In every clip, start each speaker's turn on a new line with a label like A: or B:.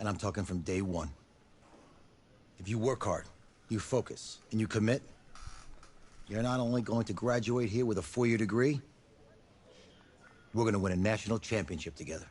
A: And I'm talking from day one. If you work hard, you focus, and you commit, you're not only going to graduate here with a 4-year degree, we're going to win a national championship together.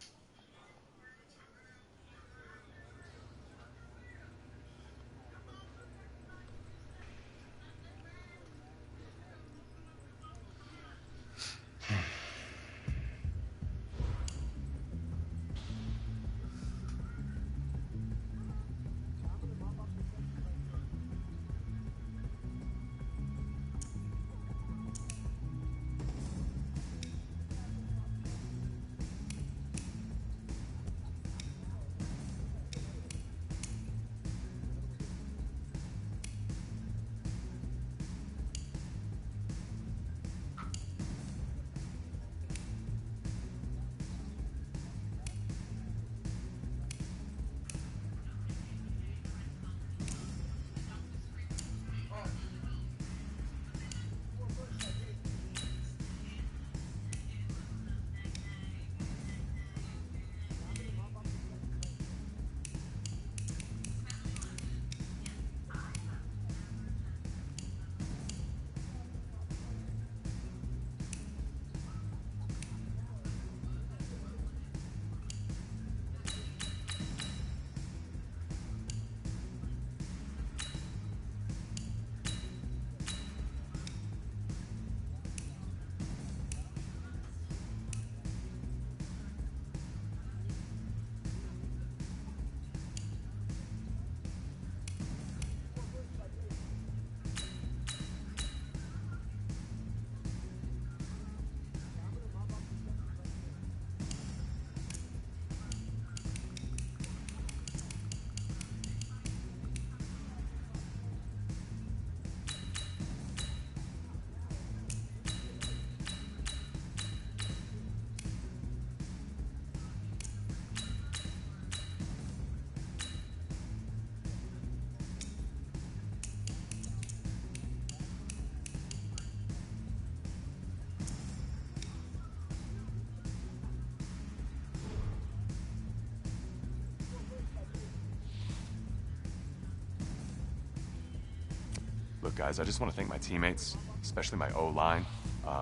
B: Look, guys, I just want to thank my teammates, especially my O-line.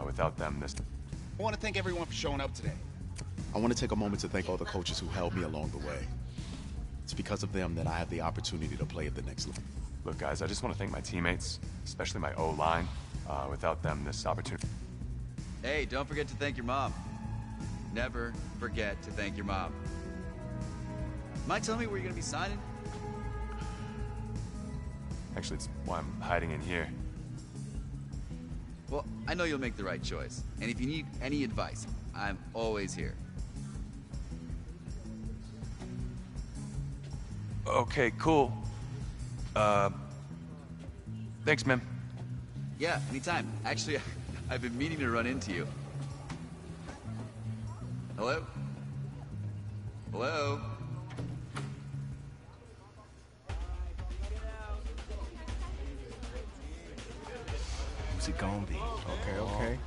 B: Without them, this...
C: I want to thank everyone for showing up today. I want to take a moment to thank all the coaches who held me along the way. It's because of them that I have the opportunity to play at the next level.
B: Look, guys, I just want to thank my teammates, especially my O-line. Without them, this opportunity...
D: Hey, don't forget to thank your mom. Never forget to thank your mom. Mind telling me where you're going to be signing?
B: Actually, it's why I'm hiding in here.
D: Well, I know you'll make the right choice. And if you need any advice, I'm always here.
B: Okay, cool. Thanks, man.
D: Yeah, anytime. Actually, I've been meaning to run into you. Hello? Hello?
E: Who's it gonna be? Okay.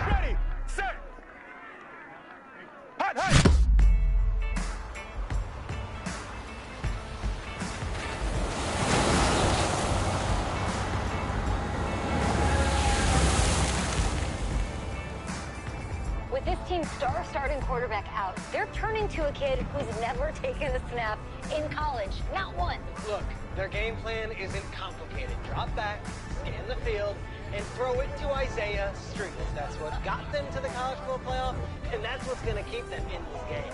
F: Ready, set, hot.
G: With this team's star starting quarterback out, they're turning to a kid who's never taken a snap in college. Not one.
H: Look, their game plan isn't complicated. Drop back, scan the field, and throw it to Isaiah Streetless. That's what got them to the college football playoff, and that's what's going to keep them in this game.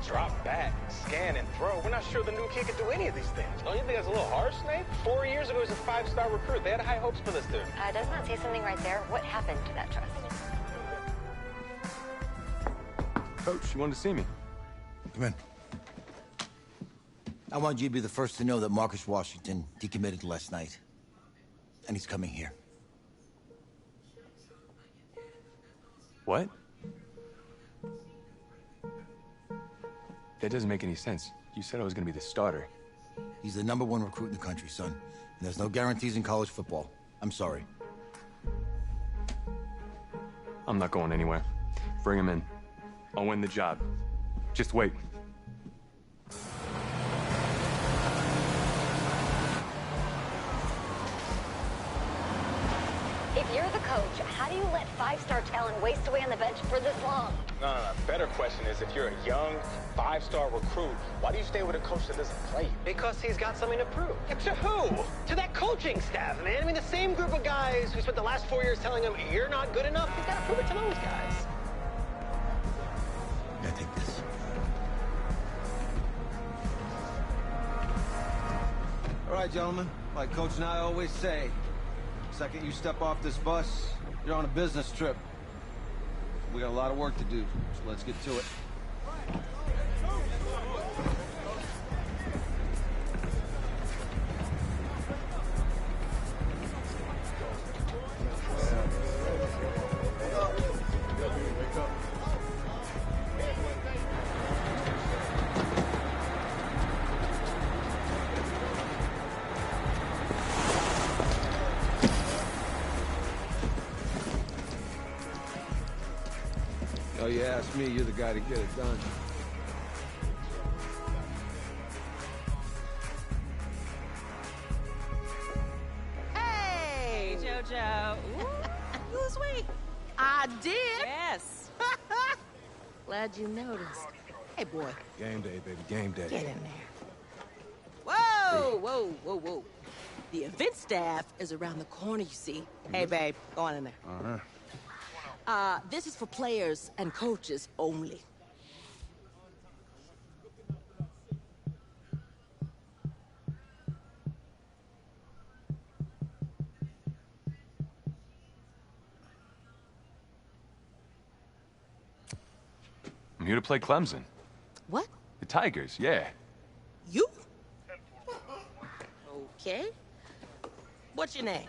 F: Drop back, scan, and throw. We're not sure the new kid can do any of these things. Don't you think that's a little harsh, Nate? 4 years ago, he was a 5-star recruit. They had high hopes for this dude.
G: Does not say something right there. What happened to that trust?
B: Coach, you wanted to see me.
A: Come in. I want you to be the first to know that Marcus Washington decommitted last night. And he's coming here.
B: What? That doesn't make any sense. You said I was gonna be the starter.
A: He's the #1 recruit in the country, son. And there's no guarantees in college football. I'm sorry.
B: I'm not going anywhere. Bring him in. I'll win the job. Just wait.
G: If you're the coach, how do you let 5-star talent waste away on the bench for this long?
F: No. Better question is, if you're a young 5-star recruit, why do you stay with a coach that doesn't play you?
H: Because he's got something to prove. To who? To that coaching staff, man. I mean, the same group of guys who spent the last 4 years telling him, you're not good enough. He's got to prove it to those guys.
A: Yeah, take this.
I: All right, gentlemen. Like Coach and I always say, the second you step off this bus, you're on a business trip. We got a lot of work to do, so let's get to it. Oh, you ask me, you're the guy to get it done.
J: Hey, JoJo. Ooh, you was sweet. I did. Yes. Glad you noticed. Hey, boy.
I: Game day, baby, game day.
J: Get in there. Whoa. The event staff is around the corner, you see. Hey, babe, go on in there. This is for players and coaches only.
B: I'm here to play Clemson.
J: What?
B: The Tigers, yeah.
J: You? Okay. What's your name?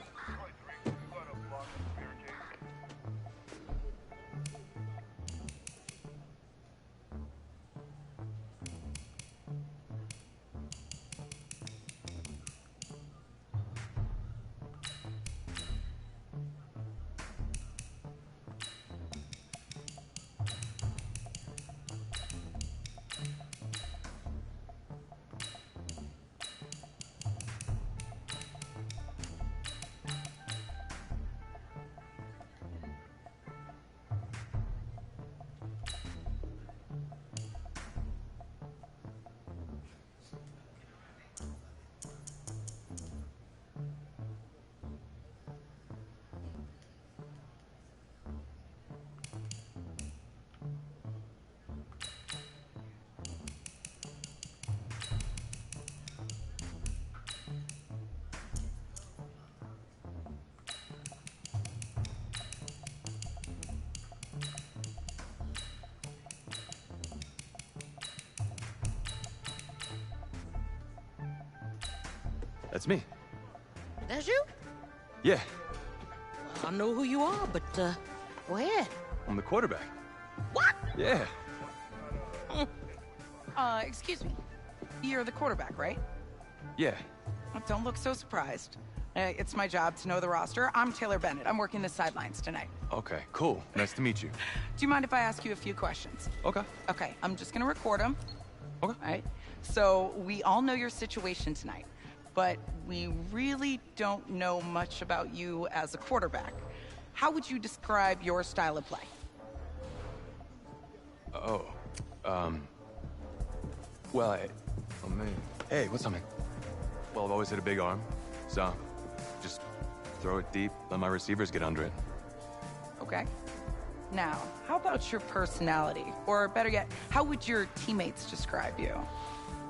B: That's me.
J: That's you?
B: Yeah,
J: I know who you are, but, go ahead.
B: I'm the quarterback.
J: What?
B: Yeah.
K: Excuse me. You're the quarterback, right?
B: Yeah.
K: Don't look so surprised. It's my job to know the roster. I'm Taylor Bennett. I'm working the sidelines tonight.
B: Okay, cool. Nice to meet you.
K: Do you mind if I ask you a few questions?
B: Okay.
K: Okay, I'm just gonna record them.
B: Okay.
K: All right? So, we all know your situation tonight, but we really don't know much about you as a quarterback. How would you describe your style of play?
B: Well, oh man. Hey, what's up, man? Well, I've always had a big arm, so just throw it deep, let my receivers get under it.
K: Okay. Now, how about your personality? Or better yet, how would your teammates describe you?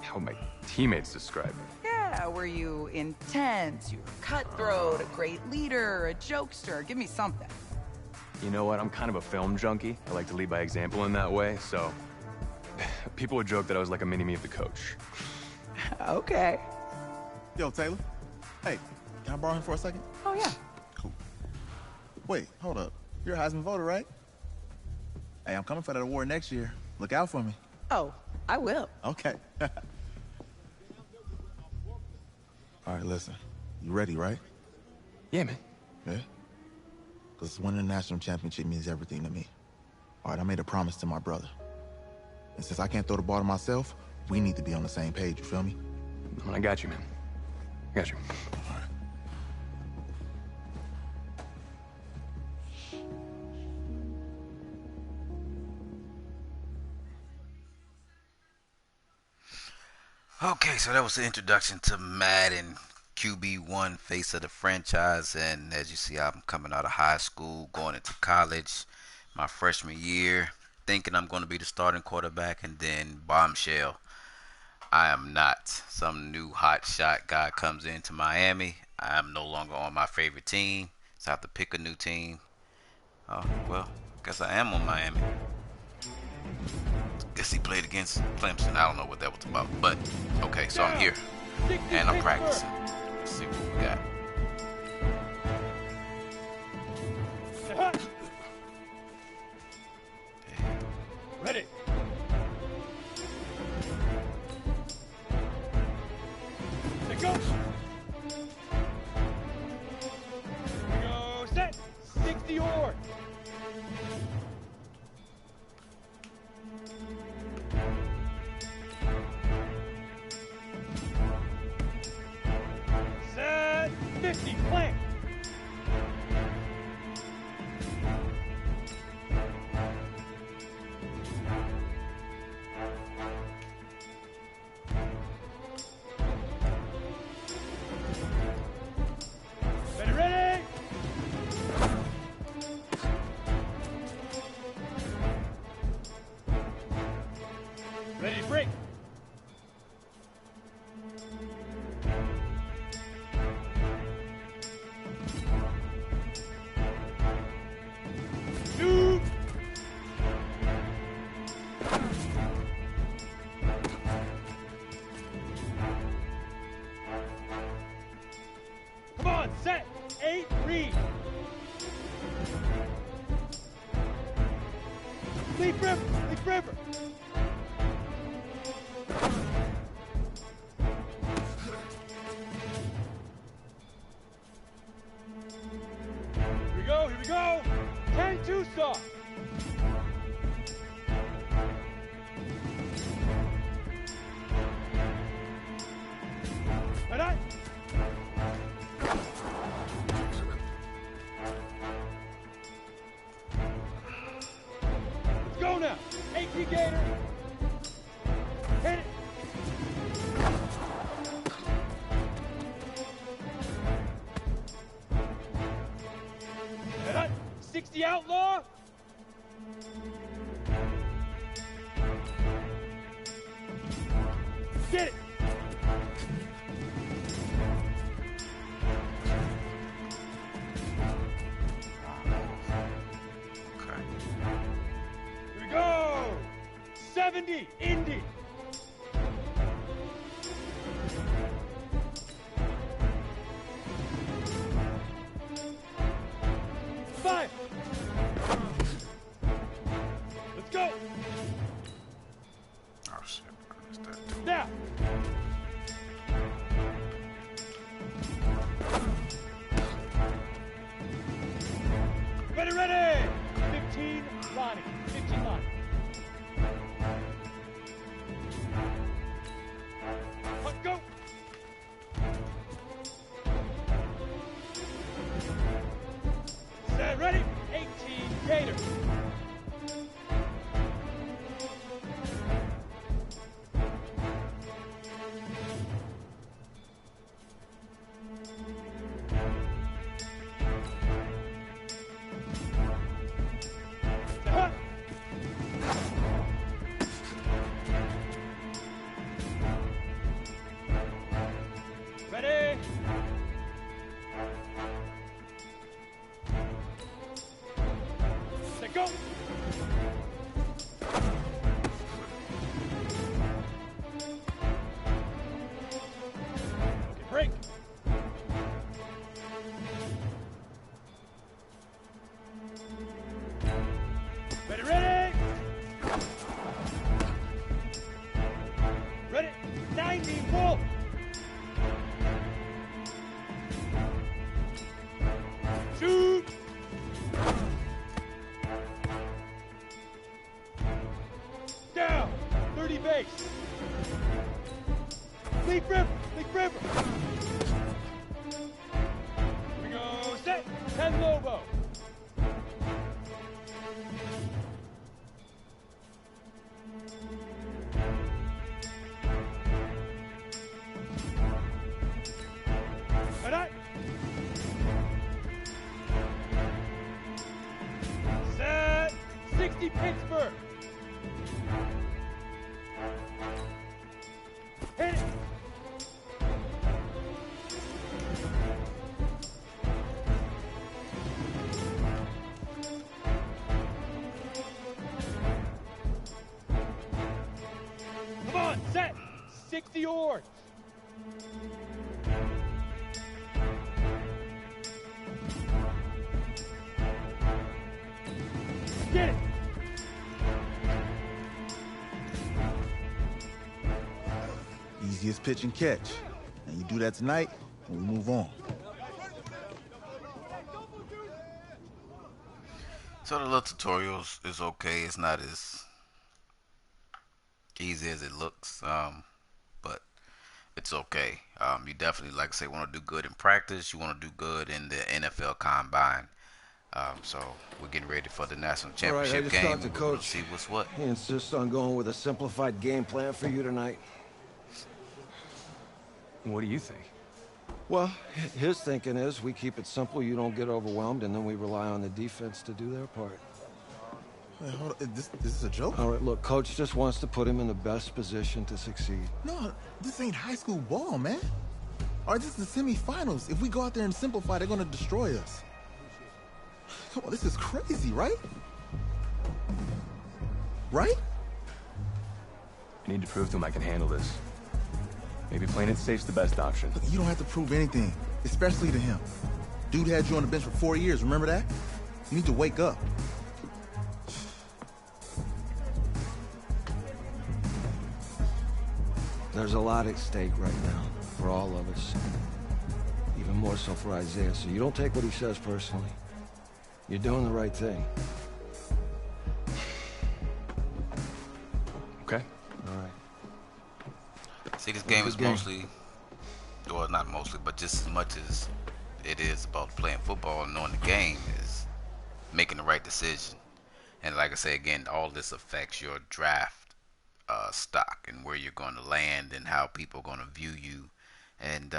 B: How would my teammates describe me?
K: Yeah, were you intense? You were cutthroat, a great leader, a jokester? Give me something.
B: You know what? I'm kind of a film junkie. I like to lead by example in that way, so people would joke that I was like a mini-me of the coach.
K: Okay.
C: Yo, Taylor. Hey, can I borrow him for a second?
K: Oh, yeah.
C: Cool. Wait, hold up. You're a Heisman voter, right? Hey, I'm coming for that award next year. Look out for me.
K: Oh,
J: I will.
C: Okay. All right, listen. You ready, right?
B: Yeah, man.
C: Yeah? Because winning the national championship means everything to me. All right, I made a promise to my brother. And since I can't throw the ball to myself, we need to be on the same page, you feel me?
B: I got you, man. I got you.
C: All right.
L: Okay, so that was the introduction to Madden, QB1, face of the franchise. And as you see, I'm coming out of high school, going into college, my freshman year, thinking I'm going to be the starting quarterback, and then bombshell, I am not. Some new hot shot guy comes into Miami. I am no longer on my favorite team, so I have to pick a new team. Oh, well, I guess I am on Miami. Guess he played against Clemson. I don't know what that was about, but okay, so I'm here and I'm practicing. Let's see what we got.
F: Ready. Set, go. Here we go. Set. 60 or. Set. 50. Flank. Ready, ready! Ready to break. Two. Come on, set. 8, read. Leap river, leap river. Here we go, here we go. 10-2 soft. Right on. Let's go now. 18 Gator. Hit it. Right on. 60 Outlaw. Get it.
L: Okay.
F: Here we go. 70 Indy. Five. Let's go.
L: Oh shit, I missed that.
F: Now. Ready, ready. 15 Ronnie. 15 Ronnie. Let's go. Set, ready. 18 Gator. Set.
M: base. Leaf river. We go set. 10 Lobo. Set. 60 Pittsburgh. Hit it. Come on, set. 60 oars. Get it.
C: Easiest pitch and catch. And you do that tonight, and we move on.
L: So the little tutorials is okay. It's not as easy as it looks, but it's okay. You definitely, like I say, want to do good in practice. You want to do good in the NFL Combine. So we're getting ready for the national championship game.
I: Talked to Coach.
L: See what's what.
I: He insists on going with a simplified game plan for you tonight.
B: What do you think?
I: Well, his thinking is we keep it simple, you don't get overwhelmed, and then we rely on the defense to do their part.
C: Wait, hold on. Is this a joke?
I: All right, look, Coach just wants to put him in the best position to succeed.
C: No, this ain't high school ball, man. All right, this is the semifinals. If we go out there and simplify, they're going to destroy us. Come on, this is crazy, right? Right?
B: I need to prove to him I can handle this. Maybe playing it safe's the best option.
C: Look, you don't have to prove anything, especially to him. Dude had you on the bench for 4 years, remember that? You need to wake up.
I: There's a lot at stake right now for all of us. Even more so for Isaiah, so you don't take what he says personally. You're doing the right thing.
B: Okay.
I: All right.
L: See, this game is mostly, well, not mostly, but just as much as it is about playing football and knowing the game is making the right decision. And like I say again, all this affects your draft stock and where you're going to land and how people are going to view you and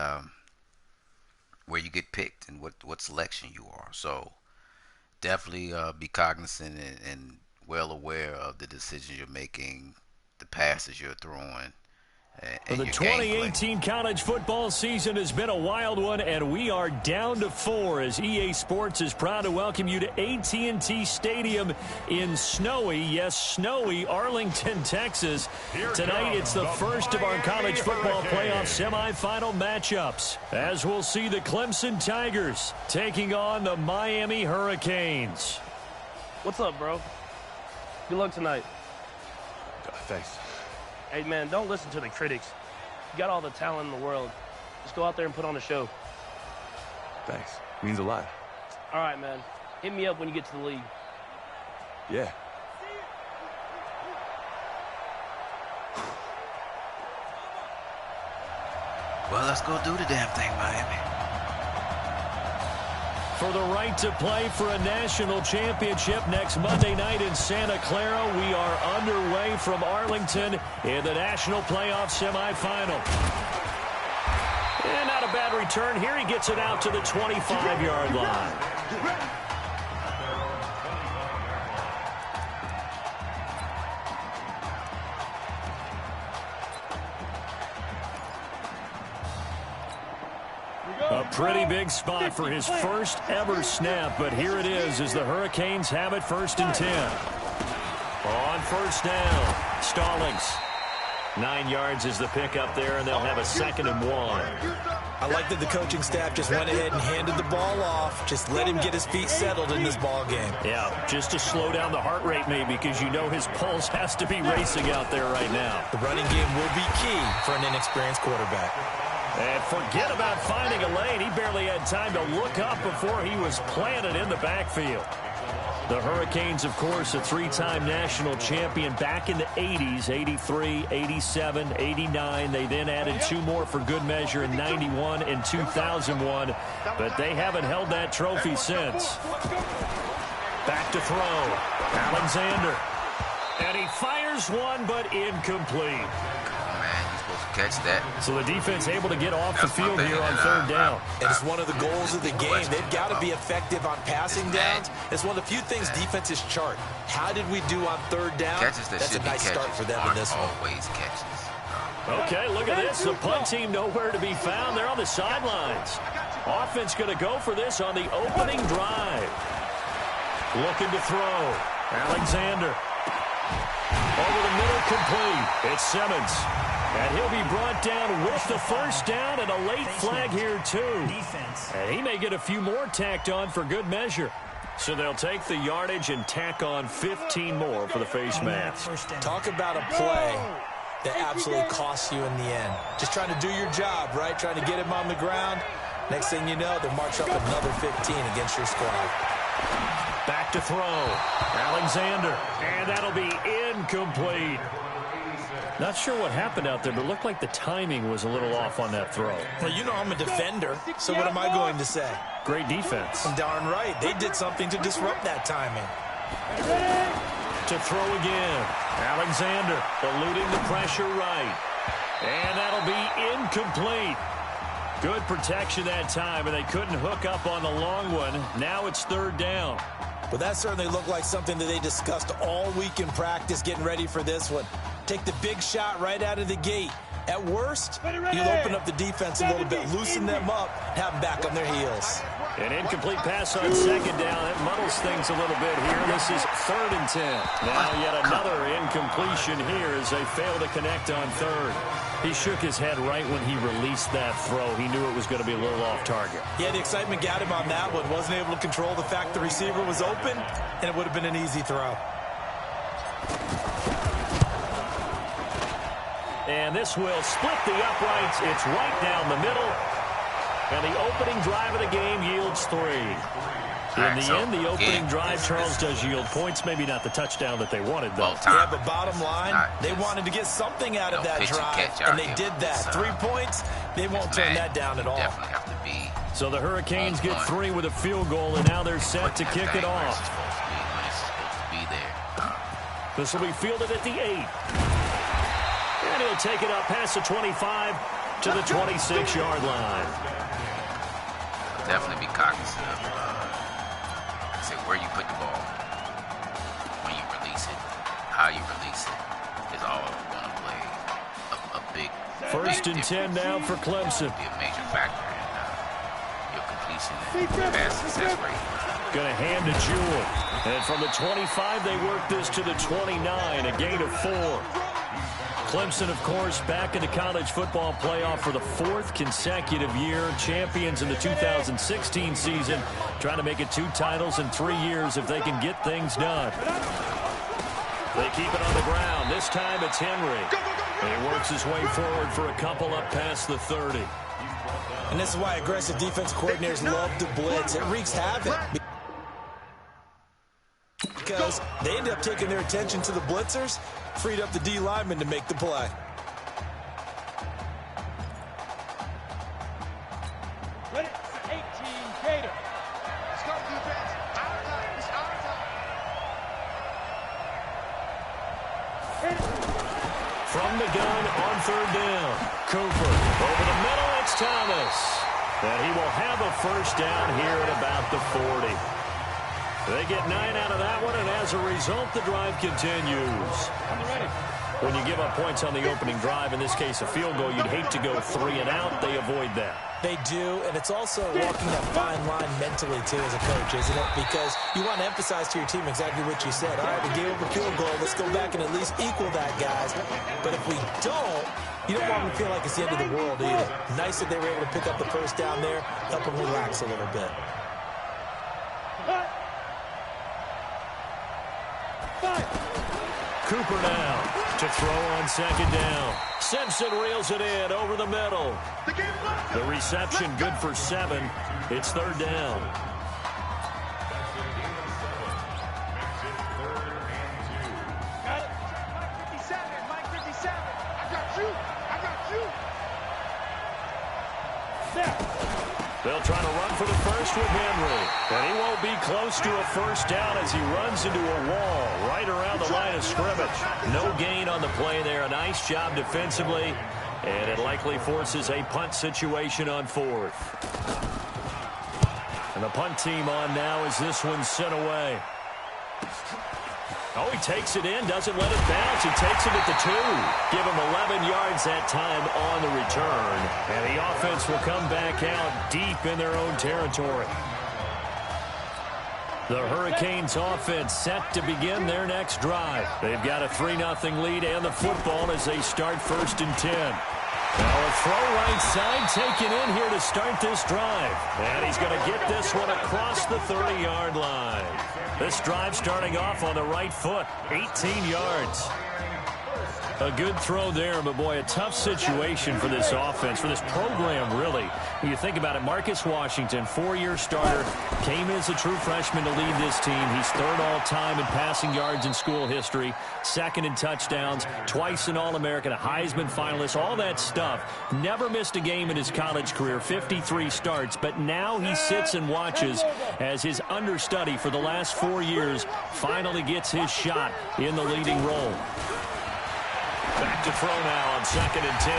L: where you get picked and what selection you are. So definitely be cognizant and well aware of the decisions you're making, the passes you're throwing.
N: The 2018 college football season has been a wild one, and we are down to 4 as EA Sports is proud to welcome you to AT&T Stadium in snowy, yes, snowy Arlington, Texas. Tonight, it's the first of our college football playoff semifinal matchups, as we'll see the Clemson Tigers taking on the Miami Hurricanes.
O: What's up, bro? Good luck tonight.
B: Thanks.
O: Hey, man, don't listen to the critics. You got all the talent in the world. Just go out there and put on a show.
B: Thanks. Means a lot.
O: All right, man. Hit me up when you get to the league.
B: Yeah.
L: Well, let's go do the damn thing, Miami.
N: For the right to play for a national championship next Monday night in Santa Clara, we are underway from Arlington in the national playoff semifinal. And not a bad return here. He gets it out to the 25-yard line. A pretty big spot for his first ever snap, but here it is as the Hurricanes have it 1st and 10. On first down, Stallings. 9 yards is the pickup there, and they'll have a 2nd and 1.
P: I like that the coaching staff just went ahead and handed the ball off. Just let him get his feet settled in this ball game.
N: Yeah, just to slow down the heart rate maybe, because you know his pulse has to be racing out there right now.
P: The running game will be key for an inexperienced quarterback.
N: And forget about finding a lane. He barely had time to look up before he was planted in the backfield. The Hurricanes, of course, a three-time national champion back in the 80s, 83, 87, 89. They then added 2 more for good measure in 91 and 2001, but they haven't held that trophy since. Back to throw. Alexander. And he fires one, but incomplete.
L: Catch that.
N: So the defense able to get off the field here on third down.
P: And it's one of the goals of the game. They've got to be effective on passing downs. It's one of the few things defenses chart. How did we do on third down? That's a nice start for them in this one.
L: Always catches.
N: Okay, look at this. The punt team nowhere to be found. They're on the sidelines. Offense going to go for this on the opening drive. Looking to throw. Alexander. Over the middle, complete. It's Simmons. And he'll be brought down with the first down and a late flag here, too. And he may get a few more tacked on for good measure. So they'll take the yardage and tack on 15 more for the face mask.
P: Talk about a play that absolutely costs you in the end. Just trying to do your job, right? Trying to get him on the ground. Next thing you know, they'll march up another 15 against your squad.
N: Back to throw. Alexander. And that'll be incomplete. Not sure what happened out there, but it looked like the timing was a little off on that throw.
P: Well, you know I'm a defender, so what am I going to say?
N: Great defense.
P: Darn right. They did something to disrupt that timing.
N: To throw again. Alexander eluding the pressure right. And that'll be incomplete. Good protection that time, and they couldn't hook up on the long one. Now it's third down.
P: Well, that certainly looked like something that they discussed all week in practice getting ready for this one. Take the big shot right out of the gate. At worst, you'll open up the defense a little bit, loosen them up, have them back on their heels.
N: An incomplete pass on second down. It muddles things a little bit here. This is 3rd and 10. Now yet another incompletion here as they fail to connect on third. He shook his head right when he released that throw. He knew it was going to be a little off target.
P: Yeah, the excitement got him on that one. Wasn't able to control the fact the receiver was open, and it would have been an easy throw.
N: And this will split the uprights. It's right down the middle. And the opening drive of the game yields 3. In the end, the opening drive, Charles, does yield points. Maybe not the touchdown that they wanted, though.
P: Yeah, but bottom line, they wanted to get something out of that drive, and they did that. 3 points, they won't turn that down at all.
L: Definitely have to be.
N: So the Hurricanes get 3 with a field goal, and now they're set to kick it off. This will be fielded at the 8. And he'll take it up past the 25 to the 26-yard line.
L: Definitely be cognizant of where you put the ball, when you release it, how you release it is all going to play a big.
N: 1st and 10 now for Clemson.
L: Be a major factor in your completion and pass success rate.
N: Going to hand to Jewell. And from the 25, they work this to the 29, a gain of 4. Clemson, of course, back in the college football playoff for the 4th consecutive year. Champions in the 2016 season. Trying to make it 2 titles in 3 years if they can get things done. They keep it on the ground. This time it's Henry. And he works his way forward for a couple up past the 30.
P: And this is why aggressive defense coordinators love to blitz. It wreaks havoc. Because they end up taking their attention to the blitzers, freed up the D lineman to make the play.
M: Ready? 18 Gator. Let's go, defense. Our time. It's our time.
N: From the gun on 3rd down. Cooper over the middle. It's Thomas. And he will have a first down here at about the 40. They get 9 out of that one, and as a result, the drive continues. When you give up points on the opening drive, in this case a field goal, you'd hate to go 3 and out. They avoid that.
P: They do, and it's also walking that fine line mentally, too, as a coach, isn't it? Because you want to emphasize to your team exactly what you said. All right, we gave up a field goal. Let's go back and at least equal that, guys. But if we don't, you don't want them to feel like it's the end of the world either. Nice that they were able to pick up the first down there, help them relax a little bit.
N: Cooper now to throw on 2nd down. Simpson reels it in over the middle. The reception good for 7. It's 3rd down. They'll try to run for the first with Henry. And he won't be close to a first down as he runs into a wall right around the line of scrimmage. No gain on the play there. A nice job defensively. And it likely forces a punt situation on fourth. And the punt team on now as this one's sent away. Oh, he takes it in, doesn't let it bounce. He takes it at the 2. Give him 11 yards that time on the return. And the offense will come back out deep in their own territory. The Hurricanes offense set to begin their next drive. They've got a 3-0 lead and the football as they start 1st and 10. Now a throw right side taken in here to start this drive. And he's going to get this one across the 30-yard line. This drive starting off on the right foot, 18 yards. A good throw there, but boy, a tough situation for this offense, for this program, really. When you think about it, Marcus Washington, 4-year starter, came as a true freshman to lead this team. He's 3rd all-time in passing yards in school history, 2nd in touchdowns, twice an All-American, a Heisman finalist, all that stuff. Never missed a game in his college career, 53 starts, but now he sits and watches as his understudy for the last 4 years finally gets his shot in the leading role. Back to throw now on 2nd and 10.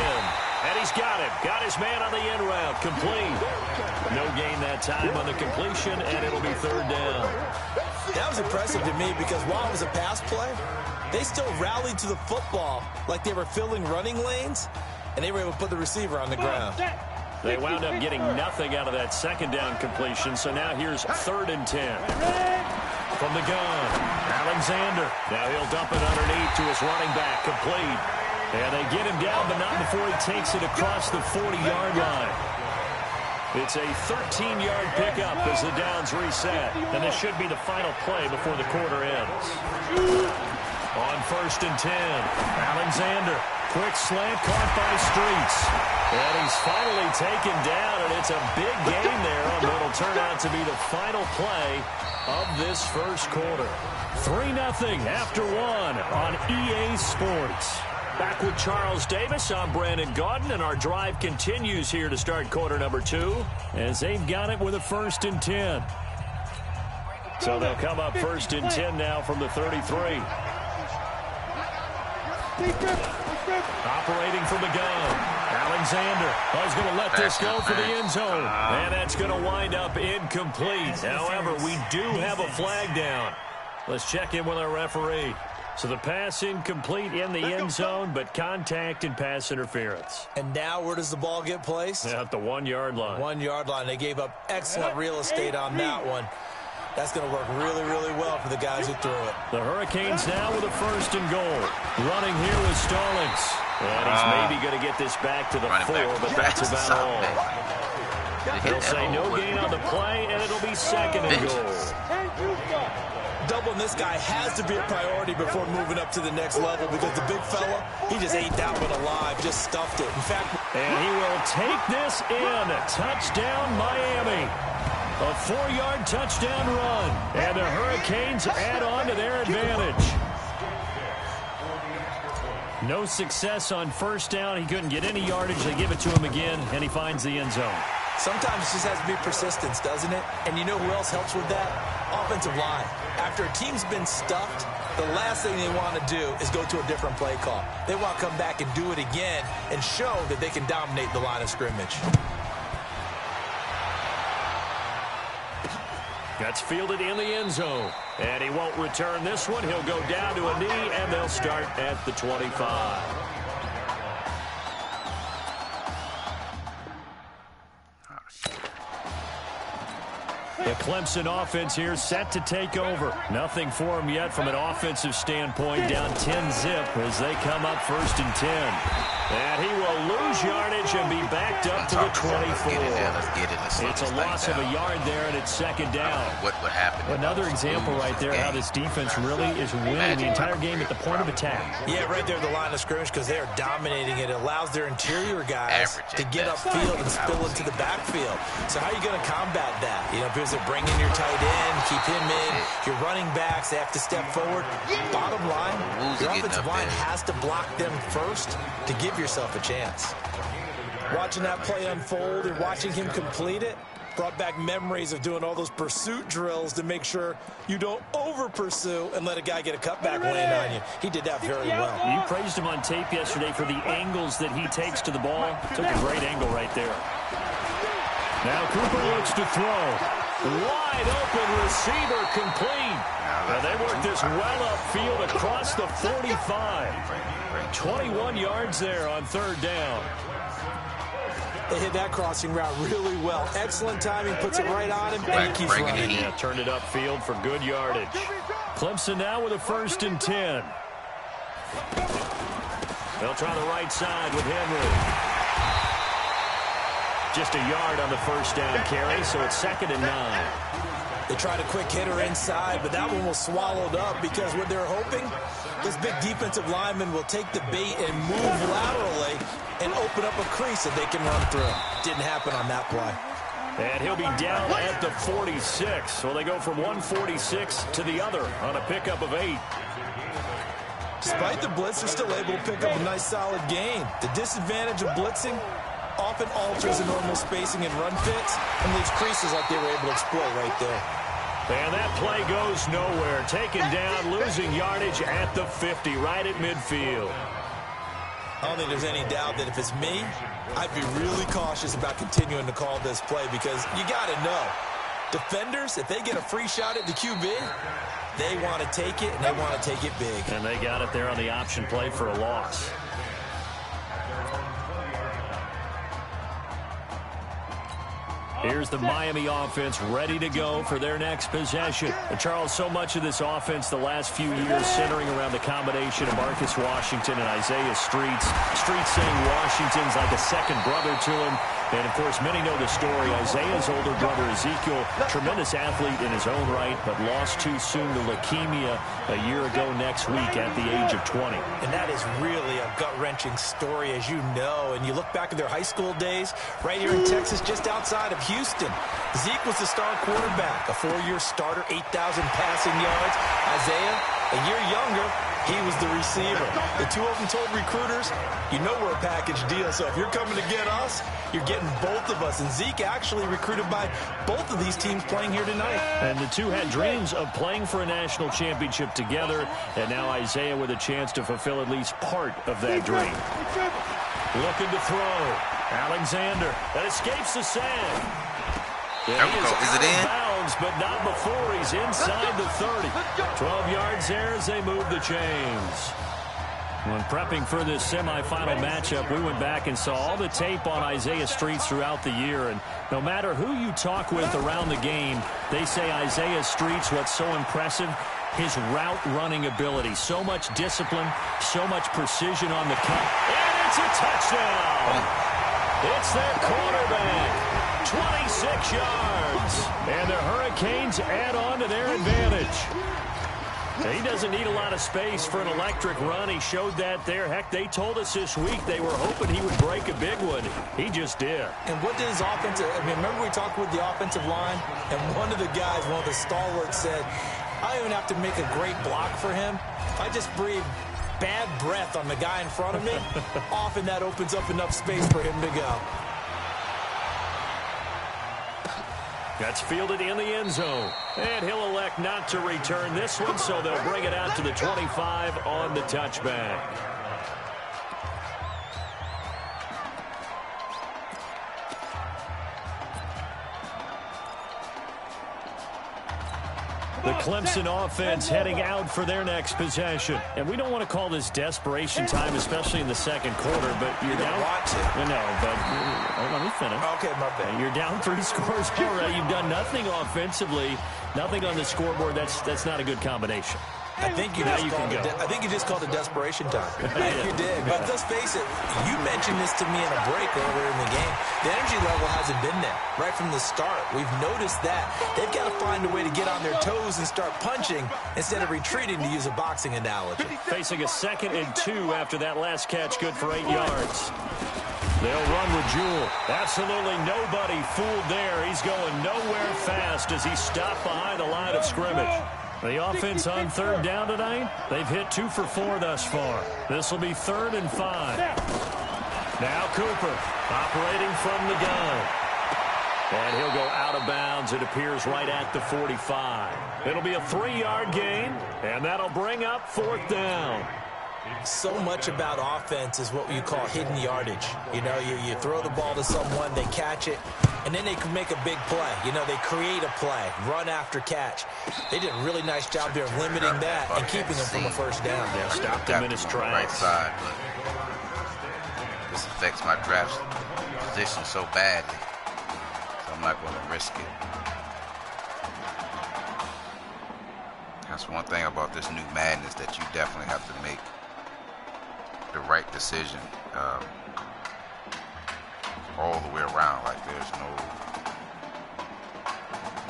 N: And he's got him. Got his man on the end route. Complete. No gain that time on the completion, and it'll be 3rd down.
P: That was impressive to me because while it was a pass play, they still rallied to the football like they were filling running lanes, and they were able to put the receiver on the ground.
N: They wound up getting nothing out of that 2nd down completion, so now here's 3rd and 10. From the gun, Alexander. Now he'll dump it underneath to his running back, complete. And they get him down, but not before he takes it across the 40-yard line. It's a 13-yard pickup as the downs reset. And this should be the final play before the quarter ends. On 1st and 10, Alexander. Quick slant caught by Streets. And he's finally taken down, and it's a big gain there on what will turn out to be the final play of this first quarter. 3-0 after 1 on EA Sports. Back with Charles Davis, I'm Brandon Gaudin, and our drive continues here to start quarter number 2 as they've got it with a 1st and 10. So they'll come up 1st and 10 now from the 33. Operating from the gun, Alexander. He's going to let this go for the end zone. And that's going to wind up incomplete. However, we do have a flag down. Let's check in with our referee. So the pass incomplete in the end zone, but contact and pass interference.
P: And now where does the ball get placed?
N: At the 1-yard line.
P: 1-yard line. They gave up excellent real estate on that one. That's going to work really, really well for the guys who threw it.
N: The Hurricanes now with a 1st and goal. Running here with Stallings. And he's maybe going to get this back to the 4, but that's about all. They'll say no gain on the play, and it'll be 2nd and goal.
P: Doubling this guy has to be a priority before moving up to the next level because the big fella, he just ate that one alive, just stuffed it. In fact,
N: and he will take this in. Touchdown, Miami. A 4-yard touchdown run. And the Hurricanes add on to their advantage. No success on 1st down. He couldn't get any yardage. They give it to him again, and he finds the end zone.
P: Sometimes it just has to be persistence, doesn't it? And you know who else helps with that? Offensive line. After a team's been stuffed, the last thing they want to do is go to a different play call. They want to come back and do it again and show that they can dominate the line of scrimmage.
N: That's fielded in the end zone. And he won't return this one. He'll go down to a knee, and they'll start at the 25. The Clemson offense here set to take over. Nothing for him yet from an offensive standpoint. Down 10-zip as they come up 1st and 10. And he will lose yardage and be backed up to the 24. It's a loss of a yard there, and it's 2nd down.
L: What what happened.
N: Another example right there how this defense really is winning the entire game at the point of attack.
P: Yeah, right there at the line of scrimmage because they are dominating it. It allows their interior guys to get upfield and spill into the backfield. So how are you going to combat that? You know, if you're bringing your tight end, keep him in, your running backs, they have to step forward. Bottom line, your offensive line has to block them first to give yourself a chance. Watching that play unfold and watching him complete it brought back memories of doing all those pursuit drills to make sure you don't over-pursue and let a guy get a cutback land on you. He did that very well.
N: You praised him on tape yesterday for the angles that he takes to the ball. Took a great angle right there. Now Cooper looks to throw. Wide open receiver complete. And they work this well upfield across the 45. 21 yards there on third down.
P: They hit that crossing route really well. Excellent timing, puts it right on him, and he keeps running.
N: Yeah, turned it upfield for good yardage. Clemson now with a 1st and 10. They'll try the right side with Henry. Just a yard on the first down carry, so it's 2nd and 9.
P: They tried a quick hitter inside, but that one was swallowed up because what they're hoping, this big defensive lineman will take the bait and move laterally and open up a crease that they can run through. Didn't happen on that play.
N: And he'll be down at the 46. So they go from 146 to the other on a pickup of 8.
P: Despite the blitz, they're still able to pick up a nice solid gain. The disadvantage of blitzing often alters the normal spacing and run fits and leaves creases like they were able to exploit right there.
N: And that play goes nowhere. Taken down, losing yardage at the 50, right at midfield.
P: I don't think there's any doubt that if it's me, I'd be really cautious about continuing to call this play because you got to know, defenders, if they get a free shot at the QB, they want to take it, and they want to take it big.
N: And they got it there on the option play for a loss. Here's the Miami offense ready to go for their next possession. And Charles, so much of this offense the last few years centering around the combination of Marcus Washington and Isaiah Streets. Streets saying Washington's like a second brother to him. And, of course, many know the story. Isaiah's older brother, Ezekiel, tremendous athlete in his own right, but lost too soon to leukemia a year ago next week at the age of 20.
P: And that is really a gut-wrenching story, as you know. And you look back at their high school days, right here in Texas, just outside of Houston. Zeke was the star quarterback, a 4-year starter, 8,000 passing yards. Isaiah, a year younger, he was the receiver. The two of them told recruiters, you know we're a package deal, so if you're coming to get us, you're getting both of us. And Zeke actually recruited by both of these teams playing here tonight.
N: And the two had dreams of playing for a national championship together, and now Isaiah with a chance to fulfill at least part of that dream. Looking to throw. Alexander. That escapes the sand. Yeah,
L: is it in?
N: Bounds, but not before he's inside the 30. 12 yards there as they move the chains. When prepping for this semifinal matchup, we went back and saw all the tape on Isaiah Streets throughout the year. And no matter who you talk with around the game, they say Isaiah Streets, what's so impressive, his route running ability. So much discipline, so much precision on the cut. And it's a touchdown. It's their quarterback. 26 yards. And the Hurricanes add on to their advantage. He doesn't need a lot of space for an electric run. He showed that there. Heck, they told us this week they were hoping he would break a big one. He just did.
P: And what did his offensive, remember we talked with the offensive line, and one of the guys, one of the stalwarts said, I don't even have to make a great block for him. If I just breathe bad breath on the guy in front of me, often that opens up enough space for him to go.
N: That's fielded in the end zone. And he'll elect not to return this one, so they'll bring it out to the 25 on the touchback. The Clemson offense heading out for their next possession. And we don't want to call this desperation time, especially in the second quarter, but you're down. No, but let me finish.
P: Okay, my bad.
N: You're down 3 scores already. You've done nothing offensively, nothing on the scoreboard. That's not a good combination.
P: I think you just called it desperation time. You did. But let's face it, you mentioned this to me in a break earlier in the game. The energy level hasn't been there right from the start. We've noticed that. They've got to find a way to get on their toes and start punching instead of retreating, to use a boxing analogy.
N: Facing a 2nd and 2 after that last catch, good for 8 yards. They'll run with Jewell. Absolutely nobody fooled there. He's going nowhere fast as he stopped behind the line of scrimmage. The offense on 3rd down tonight, they've hit 2 for 4 thus far. This will be 3rd and 5. Now Cooper operating from the gun. And he'll go out of bounds, it appears, right at the 45. It'll be a 3-yard gain, and that'll bring up 4th down.
P: So much about offense is what you call hidden yardage. You know, you throw the ball to someone, they catch it, and then they can make a big play. You know, they create a play, run after catch. They did a really nice job here of limiting that and keeping them from a 1st down.
N: Yeah, stopped him in his tracks.
L: Right side, but this affects my draft position so badly, so I'm not going to risk it. That's one thing about this new Madden is that you definitely have to make the right decision all the way around. Like there's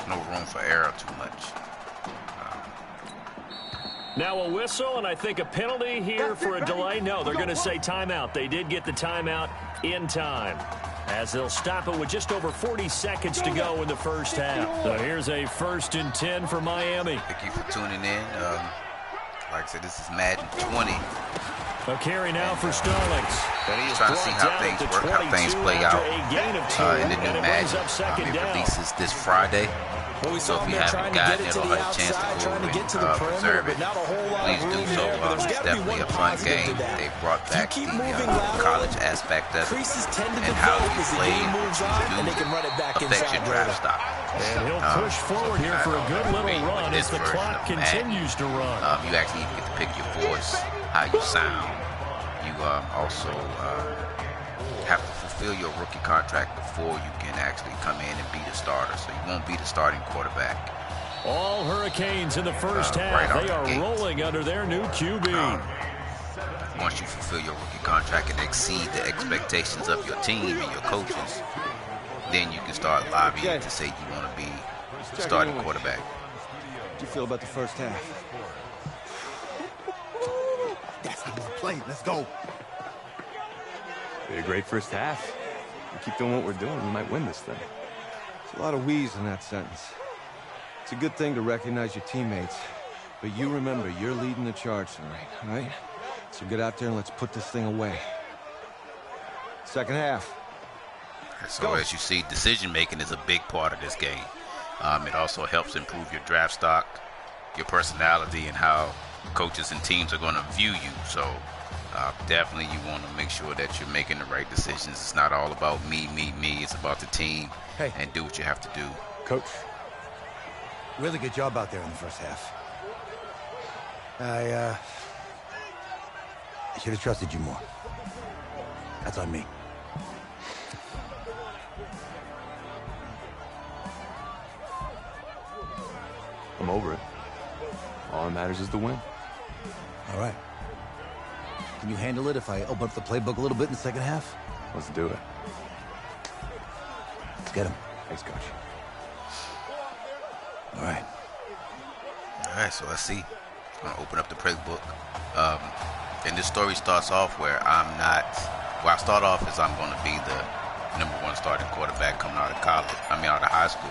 L: no room for error too much.
N: Now a whistle, and I think a penalty here for a delay. No, they're going to say timeout. They did get the timeout in time, as they'll stop it with just over 40 seconds to go in the 1st half. So here's a 1st and 10 for Miami.
L: Thank you for tuning in. Like I said, this is Madden 20.
N: A carry now for Stallings.
L: And he's trying to see how things work, how things play out in the new Madden. It releases this Friday. So if you haven't gotten it or had a chance to go and observe it, please do so. It's definitely a fun game. They brought back the college aspect of it, and how you play do affects your draft stock.
N: And he'll push forward here for a good little run as the clock continues to run.
L: You actually get to pick your voice, how you sound. You also have to fulfill your rookie contract before you can actually come in and be the starter. So you won't be the starting quarterback.
N: All Hurricanes in the 1st half. They are rolling under their new QB.
L: Once you fulfill your rookie contract and exceed the expectations of your team and your coaches, then you can start lobbying to say you want to be the starting quarterback.
I: How do you feel about the 1st half?
A: That's how we're playing. Let's go.
B: A great 1st half. We keep doing what we're doing, we might win this thing.
I: There's a lot of wheeze in that sentence. It's a good thing to recognize your teammates, but you remember, you're leading the charge tonight, all right? So get out there and let's put this thing away. 2nd half.
L: So as you see, decision-making is a big part of this game. It also helps improve your draft stock, your personality, and how coaches and teams are going to view you. So definitely you want to make sure that you're making the right decisions. It's not all about me. It's about the team.
A: Hey.
L: And do what you have to do.
A: Coach, really good job out there in the 1st half. I should have trusted you more. That's on me.
B: I'm over it. All that matters is the win.
A: All right. Can you handle it if I open up the playbook a little bit in the 2nd half?
B: Let's do it.
A: Let's get him.
B: Thanks, Coach.
A: All right.
L: All right, so let's see. I'm going to open up the playbook. And this story starts off where I'm not... Well, I start off as I'm going to be the #1 starting quarterback coming out of college. Out of high school.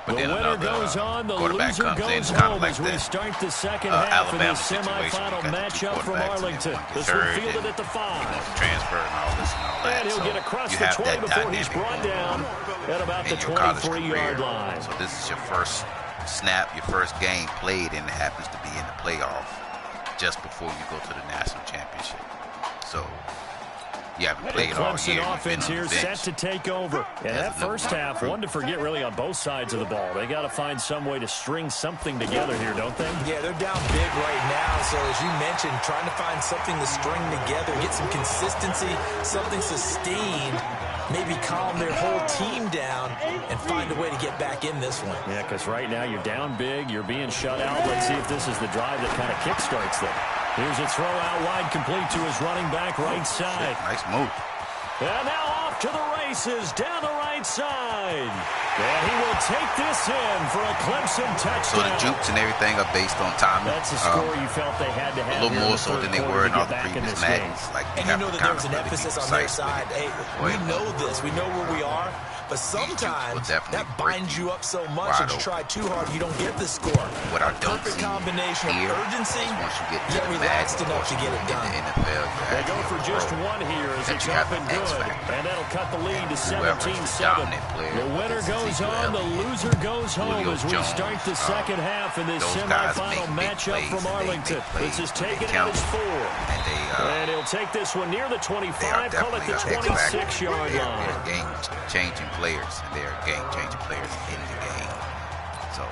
L: But
N: the
L: then
N: winner goes on, the loser goes home as we start the 2nd half of this semifinal matchup from Arlington. This one fielded at the 5.
L: He wants to transfer and all this and all that.
N: And he'll get across the 20 before he's brought down at about the 23-yard line.
L: So this is your first snap, your first game played, and it happens to be in the playoff just before you go to the national championship. So You haven't played all
N: Clemson
L: year.
N: offense here set to take over. And that first half, one to forget really on both sides of the ball. They got to find some way to string something together here, don't they?
P: Yeah, they're down big right now. So as you mentioned, trying to find something to string together, get some consistency, something sustained, maybe calm their whole team down and find a way to get back in this one.
N: Yeah, because right now you're down big, you're being shut out. Let's see if this is the drive that kind of kickstarts them. Here's a throw out wide, complete to his running back right side.
L: Nice move.
N: And now off to the races down the right side. And he will take this in for a Clemson touchdown.
L: So the jukes and everything are based on timing.
N: That's a score you felt they had to have.
L: A little more so than they were in all the previous Maddens. Like,
P: and you know that there's an emphasis on their side. Hey, we know this. We know where we are. But sometimes that binds you up so much that you try too hard, you don't get the score.
L: What I don't
P: perfect
L: see
P: combination
L: here
P: of urgency,
L: once you get to
P: yet
L: the
P: relaxed
L: Madden
P: enough to get it done.
L: in the NFL,
N: they go for just one here as it's up and good. And that'll cut the lead to 17-7. The winner goes on, the loser goes home as we start the second half in this semifinal matchup from Arlington. This is taken as 4. And he'll take this one near the 25, call it the 26-yard line.
L: They're game-changing players, and they're game-changing players in the game. So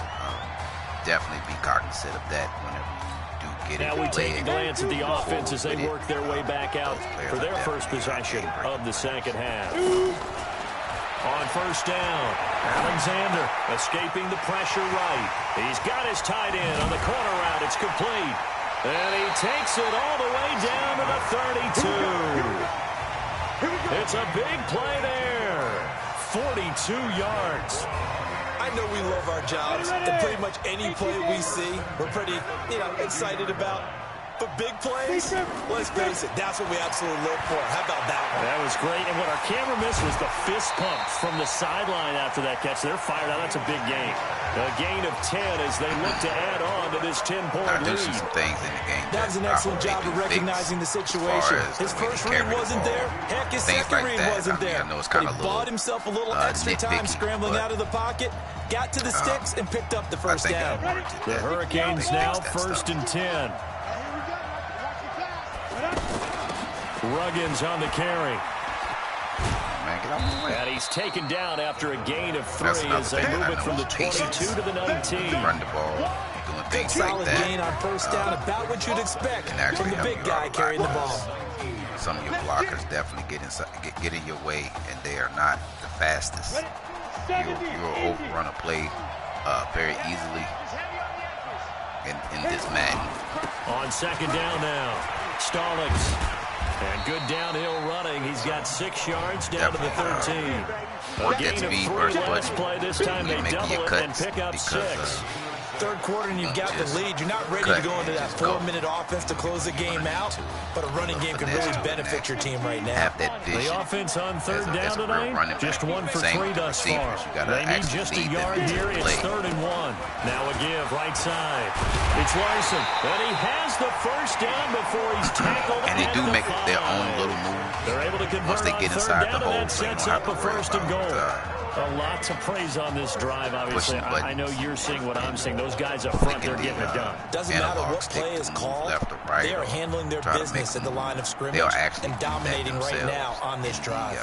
L: definitely be cognizant of that whenever you do get it.
N: Now we take a glance at the offense as they work their way back out for their first possession of the second half. On first down, Alexander escaping the pressure right. He's got his tight end on the corner route. It's complete. And he takes it all the way down to the 32. It's a big play there. 42 yards.
P: I know we love our jobs, and pretty much any play we see, we're pretty, excited about. But big plays, let's face it, that's what we absolutely live for. How about that one?
N: That was great. And what our camera missed was the fist pump from the sideline after that catch. They're fired out. That's a big gain. A gain of 10 as they look to add on to this 10-point lead.
L: There's some things in the game.
P: That was an excellent job of recognizing the situation. His first read wasn't there. Heck, his second read wasn't there. But he bought himself a little extra time scrambling out of the pocket, got to the sticks, and picked up the first down.
N: The Hurricanes now first and 10. Ruggins on the carry. And he's taken down after a gain of 3 as they move it from the 22 to the 19.
L: Run the ball, doing things
P: solid
L: like that.
P: Gain on first down, about what you'd expect from the big guy carrying the ball.
L: Some of your blockers definitely get in your way, and they are not the fastest. You'll overrun a play very easily in this Madden.
N: On second down now, Stallings. And good downhill running. He's got 6 yards down to the 13. A gain of 3 last play. This time they double it and pick up 6.
P: Third quarter and you've got the lead. You're not ready to go into that 4-minute offense to close the game out, but a running game can really benefit your team right now.
N: The offense on third down tonight, just 1 for 3 thus far. They need just a yard here. It's 3rd and 1. Now a give right side. It's Larson, and he has the first down before he's tackled.
L: And they do make their own little moves.
N: They're able to convert
L: once they get inside the hole.
N: That sets up a 1st and goal. A lot to praise on this drive, obviously. I know you're seeing what I'm seeing. Those guys up front, they're getting it done.
P: Doesn't matter what play is called. They are handling their business at the line of scrimmage and dominating right now on this drive.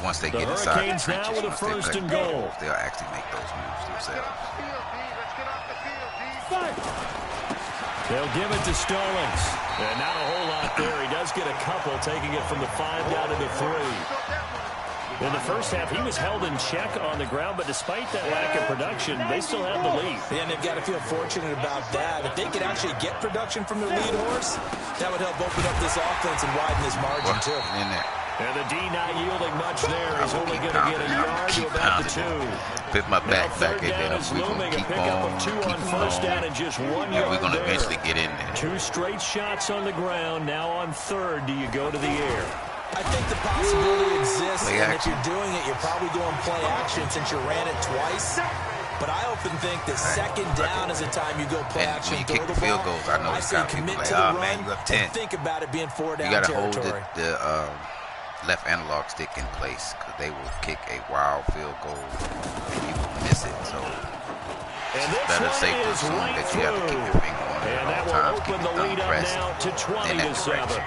L: Once they get inside the trenches,
N: now with a 1st and goal.
L: They'll actually make those moves themselves.
N: They'll give it to Stallings. And not a whole lot there. He does get a couple, taking it from the 5 down to the 3. In the first half, he was held in check on the ground, but despite that lack of production, they still have the lead.
P: And they've got to feel fortunate about that. If they could actually get production from their lead horse, that would help open up this offense and widen this margin, too.
L: In there.
N: And the D not yielding much there. He's only going to get a yard to about the 2.
L: Put my back in there.
N: We're going to keep on, keep first down and just 1 yard.
L: We're going to eventually get in there.
N: 2 straight shots on the ground. Now on 3rd, do you go to the air?
P: I think the possibility exists, and if you're doing it, you're probably going play action since you ran it twice. But I often think that second down is the time you go play action.
L: When you kick the field goals, I know it's got people like, oh man, you have 10.
P: Think about it being 4 down
L: territory. You got
P: to
L: hold the left analog stick in place because they will kick a wild field goal and you will miss it. So it's better safe to assume that you have to keep your finger on it at all times.
N: Open the lead up now to 20-7.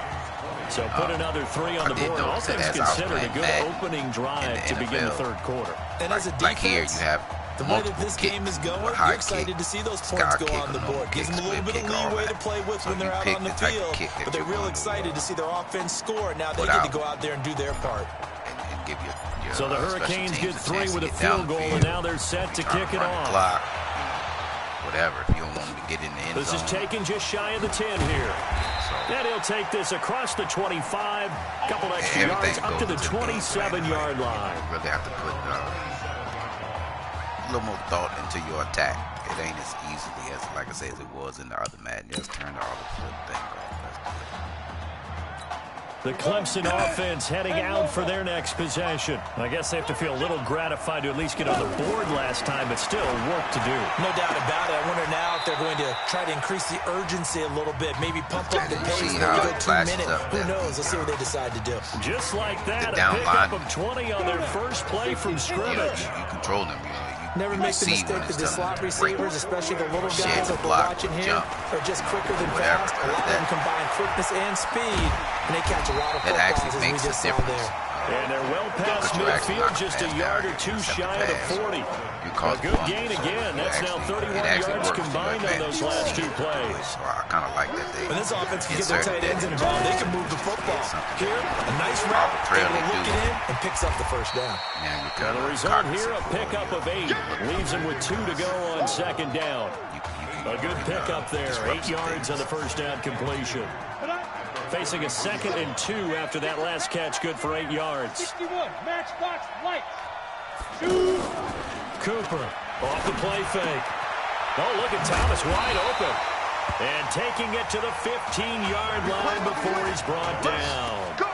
N: So put another 3 on the board. All things considered, a good opening drive to begin the third quarter.
P: And as a defense,
L: like here, you have
P: the way that this game is going, you're excited to see those points go on the board. Gives them a little bit of leeway to play with when they're out on the field. But they're real excited to see their offense score. Now they get to go out there and do their part.
L: And give your
N: so the Hurricanes get 3 with a field goal, and now they're set to kick it off.
L: Clock, whatever, if you don't want them to get in the end zone.
N: This is taken just shy of the 10 here. And he'll take this across the 25, couple extra yards up to the 27-yard line.
L: You really have to put a little more thought into your attack. It ain't as easily as, like I said, as it was in the other Madden. Just turn the auto flip thing off. That's good.
N: The Clemson offense heading out for their next possession. I guess they have to feel a little gratified to at least get on the board last time, but still work to do.
P: No doubt about it. I wonder now if they're going to try to increase the urgency a little bit, maybe pump up the pace, maybe go 2 minutes. Who knows? Let's see what they decide to do.
N: Just like that, a pickup of 20 on their first play from scrimmage.
L: You control them,
P: Never make the mistake that the slot receivers, especially the little guys that we're watching here, are just quicker than fast. A lot of them combine quickness and speed, and they catch a lot of footballs as we just saw there.
N: And they're well past midfield, just a yard or 2 shy of the 40. A good gain again. That's now 31 yards combined on those last 2 plays.
L: So I kind of like that they
P: when this offense can get their tight ends involved, they can move the football. Here, a nice route, able to look it in, and picks up the first down.
N: Now the result here, a pickup of 8. Leaves him with 2 to go on second down. A good pickup there, 8 yards on the first down completion. Facing a 2nd and 2 after that last catch, good for 8 yards.
M: 61, matchbox light.
N: Cooper off the play fake. Oh, look at Thomas wide open. And taking it to the 15-yard line before he's brought down.
M: Go!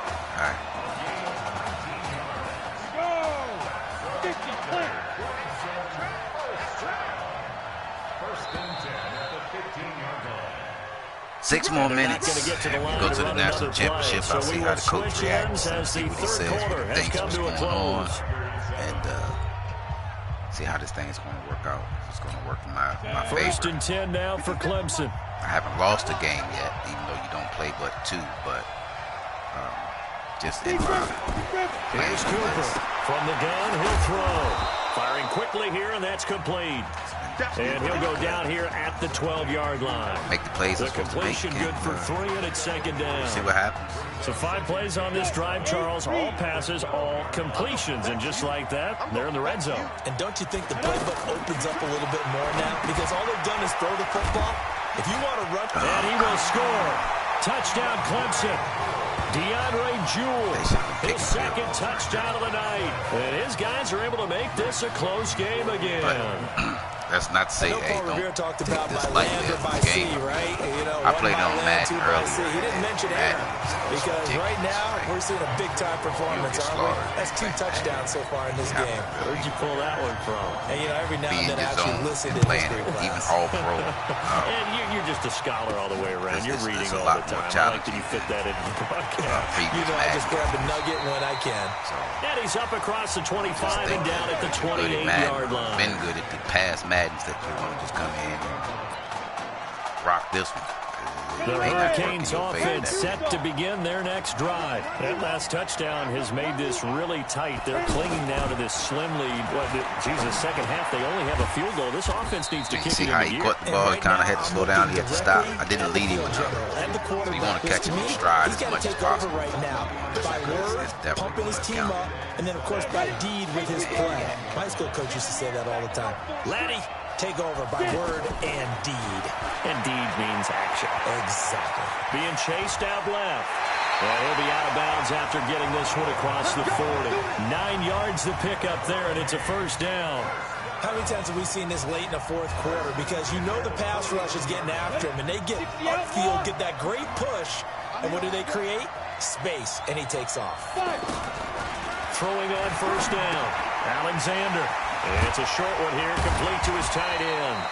M: 50 play.
Q: First and 10 at the 15-yard line.
L: 6 more minutes. Go to the national championship. I'll see how the coach reacts. See what he says. What he thinks what's going on. And see how this thing is going to work out. If it's going to work in my favor.
N: First and 10 now for Clemson.
L: I haven't lost a game yet, even though you don't play but 2. But just in my
N: Here's Cooper from the gun. He'll throw. Firing quickly here, and that's complete. And he'll go down here at the 12-yard line.
L: Make the plays.
N: The completion good for 3, and it's second down.
L: See what happens.
N: So 5 plays on this drive, Charles. All passes, all completions. And just like that, they're in the red zone.
P: And don't you think the playbook opens up a little bit more now? Because all they've done is throw the football. If you want to run...
N: And he will score. Touchdown, Clemson. DeAndre Jewell, his 2nd touchdown of the night. And his guys are able to make this a close game again.
L: That's not to say, hey, don't
P: talked
L: take
P: about
L: this
P: by
L: lightly
P: land or
L: as
P: by
L: a game.
P: sea, right? You know,
L: I played on Madden earlier.
P: He didn't mention air because right now we're seeing a big-time performance, aren't we? That's 2 touchdowns so far in this game.
N: Where'd you pull that one from?
P: And, you know, every now and then I actually listen to
L: history class. Even all-pro.
N: And you're just a scholar all the way around. You're reading all the time. I like that you fit that into the broadcast.
P: You know, I just grab the nugget when I can.
N: And he's up across the 25 and down at the 28-yard line.
L: Been good at the past Maddens that you want to just come in and rock this one.
N: The Hurricanes offense set to begin their next drive. That last touchdown has made this really tight. They're clinging now to this slim lead. Jesus, second half, they only have a field goal. This offense needs to kick it into gear.
L: See how he caught the ball. He kind of had to slow down. He had to stop. I didn't lead him. So you want to catch him in stride as much as possible.
P: Right now, by word, pumping his team up, and then, of course, by deed with his play. My school coach used to say that all the time. Laddie, take over by word and deed.
N: And deed means action.
P: Exactly.
N: Being chased out left. And he'll be out of bounds after getting this one across the 40. 9 yards to pick up there, and it's a first down.
P: How many times have we seen this late in the 4th quarter? Because you know the pass rush is getting after him, and they get upfield, get that great push, and what do they create? Space, and he takes off.
N: Throwing on first down. Alexander. And it's a short one here, complete to his tight end.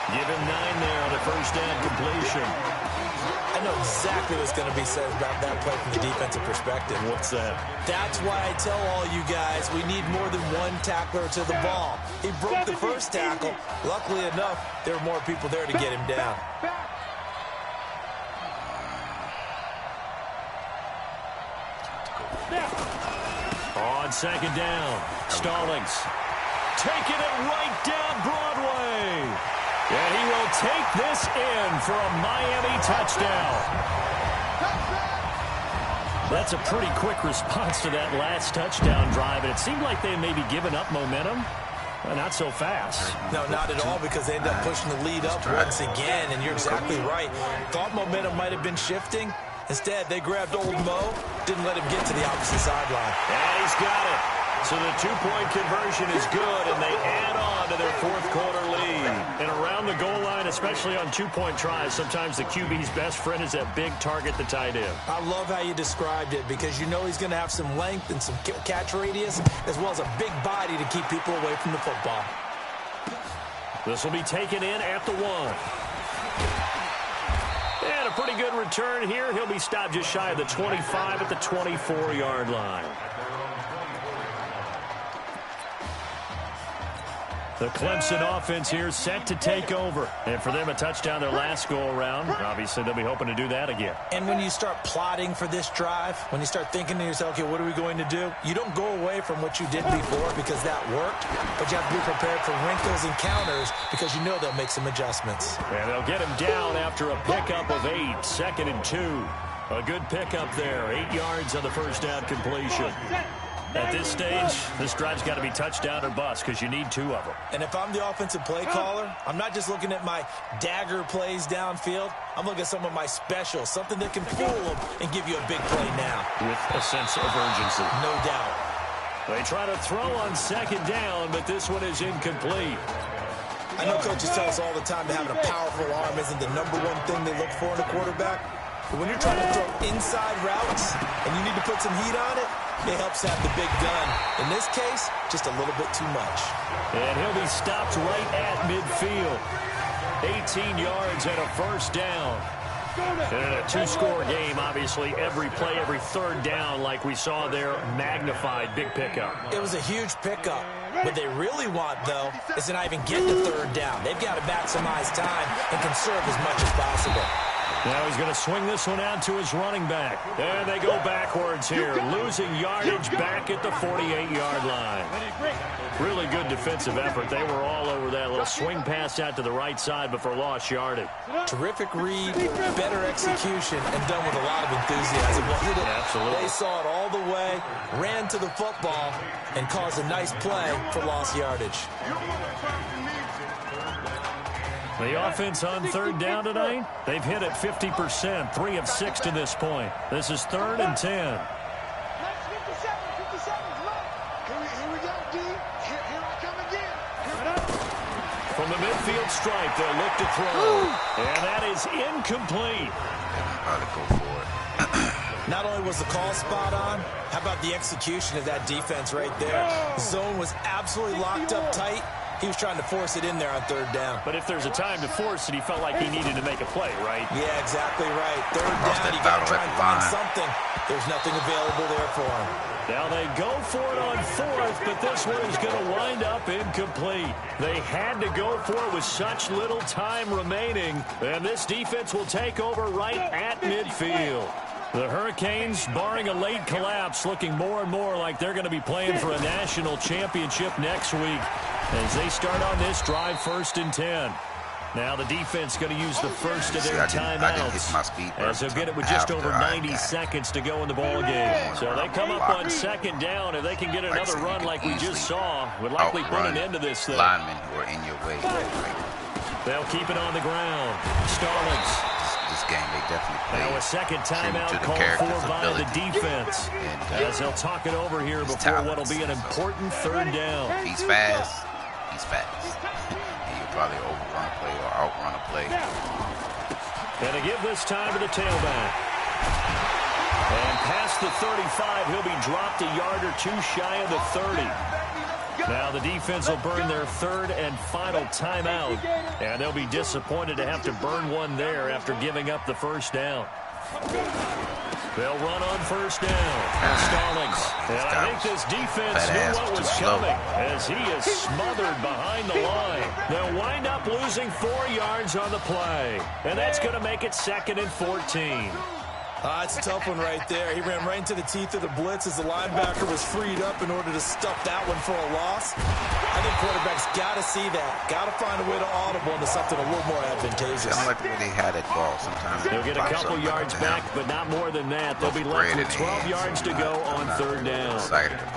N: Give him 9 there on the first down completion.
P: I know exactly what's going to be said about that play from the defensive perspective.
N: What's that?
P: That's why I tell all you guys we need more than one tackler to the ball. He broke the first tackle. Luckily enough, there were more people there to get him down.
N: On second down, Stallings taking it right down Broadway. And he will take this in for a Miami touchdown. That's a pretty quick response to that last touchdown drive, and it seemed like they may be giving up momentum. Well, not so fast.
P: No, not at all, because they end up pushing the lead up once again, and you're exactly right. Thought momentum might have been shifting. Instead, they grabbed old Mo, didn't let him get to the opposite sideline.
N: And he's got it. So the two-point conversion is good, and they add on to their fourth-quarter lead. And around the goal line, especially on two-point tries, sometimes the QB's best friend is that big target, the tight end.
P: I love how you described it, because you know he's going to have some length and some catch radius, as well as a big body to keep people away from the football.
N: This will be taken in at the 1. And a pretty good return here. He'll be stopped just shy of the 25 at the 24-yard line. The Clemson offense here set to take over. And for them, a touchdown their last go-around. Obviously, they'll be hoping to do that again.
P: And when you start plotting for this drive, when you start thinking to yourself, okay, what are we going to do? You don't go away from what you did before because that worked, but you have to be prepared for wrinkles and counters because you know they'll make some adjustments.
N: And they'll get him down after a pickup of 8, 2nd and 2. A good pickup there, 8 yards on the first down completion. At this stage, this drive's got to be touchdown or bust because you need 2 of them.
P: And if I'm the offensive play caller, I'm not just looking at my dagger plays downfield. I'm looking at some of my specials, something that can fool them and give you a big play now.
N: With a sense of urgency.
P: No doubt.
N: They try to throw on 2nd down, but this one is incomplete.
P: I know coaches tell us all the time that having a powerful arm isn't the #1 thing they look for in a quarterback. But when you're trying to throw inside routes and you need to put some heat on it, it helps have the big gun. In this case, just a little bit too much.
N: And he'll be stopped right at midfield. 18 yards and a first down. And in a 2-score game, obviously, every play, every third down, like we saw there, magnified, big pickup.
P: It was a huge pickup. What they really want, though, is to not even get to 3rd down. They've got to maximize time and conserve as much as possible.
N: Now he's going to swing this one out to his running back. And they go backwards here, losing yardage back at the 48-yard line. Really good defensive effort. They were all over that little swing pass out to the right side before lost yardage.
P: Terrific read, better execution, and done with a lot of enthusiasm.
N: Absolutely.
P: They saw it all the way, ran to the football, and caused a nice play for lost yardage.
N: The offense on 3rd down tonight, they've hit it 50%, 3 of 6 to this point. This is 3rd and 10.
M: Here we go, D. Here I come again.
N: From the midfield stripe, they'll look to throw. And that is incomplete.
L: How to go for it.
P: Not only was the call spot on, how about the execution of that defense right there? The zone was absolutely locked up tight. He was trying to force it in there on 3rd down.
N: But if there's a time to force it, he felt like he needed to make a play, right?
P: Yeah, exactly right. 3rd down, you got to try and find something. There's nothing available there for him.
N: Now they go for it on 4th, but this one is going to wind up incomplete. They had to go for it with such little time remaining, and this defense will take over right at midfield. The Hurricanes, barring a late collapse, looking more and more like they're going to be playing for a national championship next week as they start on this drive 1st and 10. Now the defense going to use the first of their timeouts as they'll get it with just over 90 seconds to go in the ball game. So they come up on 2nd down. If they can get another run like we just saw, would likely put an end to this thing.
L: Linemen were in your way.
N: They'll keep it on the ground. Stallings.
L: This game, they definitely play.
N: Now a second timeout called for by the defense. As they'll talk it over here before what will be an important 3rd down.
L: He's fast. He's fast. And you'll probably overrun a play or outrun a play.
N: And to give this time to the tailback. And past the 35, he'll be dropped a yard or 2 shy of the 30. Now the defense will burn their 3rd and final timeout, and they'll be disappointed to have to burn one there after giving up the 1st down. They'll run on 1st down. Stallings. And I think this defense knew what was coming as he is smothered behind the line. They'll wind up losing 4 yards on the play, and that's going to make it 2nd and 14.
P: It's a tough one right there. He ran right into the teeth of the blitz as the linebacker was freed up in order to stuff that one for a loss. I think quarterbacks got to see that. Got to find a way to audible into something a little more advantageous.
L: I don't like the way they had that ball sometimes.
N: They'll get a couple yards back, but not more than that. They'll be left with 12 yards to go on third down.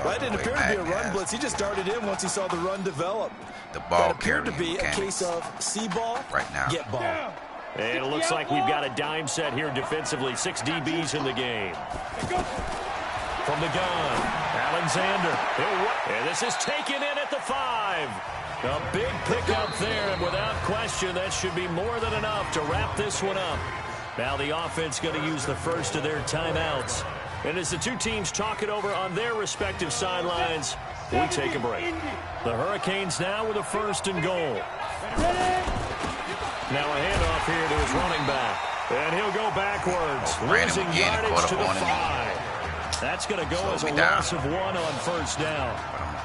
P: Well, it didn't appear to be a run blitz. He just darted in once he saw the run develop.
L: The ball
P: appeared to be a case of see ball,
L: right now.
P: Get ball.
N: And it looks like we've got a dime set here defensively. 6 DBs in the game. From the gun, Alexander. And this is taken in at the 5. A big pickup there, and without question, that should be more than enough to wrap this one up. Now the offense going to use the first of their timeouts. And as the two teams talk it over on their respective sidelines, we take a break. The Hurricanes now with a 1st and goal. Now a handoff here to his running back. And he'll go backwards, losing yardage to the 5. That's going to go as a loss of 1 on first down.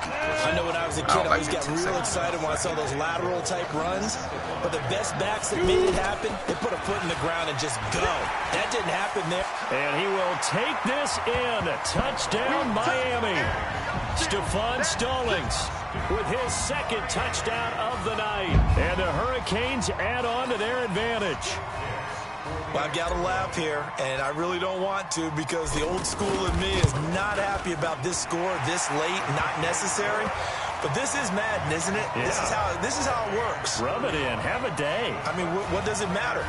P: I know when I was a kid, I always got real excited when I saw those lateral-type runs. But the best backs that made it happen, they put a foot in the ground and just go. That didn't happen there.
N: And he will take this in. Touchdown, Miami. Stephon Stallings with his 2nd touchdown of the night. And the Hurricanes add on to their advantage.
P: Well, I've got to laugh here, and I really don't want to because the old school in me is not happy about this score this late, not necessary. But this is Madden, isn't it? Yeah. This is how it works.
N: Rub it in. Have a day.
P: I mean, what does it matter?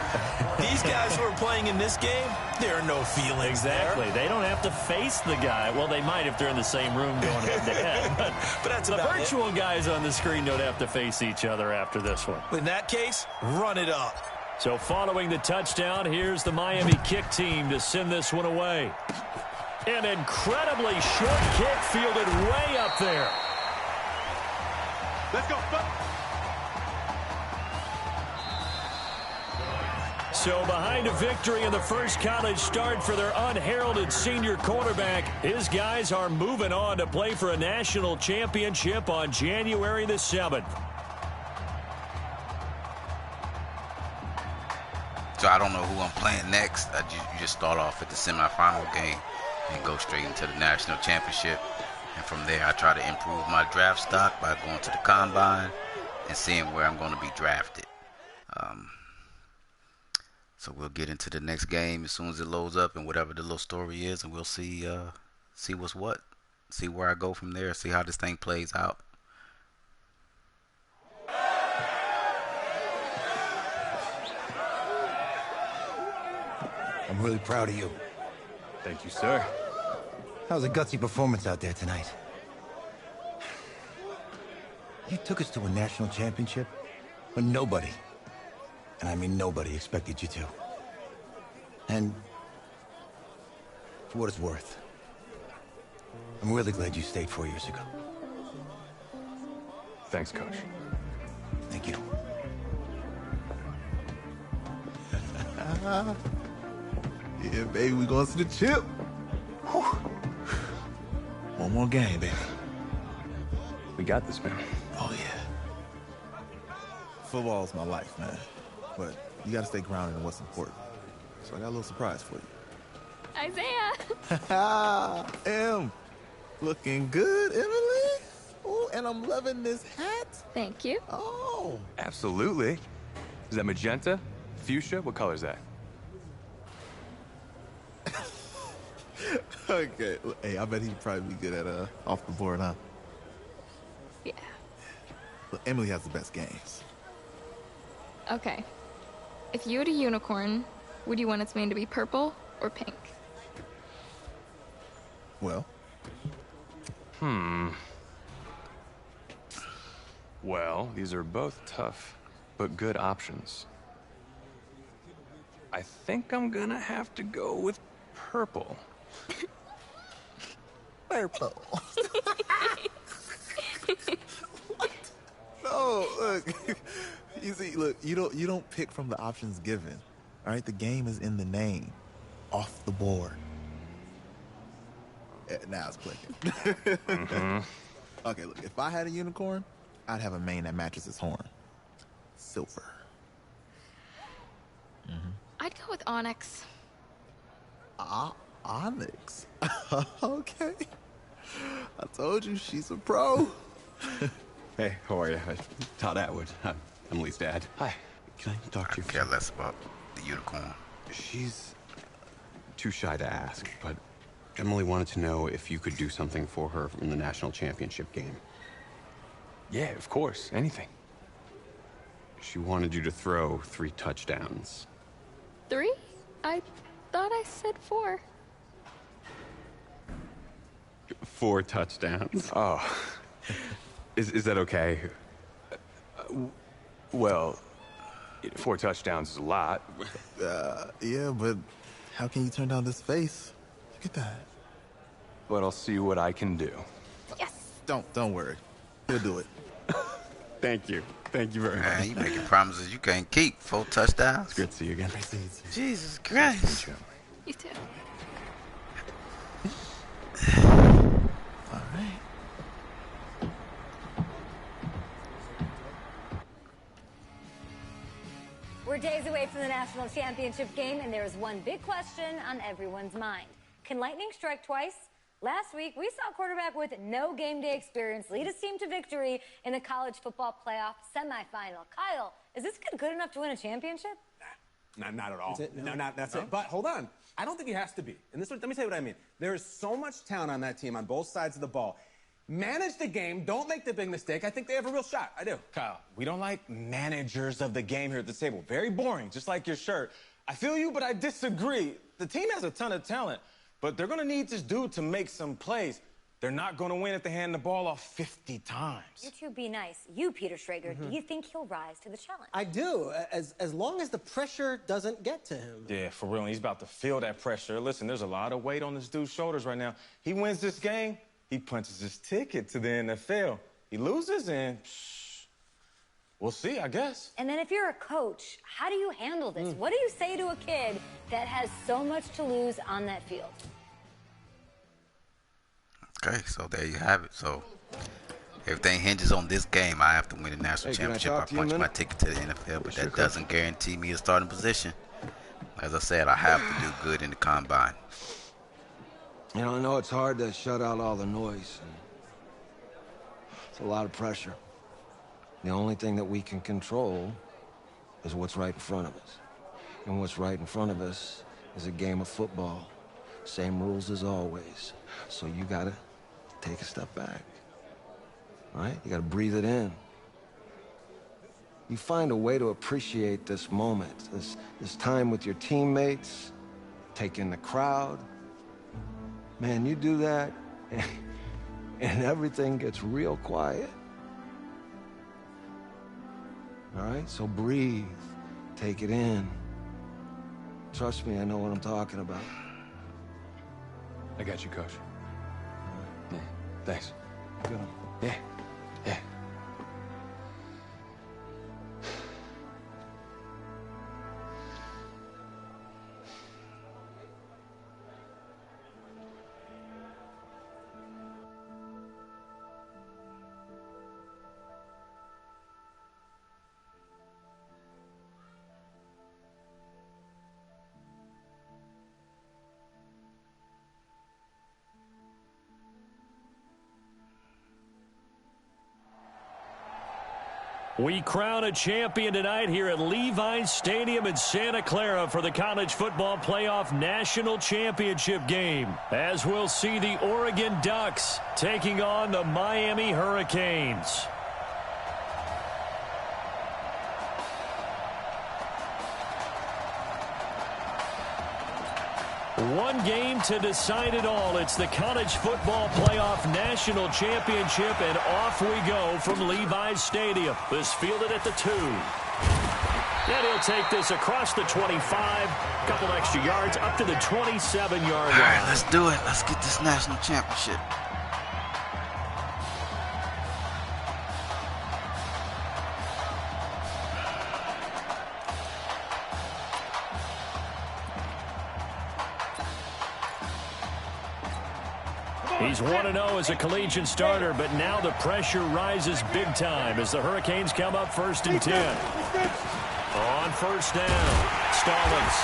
P: These guys who are playing in this game, there are no feelings
N: Exactly.
P: there.
N: They don't have to face the guy. Well, they might if they're in the same room going head-to-head.
P: But that's
N: the
P: about
N: virtual guys on the screen don't have to face each other after this one.
P: In that case, run it up.
N: So following the touchdown, here's the Miami kick team to send this one away. An incredibly short kick fielded way up there.
M: Let's go.
N: So behind a victory in the first college start for their unheralded senior quarterback, his guys are moving on to play for a national championship on January the 7th.
L: So I don't know who I'm playing next. You just start off at the semifinal game and go straight into the national championship. And from there, I try to improve my draft stock by going to the combine and seeing where I'm going to be drafted. So we'll get into the next game as soon as it loads up and whatever the little story is, and we'll see what's what, see where I go from there, see how this thing plays out.
A: I'm really proud of you.
B: Thank you, sir.
A: That was a gutsy performance out there tonight. You took us to a national championship when nobody, and I mean nobody, expected you to. And for what it's worth, I'm really glad you stayed 4 years ago.
B: Thanks, Coach.
A: Thank you.
C: Yeah, baby, we going to the chip. Whew. One more game, baby.
B: We got this, man.
C: Oh, yeah. Football's my life, man. But you got to stay grounded in what's important. So I got a little surprise for you.
G: Isaiah!
C: Em, looking good, Emily. Oh, and I'm loving this hat.
G: Thank you.
C: Oh.
B: Absolutely. Is that magenta? Fuchsia? What color is that?
C: Okay. Hey, I bet he'd probably be good at off the board, huh?
G: Yeah.
C: Look, Emily has the best games.
G: Okay. If you had a unicorn, would you want its mane to be purple or pink?
C: Well?
B: Well, these are both tough, but good options. I think I'm gonna have to go with purple.
C: Purple. What? No, look. You see, look, you don't pick from the options given. All right, the game is in the name. Off the board. Now it's clicking. Okay, look, if I had a unicorn, I'd have a mane that matches its horn. Silver.
G: I'd go with onyx.
C: Onyx. Okay. I told you she's a pro.
B: Hey, how are you? Todd Atwood. I'm Emily's dad. Hi. Can I talk to you?
L: I care less about the unicorn.
B: She's too shy to ask, but Emily wanted to know if you could do something for her in the national championship game. Yeah, of course. Anything. She wanted you to throw 3 touchdowns.
R: 3? I thought I said 4.
B: 4 touchdowns. Oh. Is that okay?
S: Well, 4 touchdowns is a lot.
C: Yeah, but how can you turn down this face? Look at that.
S: But I'll see what I can do.
R: Yes.
C: Don't worry. He'll do it.
B: Thank you. Thank you very much.
L: Man, you making promises you can't keep. 4 touchdowns.
B: It's good to see you again.
L: Jesus Christ.
R: You too.
C: All right.
G: We're days away from the national championship game, and there is one big question on everyone's mind. Can lightning strike twice? Last week, we saw a quarterback with no game day experience lead his team to victory in the college football playoff semifinal. Kyle, is this kid good enough to win a championship?
F: Not at all.
T: That's it? No, that's it. But hold on. I don't think he has to be. And let me tell you what I mean. There is so much talent on that team on both sides of the ball. Manage the game. Don't make the big mistake. I think they have a real shot. I do.
F: Kyle, we don't like managers of the game here at the table. Very boring, just like your shirt. I feel you, but I disagree. The team has a ton of talent, but they're going to need this dude to make some plays. They're not going to win if they hand the ball off 50 times.
G: You two be nice. You, Peter Schrager, do you think he'll rise to the challenge?
H: I do, as long as the pressure doesn't get to him.
F: Yeah, for real. He's about to feel that pressure. Listen, there's a lot of weight on this dude's shoulders right now. He wins this game, he punches his ticket to the NFL. He loses, and we'll see, I guess.
G: And then if you're a coach, how do you handle this? What do you say to a kid that has so much to lose on that field?
L: Okay, so there you have it. So everything hinges on this game. I have to win the national championship. I punch my ticket to the NFL, but that doesn't guarantee me a starting position. As I said, I have to do good in the combine.
I: You know, I know it's hard to shut out all the noise. It's a lot of pressure. The only thing that we can control is what's right in front of us. And what's right in front of us is a game of football. Same rules as always. So you gotta take a step back. All right? You gotta breathe it in. You find a way to appreciate this moment, this time with your teammates, take in the crowd. Man, you do that, and everything gets real quiet. All right? So breathe. Take it in. Trust me, I know what I'm talking about.
S: I got you, Coach. Yeah, thanks.
I: Good.
S: Yeah.
N: We crown a champion tonight here at Levi's Stadium in Santa Clara for the College Football Playoff National Championship game, as we'll see the Oregon Ducks taking on the Miami Hurricanes. One game to decide it all. It's the College Football Playoff National Championship, and off we go from Levi's Stadium. This fielded at the 2. And he'll take this across the 25, couple extra yards, up to the 27-yard line.
L: All right, let's do it. Let's get this national championship.
N: He's 1-0 as a collegiate starter, but now the pressure rises big time as the Hurricanes come up 1st and 10. On 1st down, Stallings.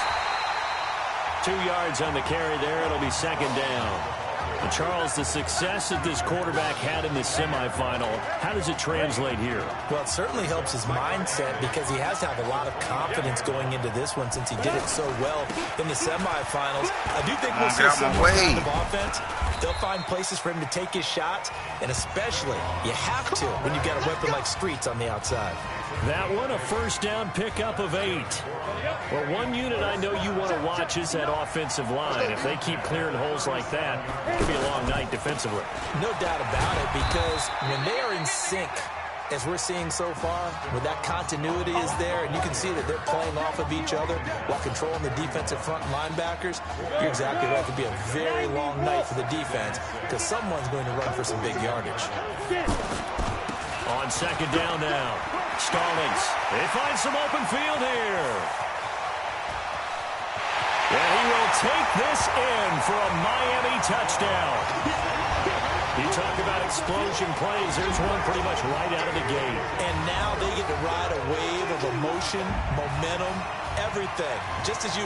N: 2 yards on the carry there. It'll be second down. And Charles, the success that this quarterback had in the semifinal, how does it translate here?
P: Well, it certainly helps his mindset because he has to have a lot of confidence going into this one since he did it so well in the semifinals. I do think we'll see some kind of offense. They'll find places for him to take his shots, and especially, you have to when you've got a weapon like Streets on the outside.
N: That one, a first down pickup of 8. Well, one unit I know you want to watch is that offensive line. If they keep clearing holes like that, it could be a long night defensively.
P: No doubt about it, because when they are in sync, as we're seeing so far, when that continuity is there, and you can see that they're playing off of each other while controlling the defensive front linebackers, you're exactly right. It could be a very long night for the defense because someone's going to run for some big yardage.
N: On second down now, Stallings. They find some open field here. And he will take this in for a Miami touchdown. You talk about explosion plays. There's one pretty much right out of the gate.
P: And now they get to ride a wave of emotion, momentum, everything. Just as you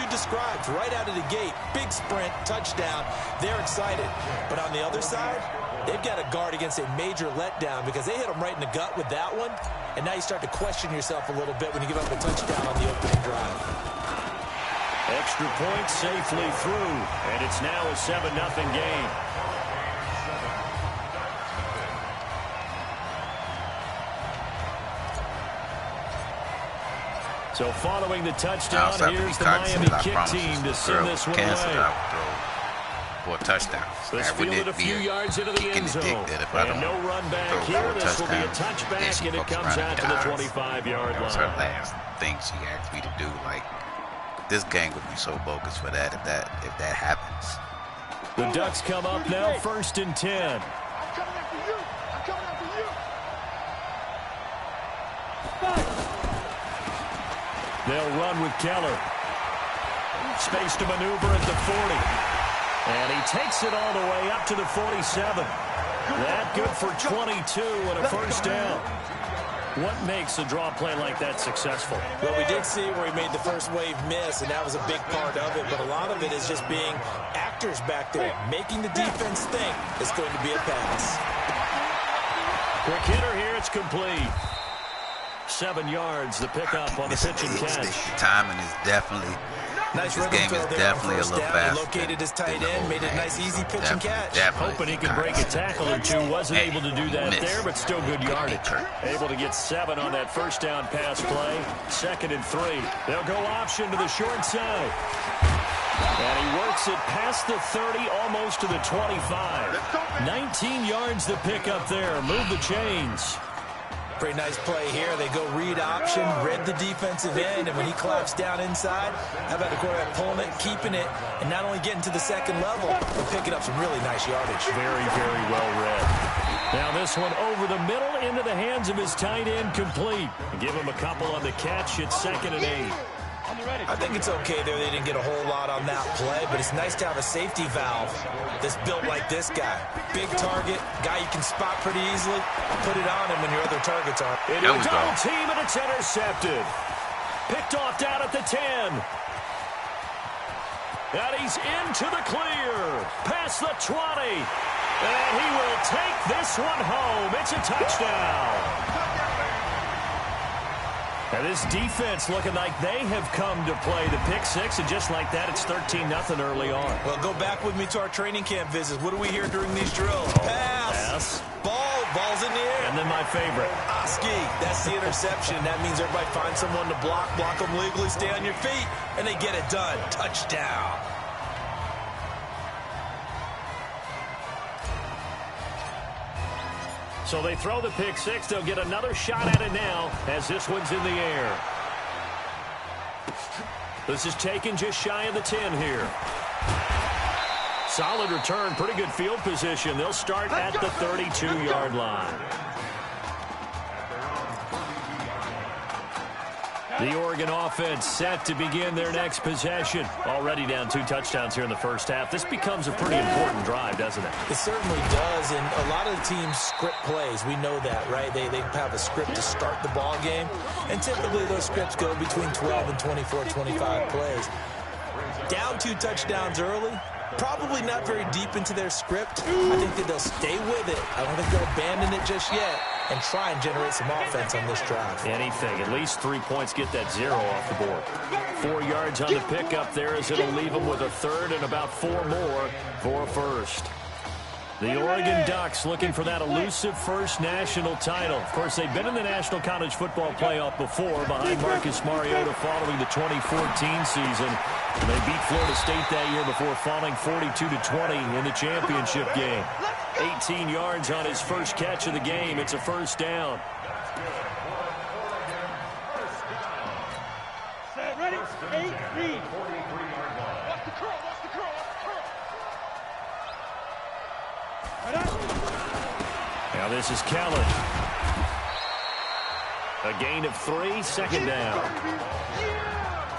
P: described, right out of the gate. Big sprint, touchdown. They're excited. But on the other side, they've got to guard against a major letdown because they hit them right in the gut with that one. And now you start to question yourself a little bit when you give up a touchdown on the opening drive.
N: Extra point safely through. And it's now a 7-0 game. So following the touchdown, here's the Miami kick team to send this one away.
L: For a touchdown.
N: This fielded a few yards into the end zone. And no run back here. This will be a touchback, and it comes out to the 25-yard line.
L: That was her last thing she asked me to do. Like, this game would be so bogus for that if that happens.
N: The Ducks come up now, 1st and 10.
M: I'm coming after you. I'm coming after you.
N: They'll run with Keller. Space to maneuver at the 40. And he takes it all the way up to the 47. That good for 22 and a first down. What makes a draw play like that successful?
P: Well, we did see where he made the first wave miss, and that was a big part of it. But a lot of it is just being actors back there, making the defense think it's going to be a pass.
N: Quick hitter here. It's complete. 7 yards, the pickup on the pitch and catch.
L: The timing is definitely...
P: Nice
L: this game is definitely a little faster.
P: Located his tight end, made it nice, easy pitch and catch.
N: Hoping he could break a tackle or two. Wasn't able to do that there, but still good yardage. Able to get 7 on that first down pass play. 2nd and 3. They'll go option to the short side. And he works it past the 30, almost to the 25. 19 yards the pickup there. Move the chains.
P: Pretty nice play here. They go read option, read the defensive end, and when he claps down inside, how about the quarterback pulling it, keeping it, and not only getting to the second level, but picking up some really nice yardage.
N: Very, very well read. Now this one over the middle into the hands of his tight end, complete. Give him a couple on the catch. It's 2nd and 8.
P: I think it's okay there. They didn't get a whole lot on that play, but it's nice to have a safety valve that's built like this guy. Big target, guy you can spot pretty easily. Put it on him when your other targets are.
N: Into a double team, and it's intercepted. Picked off down at the 10. And he's into the clear. Past the 20. And he will take this one home. It's a touchdown. And this defense looking like they have come to play the pick 6, and just like that, it's 13-0 early on.
P: Well, go back with me to our training camp visits. What do we hear during these drills? Pass. Ball's in the air.
N: And then my favorite.
P: Oski. That's the interception. That means everybody finds someone to block them legally, stay on your feet, and they get it done. Touchdown.
N: So they throw the pick 6. They'll get another shot at it now as this one's in the air. This is taken just shy of the 10 here. Solid return, pretty good field position. They'll start at the 32-yard line. The Oregon offense set to begin their next possession. Already down 2 touchdowns here in the first half. This becomes a pretty important drive, doesn't it?
P: It certainly does, and a lot of the teams script plays. We know that, right? They have a script to start the ball game, and typically those scripts go between 12 and 24, 25 plays. Down 2 touchdowns early. Probably not very deep into their script. I think that they'll stay with it. I don't think they'll abandon it just yet and try and generate some offense on this drive.
N: Anything. At least 3 points. Get that 0 off the board. 4 yards on the pickup there as it'll leave them with a third and about 4 more for a first. The Oregon Ducks looking for that elusive first national title. Of course, they've been in the National College Football Playoff before behind Marcus Mariota following the 2014 season. They beat Florida State that year before falling 42-20 in the championship game. 18 yards on his first catch of the game. It's a first down.
M: Set, ready, 8, read. Watch the curl, watch the curl, watch the curl.
N: Now this is Keller. A gain of 3, second down.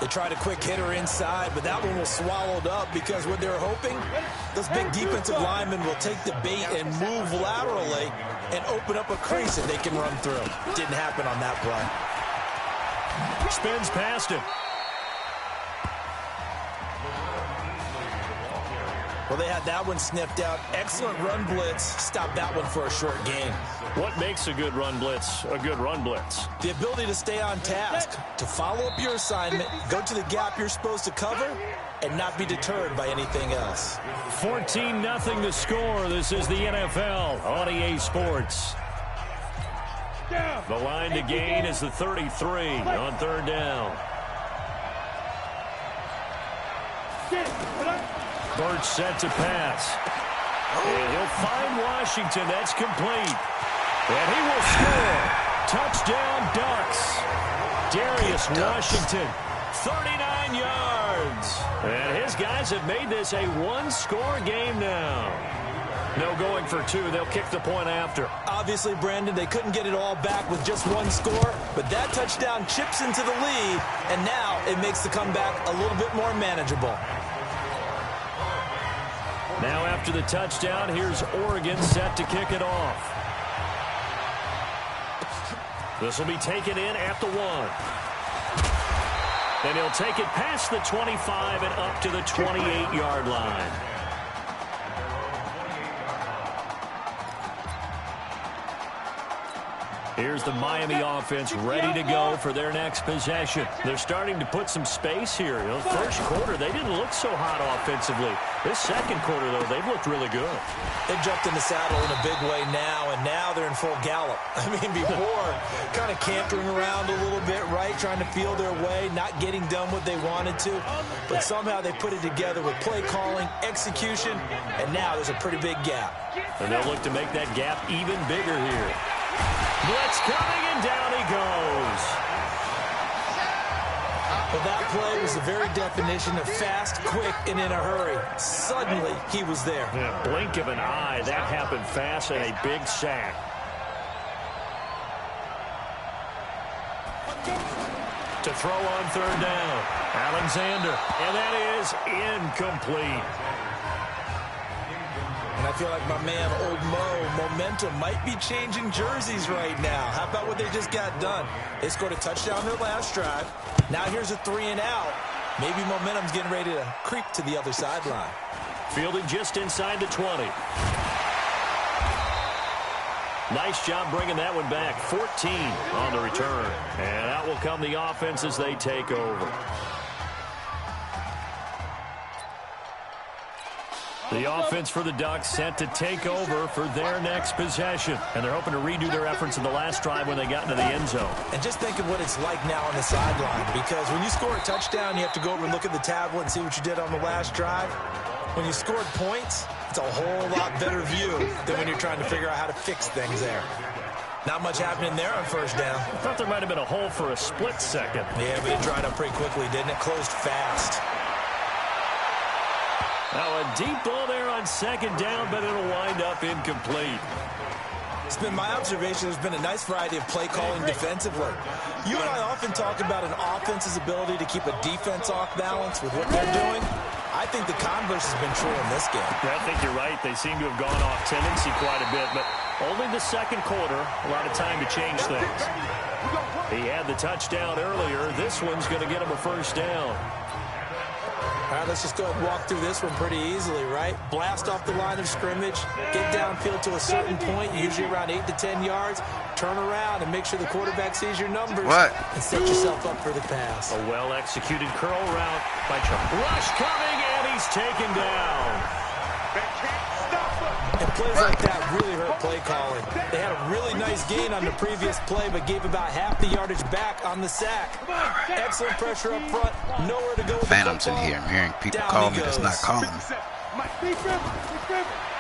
P: They tried a quick hitter inside, but that one was swallowed up because what they're hoping, those big defensive linemen will take the bait and move laterally and open up a crease that they can run through. Didn't happen on that play.
N: Spins past him.
P: Well, they had that one sniffed out. Excellent run blitz. Stopped that one for a short gain.
N: What makes a good run blitz a good run blitz?
P: The ability to stay on task, to follow up your assignment, go to the gap you're supposed to cover, and not be deterred by anything else.
N: 14-0 the score. This is the NFL on EA Sports. The line to gain is the 33 on third down. Birch set to pass. And he'll find Washington. That's complete. And he will score. Touchdown, Ducks. Darius Washington, 39 yards. And his guys have made this a one-score game now. No going for 2. They'll kick the point after.
P: Obviously, Brandon, they couldn't get it all back with just one score, but that touchdown chips into the lead, and now it makes the comeback a little bit more manageable.
N: Now after the touchdown, here's Oregon set to kick it off. This will be taken in at the 1. And he'll take it past the 25 and up to the 28-yard line. Here's the Miami offense ready to go for their next possession. They're starting to put some space here. You know, first quarter, they didn't look so hot offensively. This second quarter, though, they've looked really good.
P: They've jumped in the saddle in a big way now, and now they're in full gallop. I mean, before, kind of cantering around a little bit, right, trying to feel their way, not getting done what they wanted to. But somehow they put it together with play calling, execution, and now there's a pretty big gap.
N: And they'll look to make that gap even bigger here. Blitz coming, and down he goes.
P: Well, that play was the very definition of fast, quick, and in a hurry. Suddenly, he was there.
N: Yeah, blink of an eye. That happened fast, and a big sack. To throw on third down. Alexander, and that is incomplete.
P: And I feel like my man, Old Mo, momentum might be changing jerseys right now. How about what they just got done? They scored a touchdown their last drive. Now here's a 3 and out. Maybe momentum's getting ready to creep to the other sideline.
N: Fielded just inside the 20. Nice job bringing that one back. 14 on the return. And out will come the offense as they take over. The offense for the Ducks set to take over for their next possession. And they're hoping to redo their efforts in the last drive when they got into the end zone.
P: And just think of what it's like now on the sideline. Because when you score a touchdown, you have to go over and look at the tablet and see what you did on the last drive. When you scored points, it's a whole lot better view than when you're trying to figure out how to fix things there. Not much happening there on first down.
N: I thought there might have been a hole for a split second.
P: Yeah, but it dried up pretty quickly, didn't it? Closed fast.
N: Now a deep ball there on second down, but it'll wind up incomplete.
P: It's been my observation there's been a nice variety of play calling defensively. You and I often talk about an offense's ability to keep a defense off balance with what they're doing. I think the converse has been true in this game.
N: Yeah, I think you're right. They seem to have gone off tendency quite a bit, but only the second quarter, a lot of time to change things. He had the touchdown earlier. This one's going to get him a first down.
P: All right, let's just go ahead and walk through this one pretty easily, right? Blast off the line of scrimmage, get downfield to a certain point, usually around 8 to 10 yards, turn around and make sure the quarterback sees your numbers and set yourself up for the pass.
N: A well-executed curl route by Charles. Rush coming, and he's taken down.
P: And plays like that really hurt play calling. They had a really nice gain on the previous play, but gave about half the yardage back on the sack. Excellent pressure up front. Nowhere to go with
L: Phantoms in here. I'm hearing people call me that's not calling me.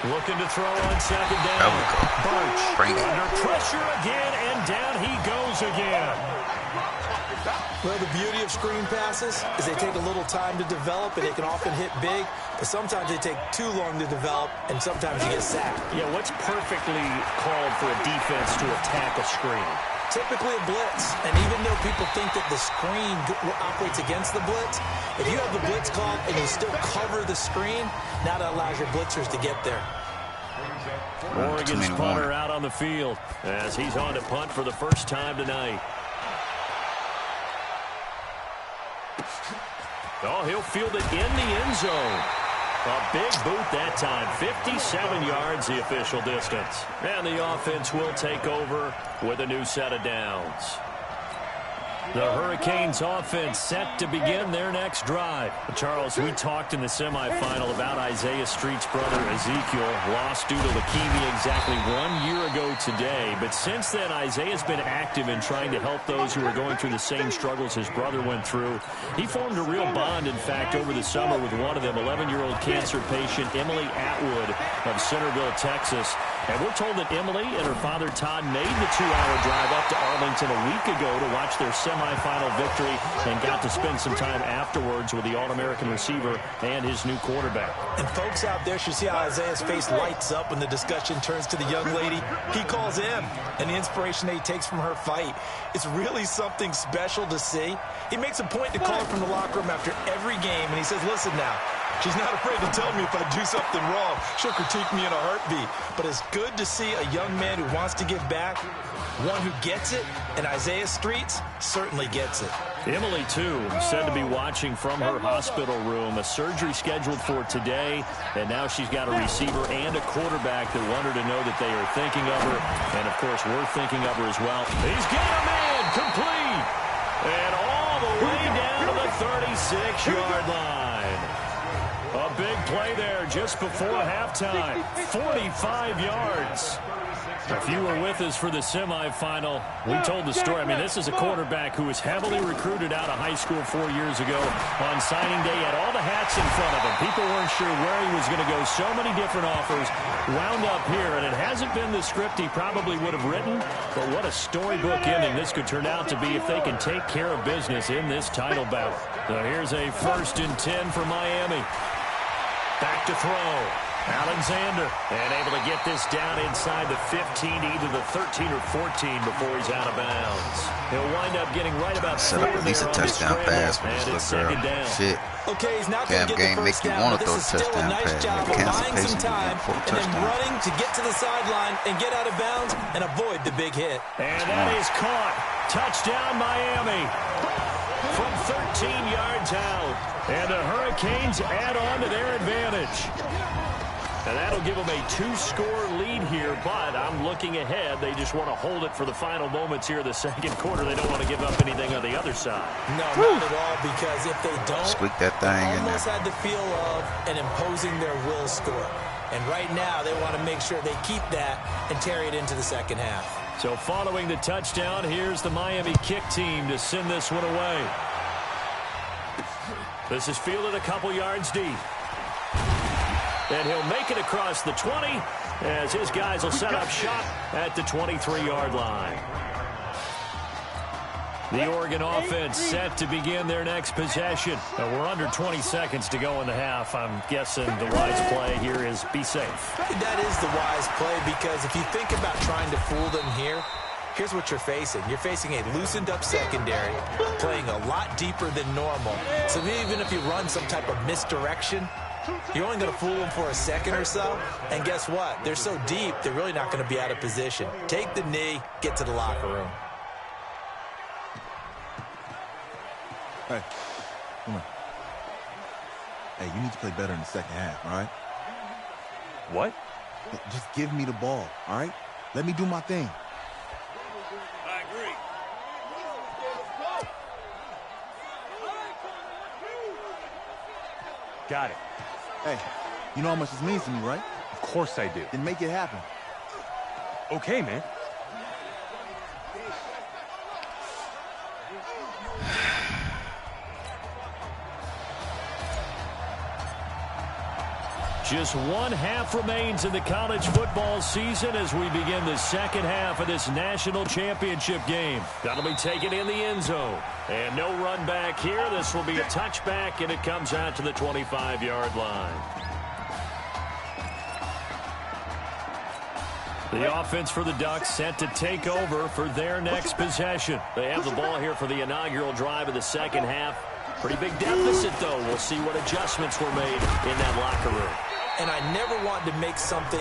N: Looking to throw on second down.
L: There we go. Bring it.
N: Under pressure again, and down he goes again.
P: Well, the beauty of screen passes is they take a little time to develop, and they can often hit big, but sometimes they take too long to develop, and sometimes you get sacked.
N: Yeah, what's perfectly called for a defense to attack a screen?
P: Typically a blitz, and even though people think that the screen operates against the blitz, if you have the blitz called and you still cover the screen, now that allows your blitzers to get there.
N: Oregon's punter out on the field as he's on to punt for the first time tonight. Oh, he'll field it in the end zone. A big boot that time. 57 yards, the official distance. And the offense will take over with a new set of downs. The Hurricanes offense set to begin their next drive. Charles, we talked in the semifinal about Isaiah Street's brother Ezekiel, lost due to leukemia exactly 1 year ago today. But since then, Isaiah's been active in trying to help those who are going through the same struggles his brother went through. He formed a real bond, in fact, over the summer with one of them, 11-year-old cancer patient Emily Atwood of Centerville, Texas. And we're told that Emily and her father Todd made the 2-hour drive up to Arlington a week ago to watch their semifinal victory and got to spend some time afterwards with the All-American receiver and his new quarterback.
P: And folks out there should see how Isaiah's face lights up when the discussion turns to the young lady he calls him and the inspiration that he takes from her fight. It's really something special to see. He makes a point to call her from the locker room after every game, and he says, listen now, she's not afraid to tell me if I do something wrong. She'll critique me in a heartbeat. But it's good to see a young man who wants to give back, one who gets it, and Isaiah Streets certainly gets it.
N: Emily, too, said to be watching from her hospital room. A surgery scheduled for today, and now she's got a receiver and a quarterback that want her to know that they are thinking of her. And, of course, we're thinking of her as well. He's got a man complete, and all the way down to the 36-yard line. A big play there just before halftime. 45 yards. If you were with us for the semifinal, we told the story. I mean, this is a quarterback who was heavily recruited out of high school 4 years ago. On signing day, had all the hats in front of him. People weren't sure where he was going to go. So many different offers. Wound up here, and it hasn't been the script he probably would have written. But what a storybook ending this could turn out to be if they can take care of business in this title bout. So here's a 1st and 10 for Miami. Back to throw. Alexander, and able to get this down inside the 15 to either the 13 or 14 before he's out of bounds. He'll wind up getting right about
L: set up at least a touchdown pass for this little girl. Shit.
P: Okay, he's not going to get the first down, but this is still a nice job of buying some time and then running to get to the sideline and get out of bounds and avoid the big hit.
N: And that is caught. Touchdown, Miami. From 13 yards out. And the Hurricanes add on to their advantage. And that'll give them a 2-score lead here, but I'm looking ahead. They just want to hold it for the final moments here of the second quarter. They don't want to give up anything on the other side.
P: No, not at all, because if they don't,
L: squeak that thing in there.
P: Almost had the feel of an imposing their will score. And right now, they want to make sure they keep that and carry it into the second half.
N: So following the touchdown, here's the Miami kick team to send this one away. This is fielded a couple yards deep. And he'll make it across the 20 as his guys will set up shop at the 23-yard line. The Oregon offense set to begin their next possession. We're under 20 seconds to go in the half. I'm guessing the wise play here is be safe.
P: That is the wise play, because if you think about trying to fool them here, here's what you're facing. You're facing a loosened-up secondary, playing a lot deeper than normal. So even if you run some type of misdirection, you're only going to fool them for a second or so. And guess what? They're so deep, they're really not going to be out of position. Take the knee, get to the locker room.
C: Hey, come on. Hey, you need to play better in the second half, all right?
S: What?
C: Just give me the ball, all right? Let me do my thing.
N: I agree.
S: Got it.
C: Hey, you know how much this means to me, right?
S: Of course I do.
C: Then make it happen.
S: Okay, man.
N: Just one half remains in the college football season as we begin the second half of this national championship game. That'll be taken in the end zone. And no run back here. This will be a touchback, and it comes out to the 25-yard line. The offense for the Ducks set to take over for their next possession. They have the ball here for the inaugural drive of the second half. Pretty big deficit, though. We'll see what adjustments were made in that locker room.
P: And I never want to make something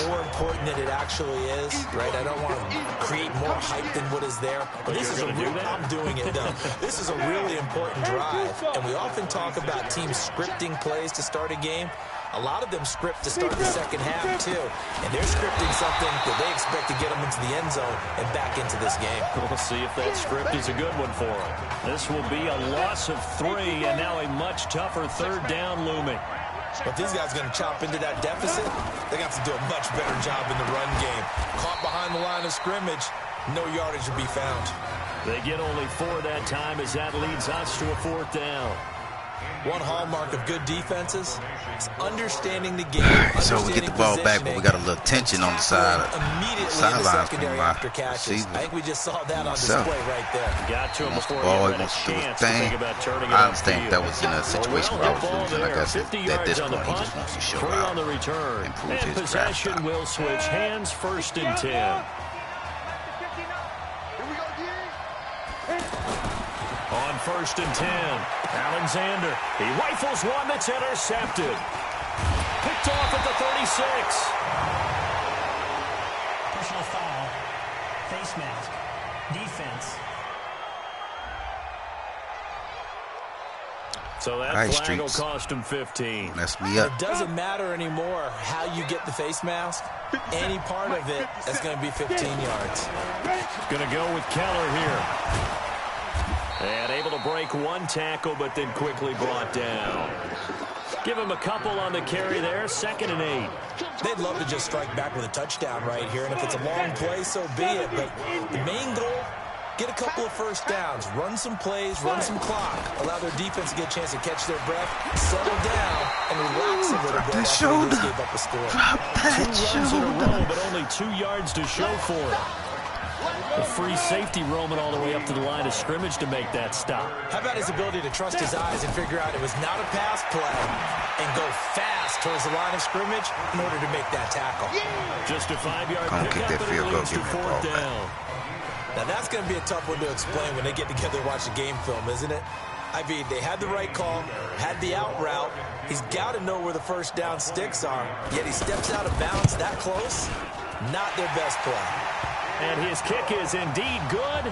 P: more important than it actually is, right? I don't want to create more hype than what is there. But this is a real, I'm doing it, though. This is a really important drive. And we often talk about teams scripting plays to start a game. A lot of them script to start the second half, too. And they're scripting something that they expect to get them into the end zone and back into this game.
N: We'll see if that script is a good one for them. This will be a loss of 3, and now a much tougher third down looming.
P: But these guys are going to chop into that deficit. They're going to have to do a much better job in the run game. Caught behind the line of scrimmage, no yardage will be found.
N: They get only 4 that time as that leads us to a 4th down.
P: One hallmark of good defenses is understanding the game.
L: So we get the ball back, but we got a little tension on the side. Sidelines from my receiver.
P: I think we just saw that on display right there.
N: Got to him before
L: he had a chance to think about turning it. I understand that was in a situation where I was losing. I guess at this point he just wants to show out, improve his draft stock.
N: Will switch hands, 1st and 10. On 1st and 10, Alexander. He rifles one that's intercepted. Picked off at the 36.
U: Personal foul. Face mask. Defense.
N: So that flag will cost him 15.
L: Mess me up.
P: It doesn't matter anymore how you get the face mask. Any part of it is going to be 15 yards.
N: Going to go with Keller here. And able to break one tackle, but then quickly brought down. Give him a couple on the carry there, 2nd and 8.
P: They'd love to just strike back with a touchdown right here, and if it's a long play, so be it. But the main goal, get a couple of first downs, run some plays, run some clock, allow their defense to get a chance to catch their breath, settle down, and relax a little bit after they just gave up a score.
N: 2 runs in a row, but only 2 yards to show for it. A free safety roaming all the way up to the line of scrimmage to make that stop.
P: How about his ability to trust his eyes and figure out it was not a pass play and go fast towards the line of scrimmage in order to make that tackle?
N: Just a 5-yard pickup, and it leads to 4th down.
P: Now that's going to be a tough one to explain when they get together and watch the game film, isn't it? I mean, they had the right call, had the out route. He's got to know where the first down sticks are, yet he steps out of bounds that close. Not their best play.
N: And his kick is indeed good.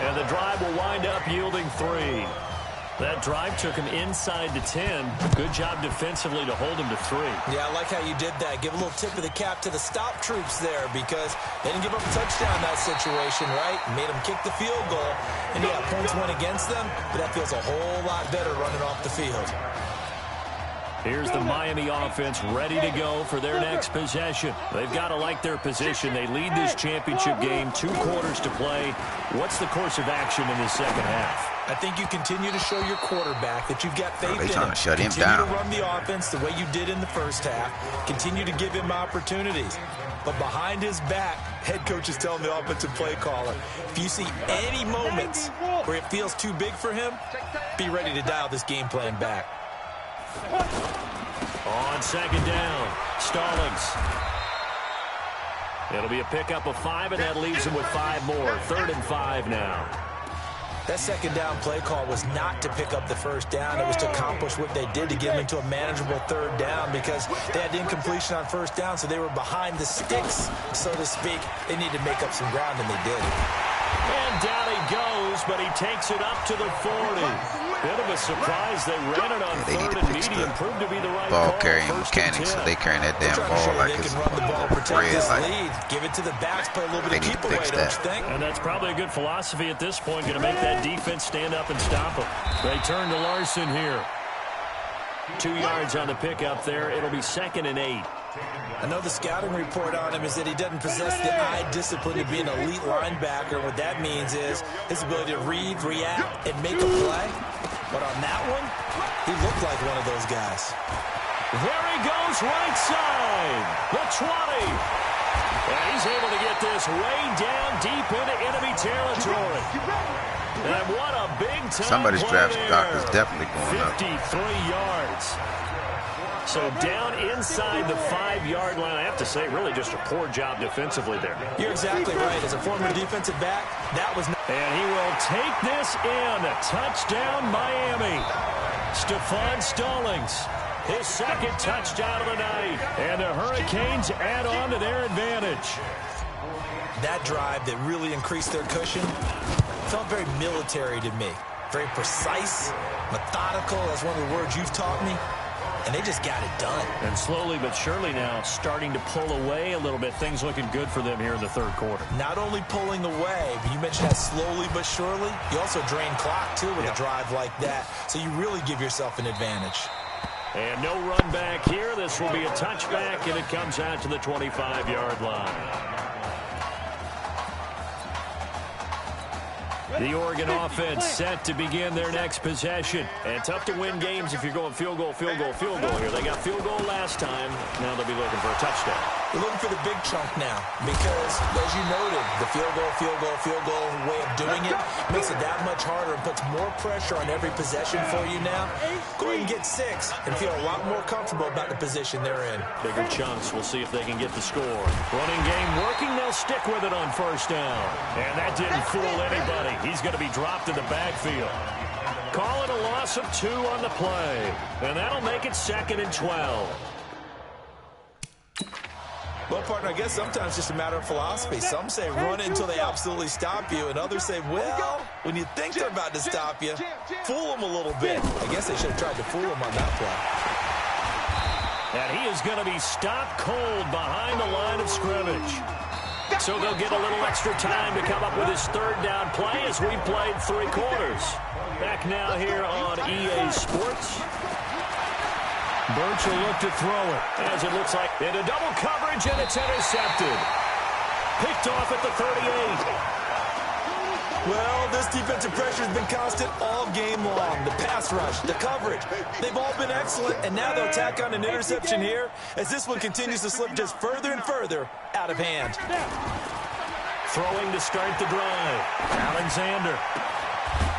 N: And the drive will wind up yielding 3. That drive took him inside to 10. Good job defensively to hold him to 3.
P: Yeah, I like how you did that. Give a little tip of the cap to the stop troops there because they didn't give up a touchdown in that situation, right? Made them kick the field goal. And yeah, points went against them, but that feels a whole lot better running off the field.
N: Here's the Miami offense ready to go for their next possession. They've got to like their position. They lead this championship game, 2 quarters to play. What's the course of action in the second half?
P: I think you continue to show your quarterback that you've got faith in him.
L: They're trying to shut him down.
P: Continue to run the offense the way you did in the first half. Continue to give him opportunities. But behind his back, head coach is telling the offensive play caller, if you see any moments where it feels too big for him, be ready to dial this game plan back.
N: On 2nd down, Stallings. It'll be a pickup of 5, and that leaves him with 5 more. 3rd and 5 now.
P: That 2nd down play call was not to pick up the first down. It was to accomplish what they did to get them into a manageable 3rd down because they had incompletion on 1st down, so they were behind the sticks, so to speak. They needed to make up some ground, and they did.
N: And down he goes, but he takes it up to the 40. Bit of a surprise. They ran it on third and medium. Proved to be the right
L: ball
N: call.
L: carrying
N: First
L: mechanics, so they carrying that damn ball like it's
P: lead. Give it to the backs, play a little bit of keep away, don't you think?
N: And that's probably a good philosophy at this point. Going to make that defense stand up and stop them. They turn to Larson here. 2 yards on the pickup there. It'll be 2nd and 8.
P: I know the scouting report on him is that he doesn't possess the eye discipline to be an elite linebacker. What that means is his ability to read, react, and make a play. But on that one, he looked like one of those guys.
N: There he goes, right side. The 20. And he's able to get this way down deep into enemy territory. And what a big time.
L: Somebody's draft stock is definitely going up.
N: 53 yards. So down inside the 5-yard line. I have to say, really just a poor job defensively there.
P: You're exactly right. As a former defensive back, that was...
N: And he will take this in. Touchdown, Miami. Stephon Stallings, his 2nd touchdown of the night. And the Hurricanes add on to their advantage.
P: That drive that really increased their cushion felt very military to me. Very precise, methodical. That's one of the words you've taught me. And they just got it done.
N: And slowly but surely now starting to pull away a little bit. Things looking good for them here in the 3rd quarter.
P: Not only pulling away, but you mentioned that slowly but surely. You also drain clock, too, with a drive like that. So you really give yourself an advantage.
N: And no run back here. This will be a touchback, and it comes out to the 25-yard line. The Oregon offense set to begin their next possession. And tough to win games if you're going field goal, field goal, field goal here. They got field goal last time. Now they'll be looking for a touchdown.
P: They're looking for the big chunk now because, as you noted, the field goal way of doing it makes it that much harder and puts more pressure on every possession for you now. Go ahead and get 6 and feel a lot more comfortable about the position they're in.
N: Bigger chunks. We'll see if they can get the score. Running game working. They'll stick with it on 1st down. And that didn't fool anybody. He's going to be dropped in the backfield. Call it a loss of 2 on the play. And that'll make it 2nd and 12.
P: Well, partner, I guess sometimes it's just a matter of philosophy. Some say run until they absolutely stop you, and others say, well, when you think they're about to stop you, fool them a little bit. I guess they should have tried to fool them on that play.
N: And he is going to be stopped cold behind the line of scrimmage. So they'll get a little extra time to come up with his 3rd down play as we played 3 quarters. Back now here on EA Sports. Birch will look to throw it, as it looks like into double coverage, and it's intercepted. Picked off at the 38.
P: Well, this defensive pressure has been constant all game long. The pass rush, the coverage, they've all been excellent, and now they'll tack on an interception here as this one continues to slip just further and further out of hand.
N: Throwing to start the drive. Alexander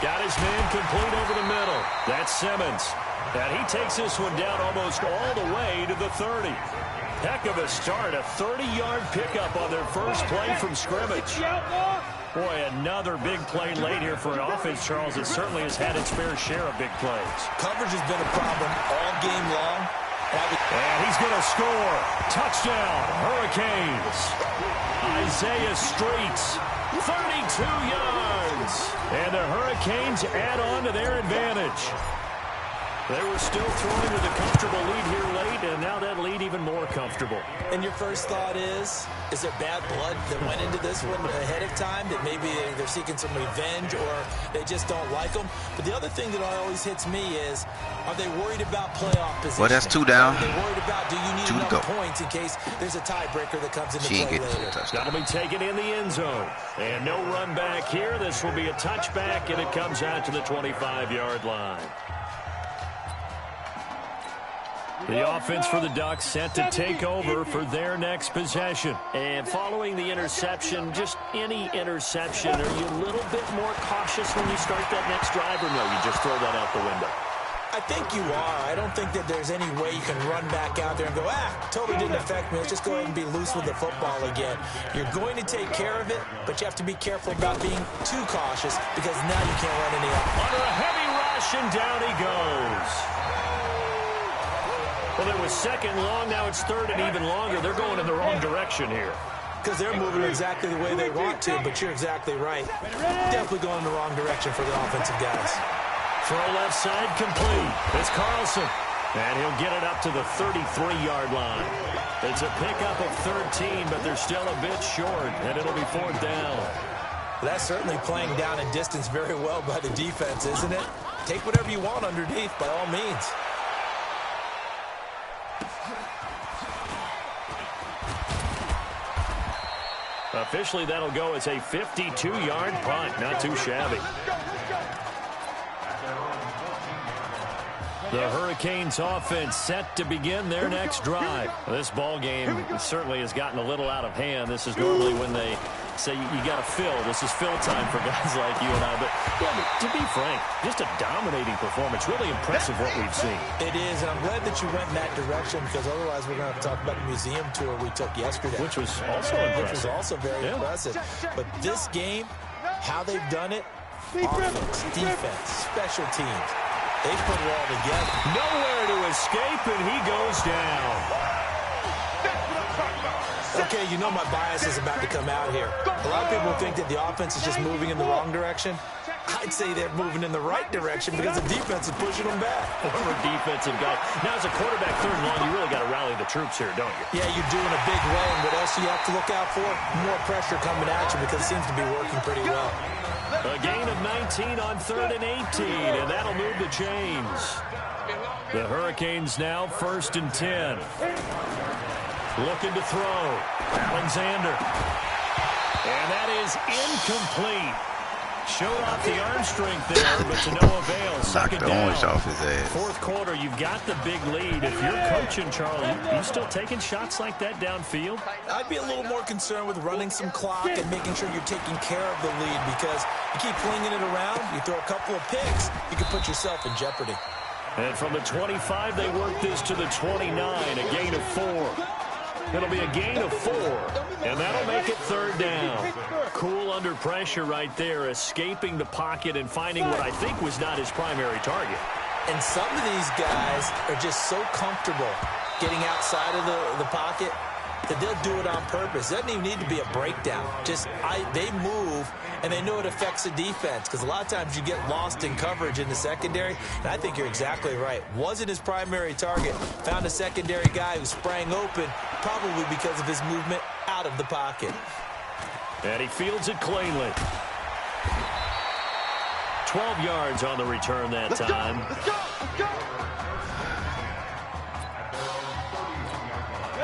N: got his man complete over the middle. That's Simmons. And he takes this one down almost all the way to the 30. Heck of a start. A 30-yard pickup on their first play from scrimmage. Boy, another big play late here for an offense, Charles. It certainly has had its fair share of big plays.
P: Coverage has been a problem all game long.
N: And he's going to score. Touchdown, Hurricanes. Isaiah Streets, 32 yards. And the Hurricanes add on to their advantage. They were still throwing with a comfortable lead here late, and now that lead even more comfortable.
P: And your first thought is there bad blood that went into this one ahead of time, that maybe they're seeking some revenge or they just don't like them? But the other thing that always hits me is, are they worried about playoff position?
L: Well, that's 2 down.
P: Are they worried about, do you need enough points in case there's a tiebreaker that comes into play later?
N: That'll be taken in the end zone. And no run back here. This will be a touchback, and it comes out to the 25-yard line. The offense for the Ducks set to take over for their next possession. And following the interception, just any interception, are you a little bit more cautious when you start that next drive, or no, you just throw that out the window?
P: I think you are. I don't think that there's any way you can run back out there and go, totally didn't affect me. Let's just go ahead and be loose with the football again. You're going to take care of it, but you have to be careful about being too cautious because now you can't run any up.
N: Under a heavy rush, and down he goes. Well, it was 2nd long. Now it's 3rd and even longer. They're going in the wrong direction here.
P: because they're moving exactly the way they want to, but you're exactly right. Definitely going in the wrong direction for the offensive guys.
N: Throw left side complete. It's Carlson. And he'll get it up to the 33-yard line. It's a pickup of 13, but they're still a bit short, and it'll be 4th down.
P: That's certainly playing down and distance very well by the defense, isn't it? Take whatever you want underneath, by all means.
N: Officially, that'll go as a 52-yard punt. Not too shabby. The Hurricanes offense set to begin their next drive. This ball game certainly has gotten a little out of hand. This is normally when they say you got to fill. This is fill time for guys like you and I. But yeah, to be frank, just a dominating performance. Really impressive what we've seen.
P: It is, and I'm glad that you went in that direction because otherwise we're going to have to talk about the museum tour we took yesterday.
N: Which was also impressive.
P: Which was also very impressive. But this game, how they've done it, offense, defense, special teams, they put it all together.
N: Nowhere to escape, and he goes down.
P: Okay, you know my bias is about to come out here. A lot of people think that the offense is just moving in the wrong direction. I'd say they're moving in the right direction because the defense is pushing them back.
N: Former defensive guy. Now, as a quarterback 3rd and long, you really got to rally the troops here, don't you?
P: Yeah, you do in a big way. And what else do you have to look out for? More pressure coming at you because it seems to be working pretty well.
N: A gain of 19 on 3rd and 18, and that'll move the chains. The Hurricanes now 1st and 10. Looking to throw. Alexander. And that is incomplete. Showed off the arm strength there, but to no avail.
L: Knocked the orange off his ass.
N: 4th quarter, you've got the big lead. If you're coaching, Charles, you still taking shots like that downfield?
P: I'd be a little more concerned with running some clock and making sure you're taking care of the lead because you keep flinging it around, you throw a couple of picks, you can put yourself in jeopardy.
N: And from the 25, they work this to the 29, a gain of 4. It'll be a gain of 4, and that'll make it 3rd down. Cool under pressure right there, escaping the pocket and finding what I think was not his primary target.
P: And some of these guys are just so comfortable getting outside of the pocket that they'll do it on purpose. It doesn't even need to be a breakdown. They move, and they know it affects the defense because a lot of times you get lost in coverage in the secondary, and I think you're exactly right. Wasn't his primary target. Found a secondary guy who sprang open, probably because of his movement out of the pocket.
N: And he fields it cleanly. 12 yards on the return that time.
M: Let's go.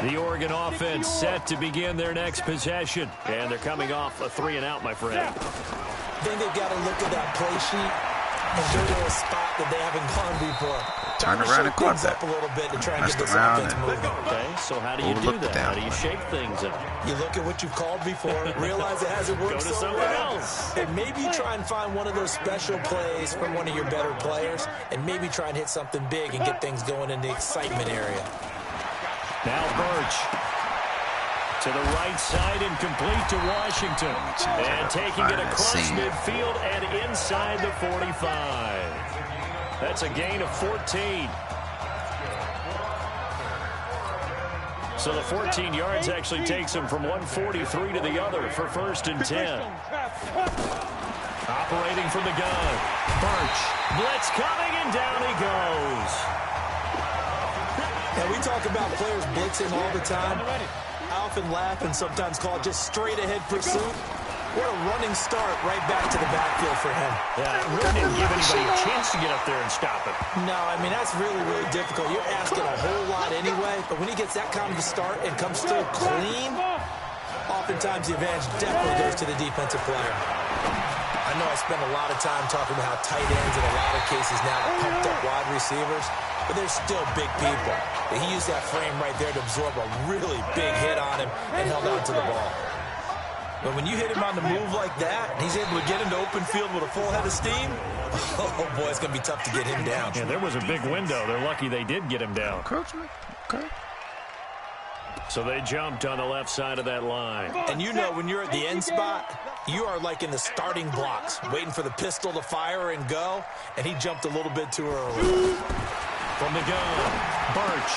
N: The Oregon offense set to begin their next possession. And they're coming off a 3-and-out, my friend.
P: I think they've got to look at that play sheet and go to a spot that they haven't gone before.
L: Turn around and caught that.
P: Up a little bit to try and get this offense moving.
N: Okay, so how do you do that? How do you shape things up?
P: You look at what you've called before, realize it hasn't worked
N: so
P: well.
N: else.
P: And maybe try and find one of those special plays from one of your better players, and maybe try and hit something big and get things going in the excitement area.
N: Now Birch to the right side and complete to Washington. And taking it across midfield and inside the 45. That's a gain of 14. So the 14 yards actually takes him from 143 to the other for 1st and 10. Operating from the gun. Birch. Blitz coming, and down he goes.
P: Yeah, we talk about players blitzing all the time. I often laugh and sometimes call it just straight-ahead pursuit. What a running start right back to the backfield for him.
N: Yeah, it really didn't give anybody a chance to get up there and stop it.
P: No, I mean, that's really, really difficult. You're asking a whole lot anyway, but when he gets that kind of a start and comes through clean, oftentimes the advantage definitely goes to the defensive player. I know I spend a lot of time talking about how tight ends in a lot of cases now are pumped up wide receivers, but they're still big people. He used that frame right there to absorb a really big hit on him and held on to the ball. But when you hit him on the move like that, and he's able to get into open field with a full head of steam, oh boy, it's going to be tough to get him down.
N: Yeah, there was a big window. They're lucky they did get him down.
L: Okay.
N: So they jumped on the left side of that line.
P: And you know when you're at the end spot, you are like in the starting blocks, waiting for the pistol to fire and go, and he jumped a little bit too early.
N: From the gun, Birch,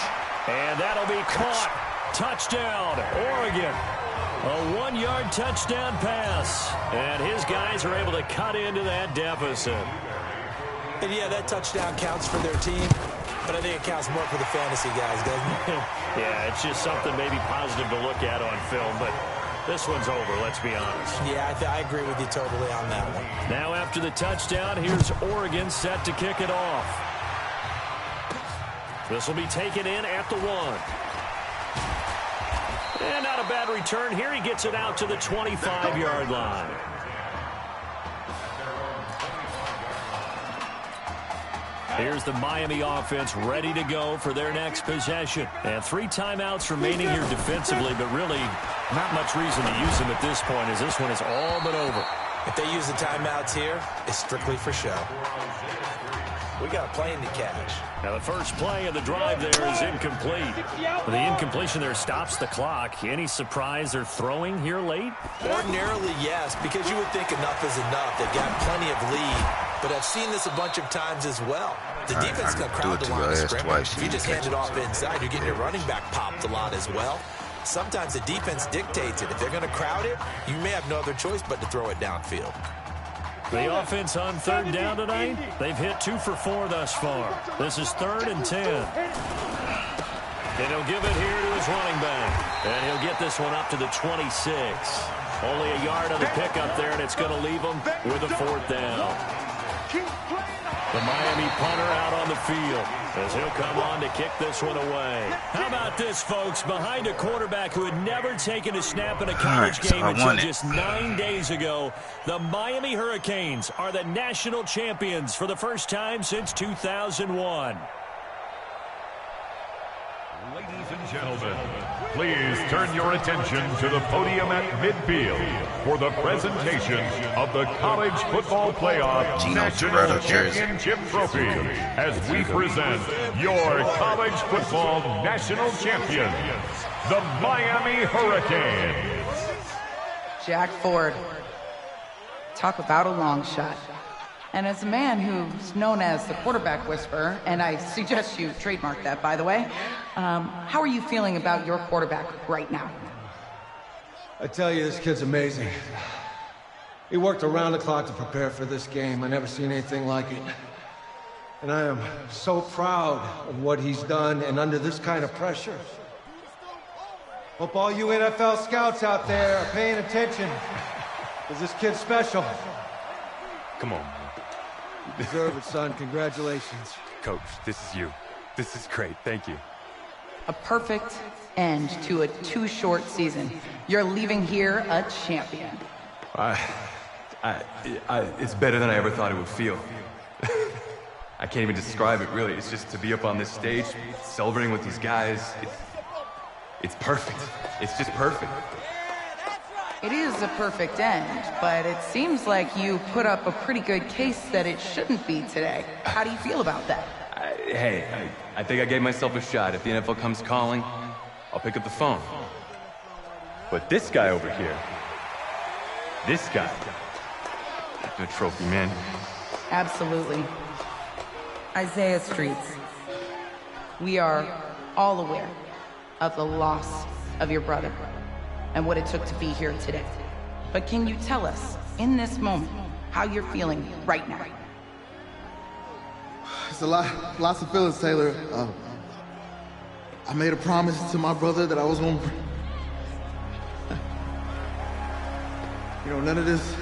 N: and that'll be caught. Touchdown, Oregon. A 1-yard touchdown pass. And his guys are able to cut into that deficit.
P: And yeah, that touchdown counts for their team, but I think it counts more for the fantasy guys, doesn't it?
N: Yeah, it's just something maybe positive to look at on film, but this one's over, let's be honest.
P: Yeah, I agree with you totally on that one.
N: Now after the touchdown, here's Oregon set to kick it off. This will be taken in at the 1. And not a bad return here. He gets it out to the 25-yard line. Here's the Miami offense ready to go for their next possession. And 3 timeouts remaining here defensively, but really not much reason to use them at this point as this one is all but over.
P: If they use the timeouts here, it's strictly for show. We got a plane to catch.
N: Now the first play of the drive there is incomplete. The incompletion there stops the clock. Any surprise they're throwing here late?
P: Ordinarily, yes, because you would think enough is enough. They've got plenty of lead, but I've seen this a bunch of times as well. The defense can crowd the line of scrimmage. If you just hand it off inside, you're getting your running back popped a lot as well. Sometimes the defense dictates it. If they're going to crowd it, you may have no other choice but to throw it downfield.
N: The offense on 3rd down tonight, they've hit 2 for 4 thus far. This is 3rd and 10. And he'll give it here to his running back. And he'll get this one up to the 26. Only a yard on the pickup there, and it's going to leave him with a 4th down. The Miami punter out on the field as he'll come on to kick this one away. How about this, folks? Behind a quarterback who had never taken a snap in a college game until just 9 days ago, the Miami Hurricanes are the national champions for the first time since 2001.
Q: Ladies and gentlemen, please turn your attention to the podium at midfield for the presentation of the College Football Playoff National Championship Trophy as we present your college football national champions, the Miami Hurricanes.
K: Jack Ford. Talk about a long shot. And as a man who's known as the quarterback whisperer, and I suggest you trademark that, by the way, how are you feeling about your quarterback right now?
D: I tell you, this kid's amazing. He worked around the clock to prepare for this game. I never seen anything like it. And I am so proud of what he's done, and under this kind of pressure. Hope all you NFL scouts out there are paying attention, because this kid's special.
S: Come on, man.
D: You deserve it, son. Congratulations.
S: Coach, this is you. This is great. Thank you.
K: A perfect end to a too short season. You're leaving here a champion.
B: It's better than I ever thought it would feel. I can't even describe it, really. It's just to be up on this stage, celebrating with these guys. It's perfect. It's just perfect.
K: It is a perfect end, but it seems like you put up a pretty good case that it shouldn't be today. How do you feel about that?
B: I think I gave myself a shot. If the NFL comes calling, I'll pick up the phone. But this guy over here, this guy, the trophy, man.
K: Absolutely. Isaiah Streets, we are all aware of the loss of your brother and what it took to be here today. But can you tell us, in this moment, how you're feeling right now?
C: It's lots of feelings, Taylor. I made a promise to my brother that I was going to... You know, none of this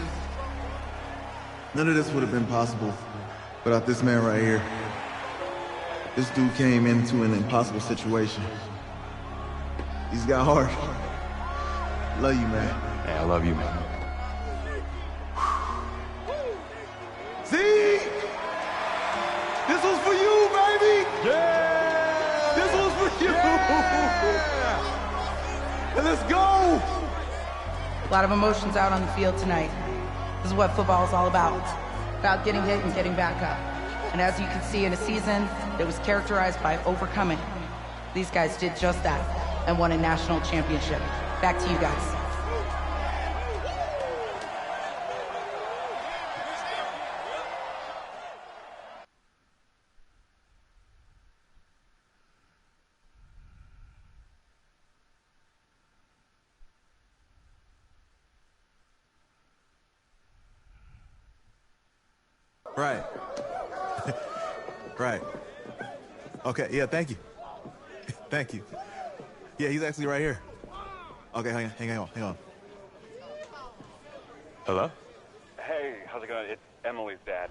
C: would have been possible without this man right here. This dude came into an impossible situation. He's got heart. Love you, man.
B: Hey, I love you, man.
C: See? This was for you, baby! Yeah! This was for you! Yeah! And let's go!
K: A lot of emotions out on the field tonight. This is what football is all about getting hit and getting back up. And as you can see, in a season that was characterized by overcoming, these guys did just that and won a national championship. Back to you guys.
C: Right. Right. Okay, yeah, thank you. Thank you. Yeah, he's actually right here. Okay, hang on.
S: Hello?
B: Hey, how's it going? It's Emily's dad.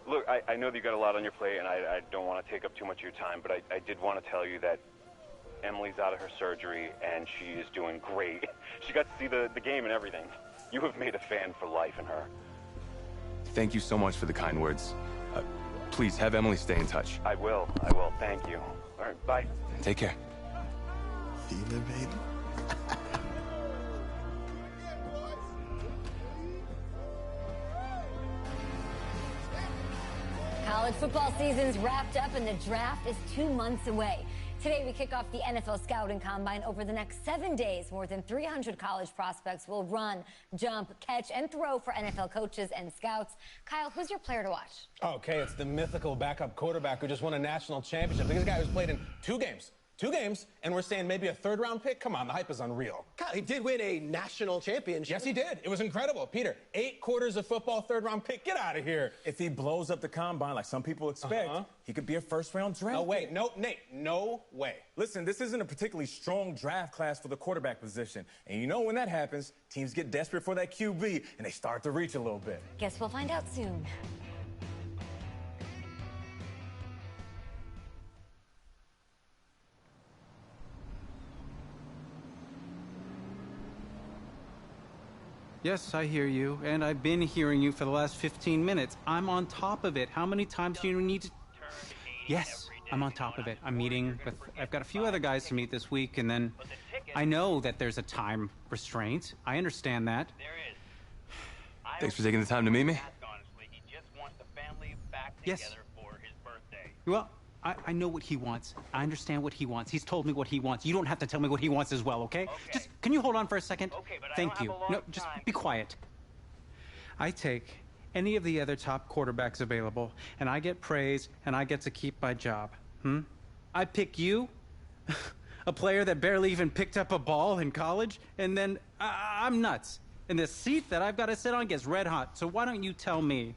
B: Look, I know that you got a lot on your plate, and I don't want to take up too much of your time, but I did want to tell you that Emily's out of her surgery, and she is doing great. She got to see the game and everything. You have made a fan for life in her.
S: Thank you so much for the kind words. Please, have Emily stay in touch.
B: I will. Thank you. All right, bye.
S: Take care.
C: Feeling, baby?
G: College football season's wrapped up and the draft is 2 months away. Today, we kick off the NFL Scouting Combine. Over the next 7 days, more than 300 college prospects will run, jump, catch, and throw for NFL coaches and scouts. Kyle, who's your player to watch?
F: Okay, it's the mythical backup quarterback who just won a national championship. This guy who's played in 2 games. 2 games, and we're saying maybe a 3rd-round pick? Come on, the hype is unreal.
E: Kyle, he did win a national championship.
F: Yes, he did. It was incredible. Peter, 8 quarters of football, 3rd-round pick. Get out of here. If he blows up the combine like some people expect, he could be a 1st-round draft
E: No way.
F: pick. No, Nate, no way. Listen, this isn't a particularly strong draft class for the quarterback position. And you know when that happens, teams get desperate for that QB, and they start to reach a little bit.
G: Guess we'll find out soon.
V: Yes, I hear you, and I've been hearing you for the last 15 minutes. I'm on top of it. How many times do you need to... Yes, I'm on top of it. I'm meeting with... I've got a few other guys to meet this week, and then I know that there's a time restraint. I understand that.
S: Thanks for taking the time to meet me.
V: Yes. Well, I know what he wants. I understand what he wants. He's told me what he wants. You don't have to tell me what he wants as well, okay? Just, can you hold on for a second?
W: Okay, but
V: Thank you. No, just be quiet. I take any of the other top quarterbacks available, and I get praise, and I get to keep my job. I pick you, a player that barely even picked up a ball in college, and then I'm nuts. And the seat that I've got to sit on gets red hot. So why don't you tell me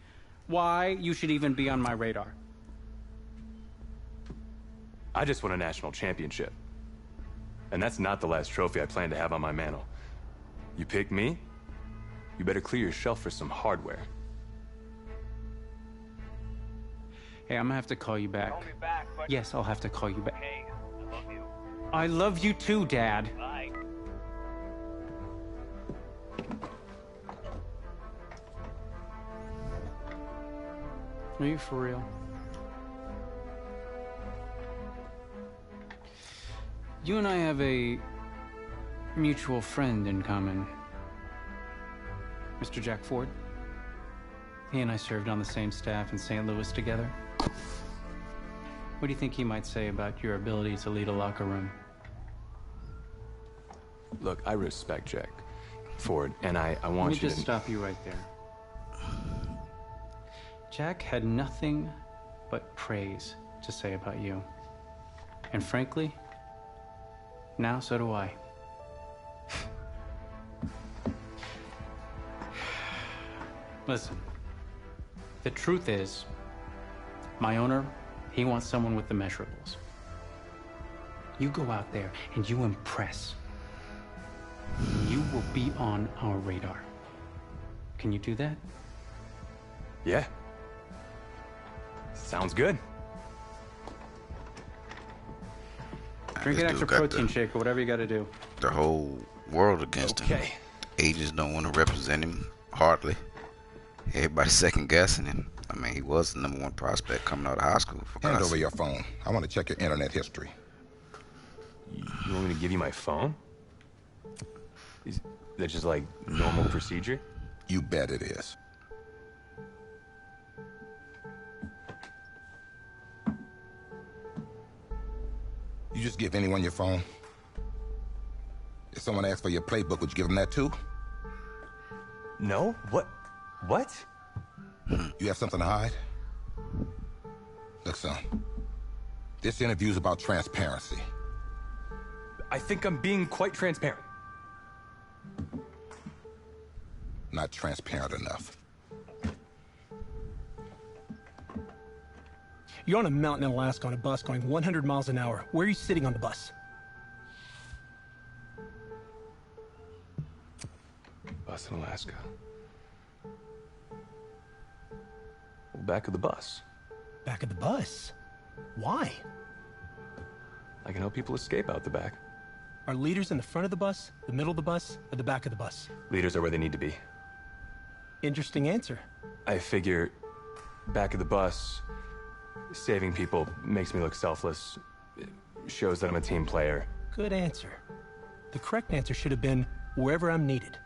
V: why you should even be on my radar?
S: I just won a national championship. And that's not the last trophy I plan to have on my mantle. You pick me, you better clear your shelf for some hardware.
V: Hey, I'm gonna have to call you back.
W: Call me back, but...
V: Yes, I'll have to call you back.
W: Hey, I love you.
V: I love you too, Dad.
W: Bye.
V: Are you for real? You and I have a mutual friend in common. Mr. Jack Ford. He and I served on the same staff in St. Louis together. What do you think he might say about your ability to lead a locker room?
S: Look, I respect Jack Ford, and I want you to...
V: Let me just stop you right there. Jack had nothing but praise to say about you. And frankly, now so do I. Listen, the truth is, my owner, he wants someone with the measurables. You go out there and you impress. You will be on our radar. Can you do that?
S: Yeah. Sounds good.
V: Drink an extra protein shake or whatever you got to do.
L: The whole world against him. Agents don't want to represent him, hardly. Everybody's second guessing him. I mean, he was the #1 prospect coming out of high school.
X: Hand over your phone. I want to check your internet history.
S: You want me to give you my phone? Is that just like normal procedure?
X: You bet it is. You just give anyone your phone? If someone asks for your playbook, would you give them that too?
S: No? What? What?
X: You have something to hide? Look, son. This interview's about transparency.
S: I think I'm being quite transparent.
X: Not transparent enough.
A: You're on a mountain in Alaska on a bus going 100 miles an hour. Where are you sitting on the bus?
S: Bus in Alaska. Well, back of the bus.
A: Back of the bus? Why?
S: I can help people escape out the back.
A: Are leaders in the front of the bus, the middle of the bus, or the back of the bus?
S: Leaders are where they need to be.
A: Interesting answer.
S: I figure back of the bus, saving people makes me look selfless. It shows that I'm a team player.
A: Good answer. The correct answer should have been wherever I'm needed.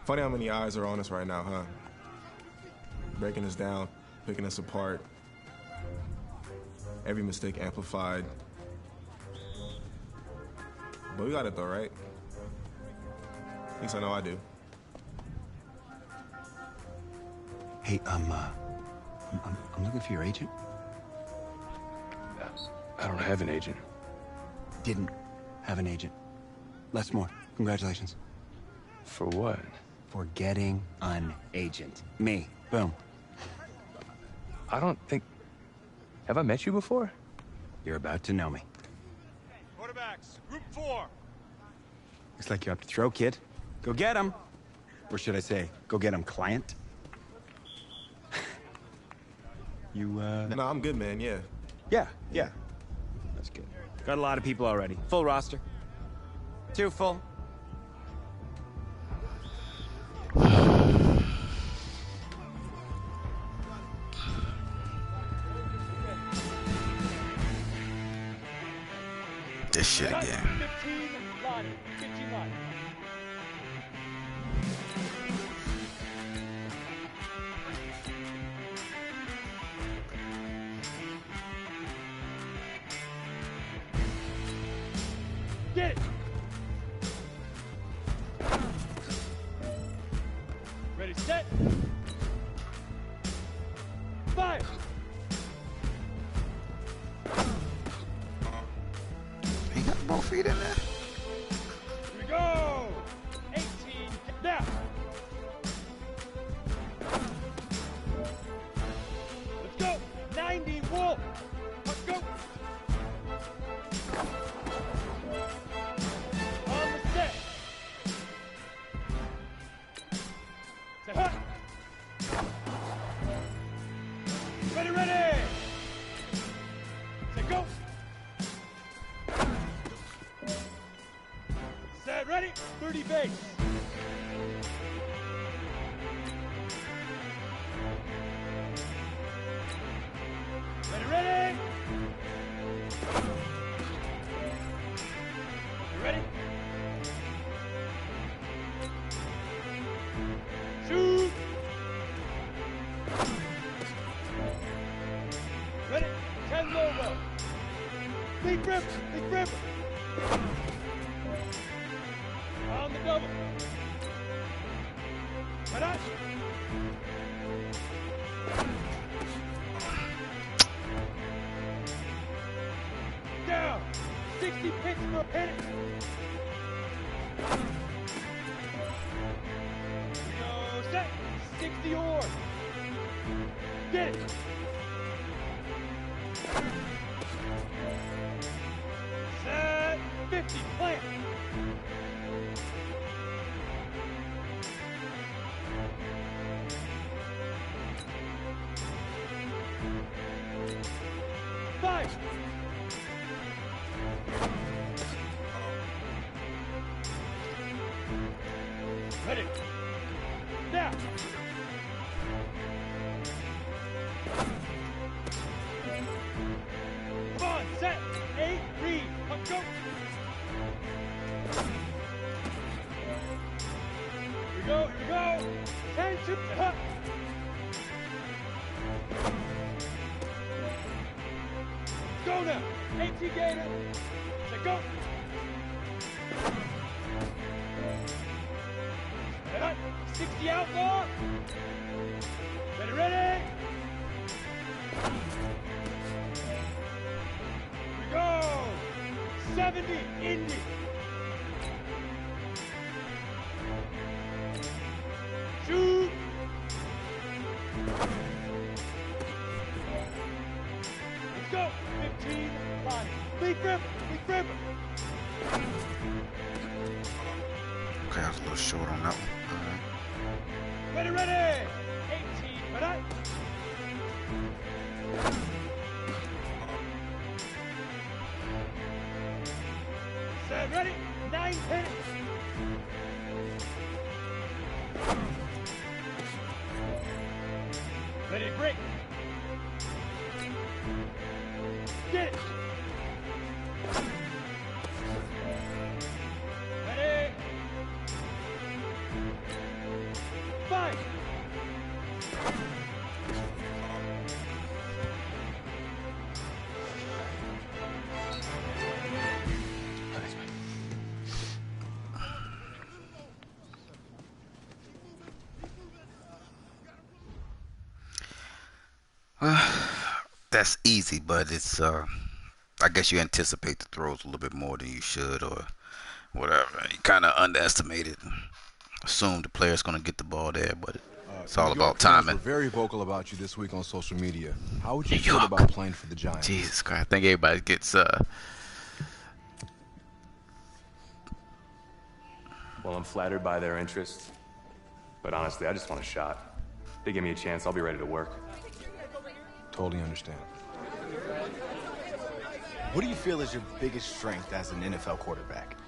J: Funny how many eyes are on us right now, huh? Breaking us down, picking us apart. Every mistake amplified. But we got it though, right? At least I know I do.
B: Hey, I'm looking for your agent.
S: I don't have an agent.
B: Didn't have an agent. Less more. Congratulations.
S: For what?
B: For getting an agent. Me. Boom.
S: I don't think... Have I met you before?
B: You're about to know me.
M: Quarterbacks, group 4.
B: Looks like you're up to throw, kid. Go get him. Or should I say, go get him, client. You,
J: No, I'm good, man, yeah.
B: Yeah. That's good. Got a lot of people already. Full roster. 2 full.
L: This shit again.
M: 15 line, 15 line. Get it. Ready, set. Fire.
L: He got both feet in there.
M: Here we go. 18. Now. Let's go. 90 Wolf. Let's go. On the set. Say hut. Ready, ready. Say go. Set, ready. 30 base. Ready, ready. You ready? Shoot. Ready? 10 logo. Big rip, big rip. On the double. Right on. Down. 60 picks for a penny. Go set. 60 or. Get it. Set. 50. Plant. Five. Ready. Now. Come on, set. 8, read. Let's go. Here we go. 10, 2, hut. Go now. 18 Gator. Say go. 60 outlaw. Ready, ready. Here we go. 70 Indy. Shoot. Let's go. 15 line. Big grip. Big grip.
L: Okay, I was a little short on that one. All right.
M: Ready, ready. 18, ready. Set, ready. 9, 10. Ready, break. Get it. Ready. 5.
L: That's easy, but it's I guess you anticipate the throws a little bit more than you should, or whatever. You kind of underestimated, assume the player's going to get the ball there, but it's all about timing.
J: We're very vocal about you this week on social media. How would you feel about playing for the Giants?
L: Jesus Christ, I think everybody gets
S: Well, I'm flattered by their interest, but honestly, I just want a shot. If they give me a chance, I'll be ready to work.
J: Totally understand.
O: What do you feel is your biggest strength as an NFL quarterback?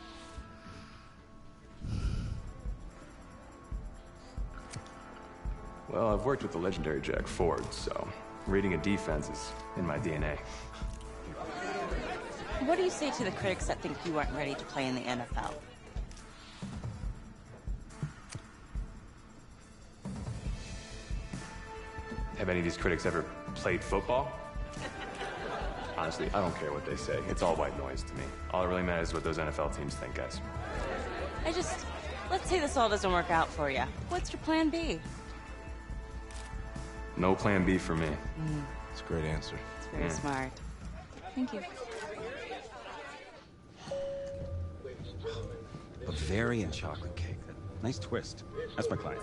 S: Well, I've worked with the legendary Jack Ford, so reading a defense is in my DNA.
R: What do you say to the critics that think you weren't ready to play in the NFL?
S: Have any of these critics ever played football? Honestly, I don't care what they say. It's all white noise to me. All that really matters is what those NFL teams think, guys.
R: Let's say this all doesn't work out for you. What's your plan B?
S: No plan B for me.
J: It's a great answer.
R: It's very smart. Thank you.
T: Bavarian chocolate cake. Nice twist. That's my client.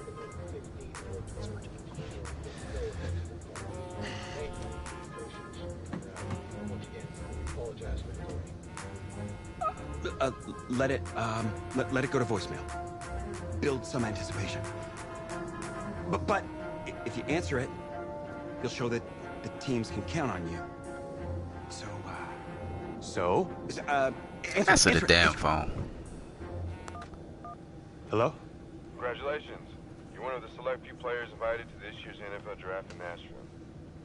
T: Let it go to voicemail. Build some anticipation. But if you answer it, you'll show that the teams can count on you. So,
L: answer the damn phone.
S: Hello?
W: Congratulations. You're one of the select few players invited to this year's NFL draft in Nashville.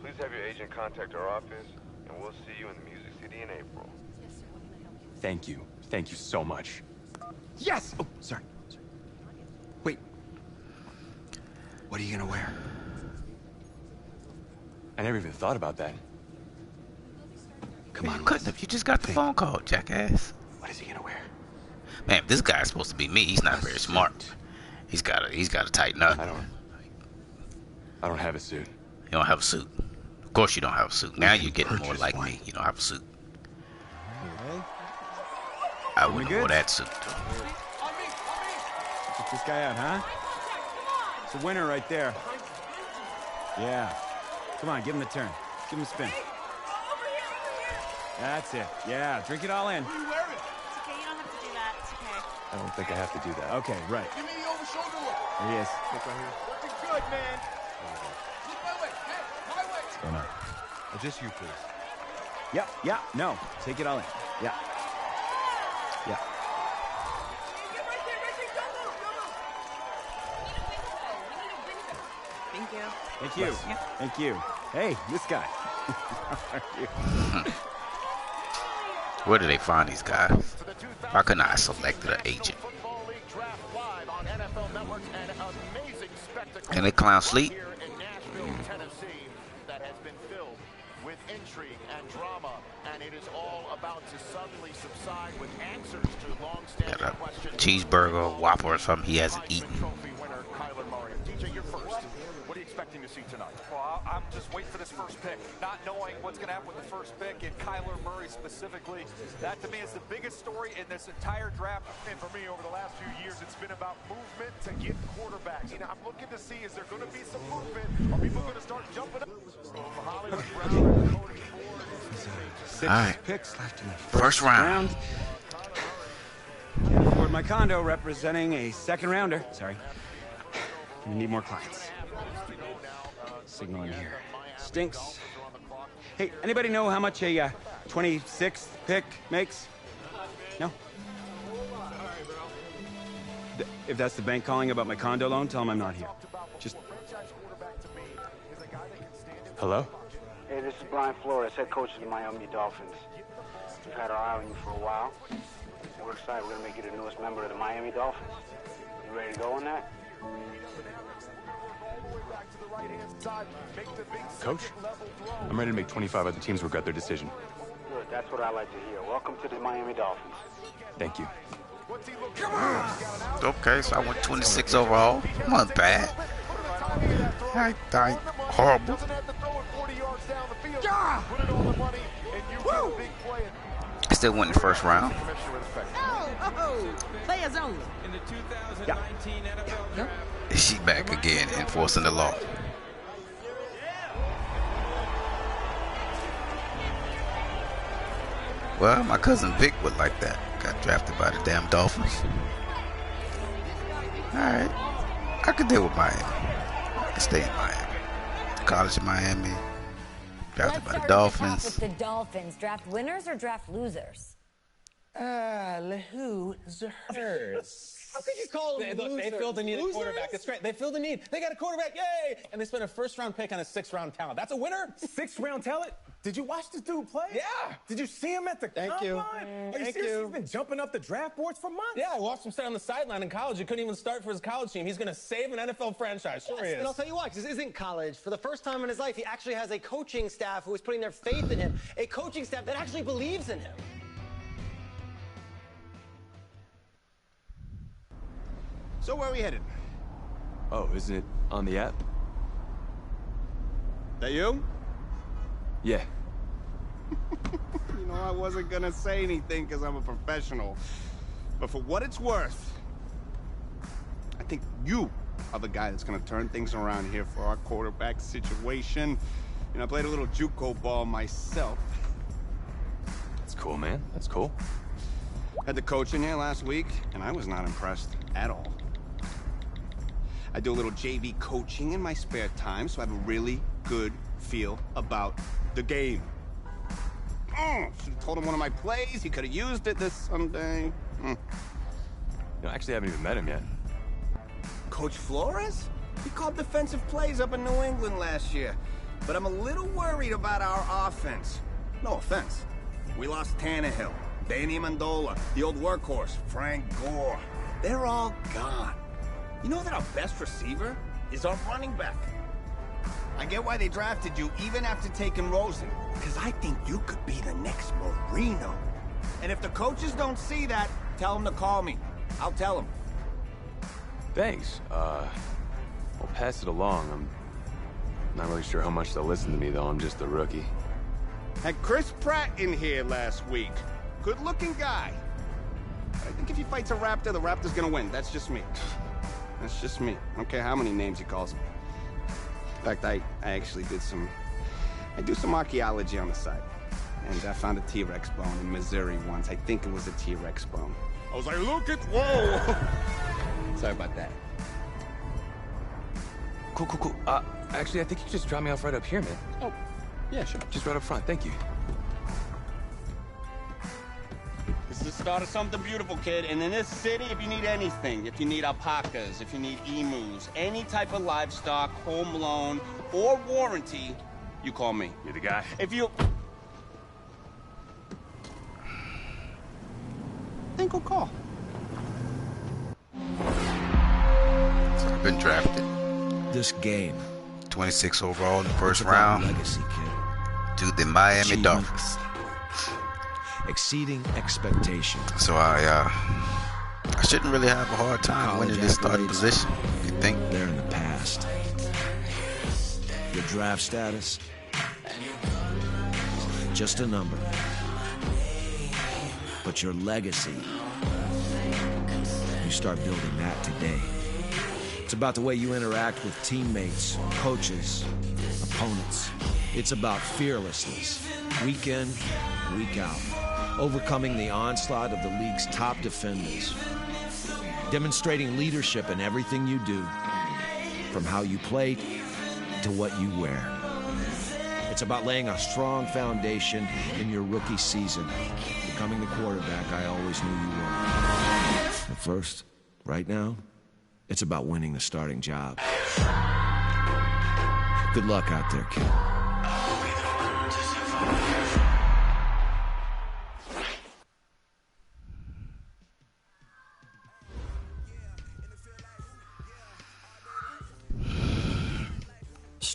W: Please have your agent contact our office, and we'll see you in the Music City in April.
S: Thank you. Thank you so much.
T: Yes! Oh, sorry. Wait. What are you gonna wear?
S: I never even thought about that.
L: Come on, you just got the phone call, jackass.
T: What is he gonna wear?
L: Man, if this guy's supposed to be me, he's not very smart. He's gotta tighten up.
S: I don't have a suit.
L: You don't have a suit. Of course you don't have a suit. Now you're getting more like me. You don't have a suit. I wouldn't wear that suit.
T: Check this guy out, huh? It's a winner right there. Yeah. Come on, give him the turn. Give him a spin. That's it. Yeah, drink it all in.
R: It's okay, you don't have to do that. It's okay.
S: I don't think I have to do that.
T: Okay, right.
W: Give me the over-shoulder look.
T: There he is.
W: Look right here. Looking good, man. Look my way. Hey, my way.
J: What's going on? Just you, please.
T: Yep, yeah, no. Take it all in. Yeah. Yeah.
R: Thank you.
T: Thank you.
R: Yeah.
T: Thank you. Hey, this guy. How are you?
L: Where do they find these guys? Why couldn't I have selected an agent? Can they clown sleep?
Y: That has been filled with intrigue and drama, and it is all about to suddenly subside with answers to long-standing questions.
L: Cheeseburger, Whopper, or something he hasn't eaten.
Y: Trophy winner Kyler Murray.
M: expecting to see tonight? Well, I'm just waiting for this first pick, not knowing what's going to happen with the first pick, and Kyler Murray specifically. That, to me, is the biggest story in this entire draft. And for me, over the last few years, it's been about movement to get quarterbacks. You know, I'm looking to see, is there going to be some movement? Are people going to start jumping up?
T: Six picks left in the
L: first round.
T: Can't afford my condo, representing a second rounder. Sorry. We need more clients. Signal in here. Stinks. Hey, anybody know how much a 26th pick makes? No? If that's the bank calling about my condo loan, tell them I'm not here. Just...
S: Hello?
H: Hey, this is Brian Flores, head coach of the Miami Dolphins. We've had our eye on you for a while. We're excited. We're going to make you the newest member of the Miami Dolphins. You ready to go on that?
S: Coach, I'm ready to make 25 other teams regret their decision.
H: Good, that's what I like to hear. Welcome to the Miami Dolphins.
S: Thank you.
L: Okay, so I went 26 overall. Not bad. I horrible. I still went in the first round.
R: Players only.
V: In the 2019 NFL draft.
L: Is she back again, enforcing the law? Well, my cousin Vic would like that. Got drafted by the damn Dolphins. Alright. I could deal with Miami. I could stay in Miami. College in Miami. Drafted by the Dolphins.
G: With the Dolphins, draft winners or draft losers?
E: Losers. How could you call them losers? They feel the need of a quarterback. It's great. They feel the need. They got a quarterback. Yay! And they spent a first-round pick on a sixth-round talent. That's a winner.
F: Sixth-round talent? Did you watch this dude play?
E: Yeah.
F: Did you see him at the
E: Thank
F: combine?
E: you.
F: Are you serious? He's been jumping up the draft boards for months.
E: Yeah, I watched him start on the sideline in college. He couldn't even start for his college team. He's going to save an NFL franchise. Sure he is.
I: And I'll tell you why, because this isn't college. For the first time in his life, he actually has a coaching staff who is putting their faith in him. A coaching staff that actually believes in him.
T: So where are we headed?
S: Oh, isn't it on the app?
T: That you?
S: Yeah.
T: You know, I wasn't gonna say anything because I'm a professional. But for what it's worth, I think you are the guy that's gonna turn things around here for our quarterback situation. You know, I played a little JUCO ball myself.
S: That's cool, man. That's cool.
T: Had the coach in here last week, and I was not impressed at all. I do a little JV coaching in my spare time, so I have a really good feel about the game. Should have told him one of my plays. He could have used it this Sunday.
S: You know, I actually haven't even met him yet.
T: Coach Flores? He called defensive plays up in New England last year. But I'm a little worried about our offense. No offense. We lost Tannehill, Danny Amendola, the old workhorse, Frank Gore. They're all gone. You know that our best receiver is our running back. I get why they drafted you even after taking Rosen, because I think you could be the next Marino. And if the coaches don't see that, tell them to call me. I'll tell them.
S: Thanks. I'll pass it along. I'm not really sure how much they'll listen to me, though. I'm just a rookie.
T: Had Chris Pratt in here last week. Good-looking guy. I think if he fights a Raptor, the Raptor's gonna win. That's just me. That's just me. I don't care how many names he calls him. In fact, I actually did some archaeology on the side. And I found a T-Rex bone in Missouri once. I think it was a T-Rex bone. I was like, look at, whoa! Sorry about that.
S: Cool. Actually, I think you just dropped me off right up here, man.
T: Oh, yeah, sure.
S: Just right up front. Thank you.
T: This is the start of something beautiful, kid. And in this city, if you need anything, if you need alpacas, if you need emus, any type of livestock, home loan, or warranty, you call me.
S: You're the guy.
T: If you... Then go call.
L: So I've been drafted.
N: This game.
L: 26 overall in the first round.
N: Legacy, kid.
L: To the Miami Dolphins.
N: Exceeding expectations.
L: So I shouldn't really have a hard time winning this starting position. You think?
N: They're in the past. Your draft status? Just a number. But your legacy, you start building that today. It's about the way you interact with teammates, coaches, opponents. It's about fearlessness, week in, week out. Overcoming the onslaught of the league's top defenders. Demonstrating leadership in everything you do, from how you play to what you wear. It's about laying a strong foundation in your rookie season, becoming the quarterback I always knew you were. But first, right now, it's about winning the starting job. Good luck out there, kid.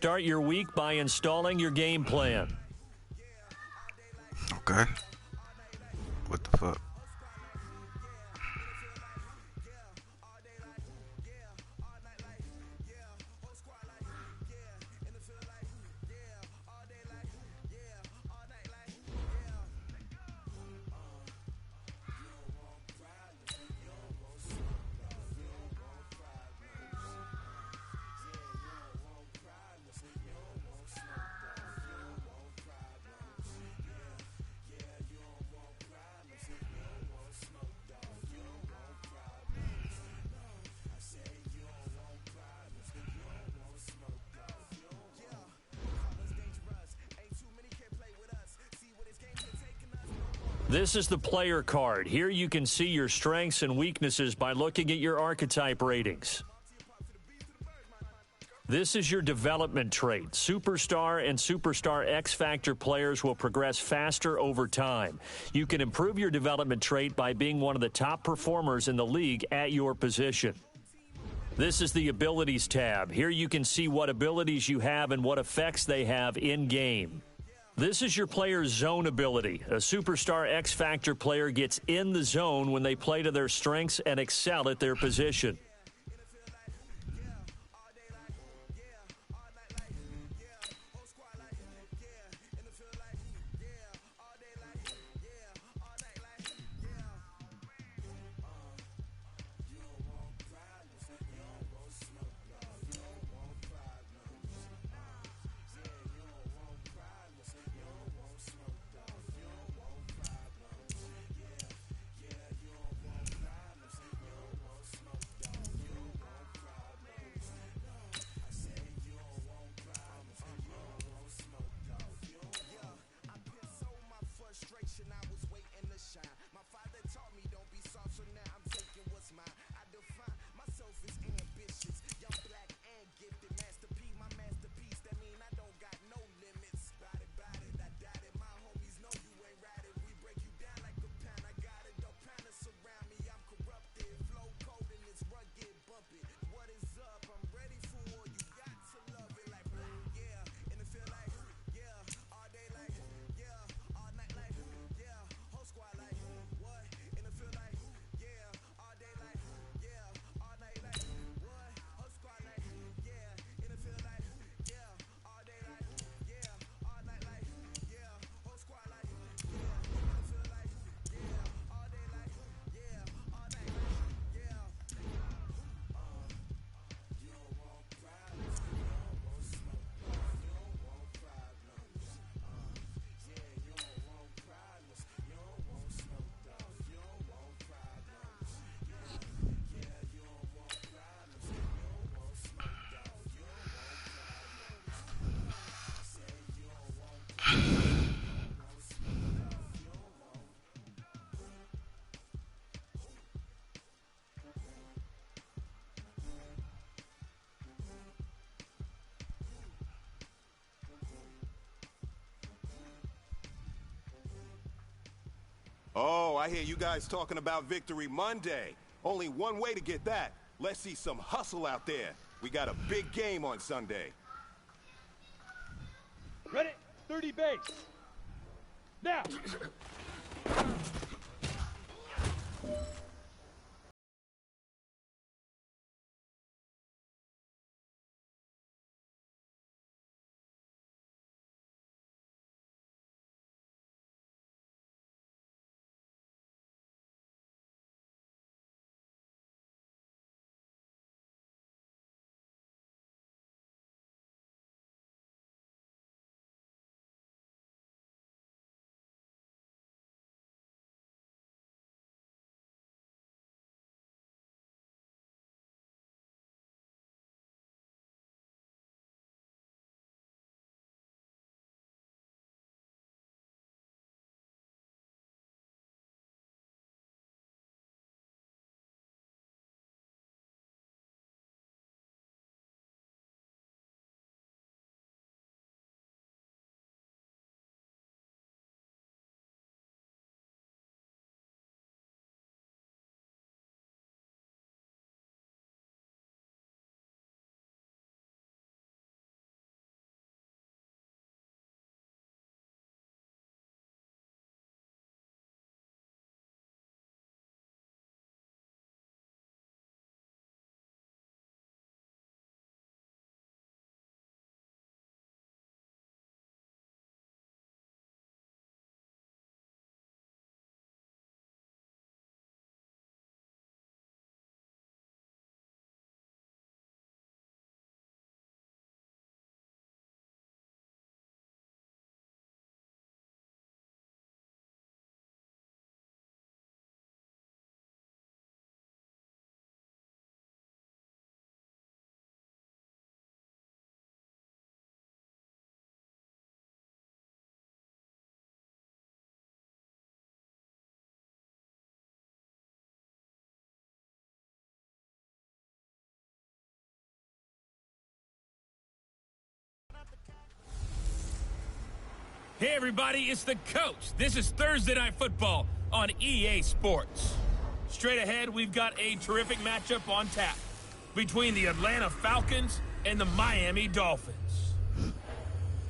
D: Start your week by installing your game plan.
L: Okay. What the fuck?
D: This is the player card. Here you can see your strengths and weaknesses by looking at your archetype ratings. This is your development trait. Superstar and Superstar X Factor players will progress faster over time. You can improve your development trait by being one of the top performers in the league at your position. This is the Abilities tab. Here you can see what abilities you have and what effects they have in-game. This is your player's zone ability. A Superstar X Factor player gets in the zone when they play to their strengths and excel at their position.
K: Oh, I hear you guys talking about Victory Monday. Only one way to get that. Let's see some hustle out there. We got a big game on Sunday.
M: Ready? 30 base. Now!
C: Hey everybody, it's the coach. This is Thursday Night Football on EA Sports. Straight ahead, we've got a terrific matchup on tap between the Atlanta Falcons and the Miami Dolphins.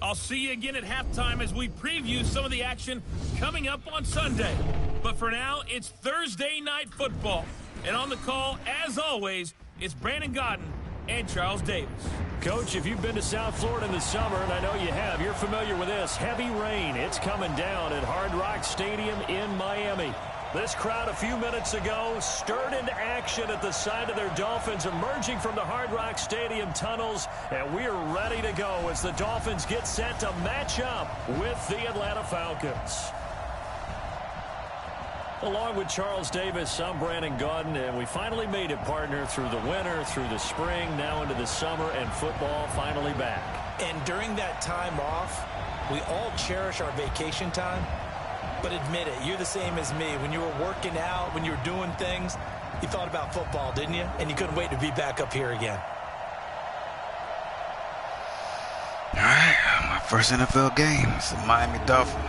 C: I'll see you again at halftime as we preview some of the action coming up on Sunday. But for now, it's Thursday Night Football. And on the call, as always, it's Brandon Godden and Charles Davis.
D: Coach, if you've been to South Florida in the summer, and I know you have, you're familiar with this. Heavy rain. It's coming down at Hard Rock Stadium in Miami. This crowd a few minutes ago stirred into action at the side of their Dolphins emerging from the Hard Rock Stadium tunnels, and we're ready to go as the Dolphins get set to match up with the Atlanta Falcons. Along with Charles Davis, I'm Brandon Godden, and we finally made it, partner, through the winter, through the spring, now into the summer, and football finally back.
P: And during that time off, we all cherish our vacation time. But admit it, you're the same as me. When you were working out, when you were doing things, you thought about football, didn't you? And you couldn't wait to be back up here again.
L: All right, my first NFL game is the Miami Dolphins.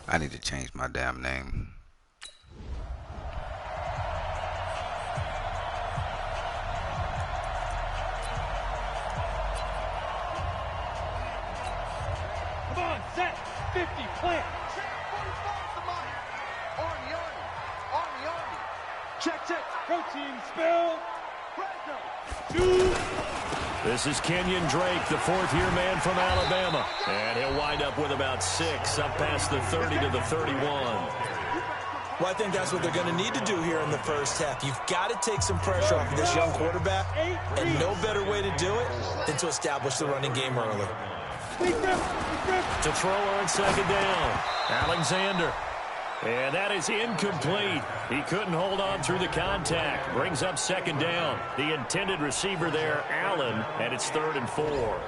L: I need to change my damn name.
C: Come on, set, 50, plant. Check, protein spill.
D: This is Kenyon Drake, the fourth-year man from Alabama. And he'll wind up with about 6, up past the 30 to the 31.
P: Well, I think that's what they're going to need to do here in the first half. You've got to take some pressure off of this young quarterback, and no better way to do it than to establish the running game early.
D: To throw on second down, Alexander. And that is incomplete. He couldn't hold on through the contact. Brings up second down. The intended receiver there, Allen, and it's 3rd and 4.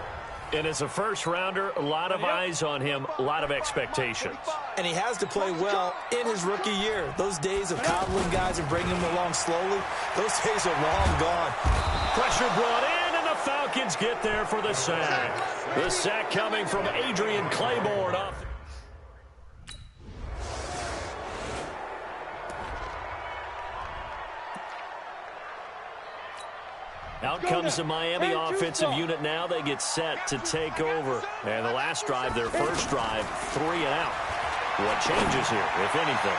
D: And as a first-rounder, a lot of eyes on him, a lot of expectations.
P: And he has to play well in his rookie year. Those days of coddling guys and bringing them along slowly, those days are long gone.
D: Pressure brought in, and the Falcons get there for the sack. The sack coming from Adrian Claiborne off. Out comes the Miami offensive unit now. They get set to take over. And the last drive, their first drive, 3 and out. What changes here, if anything?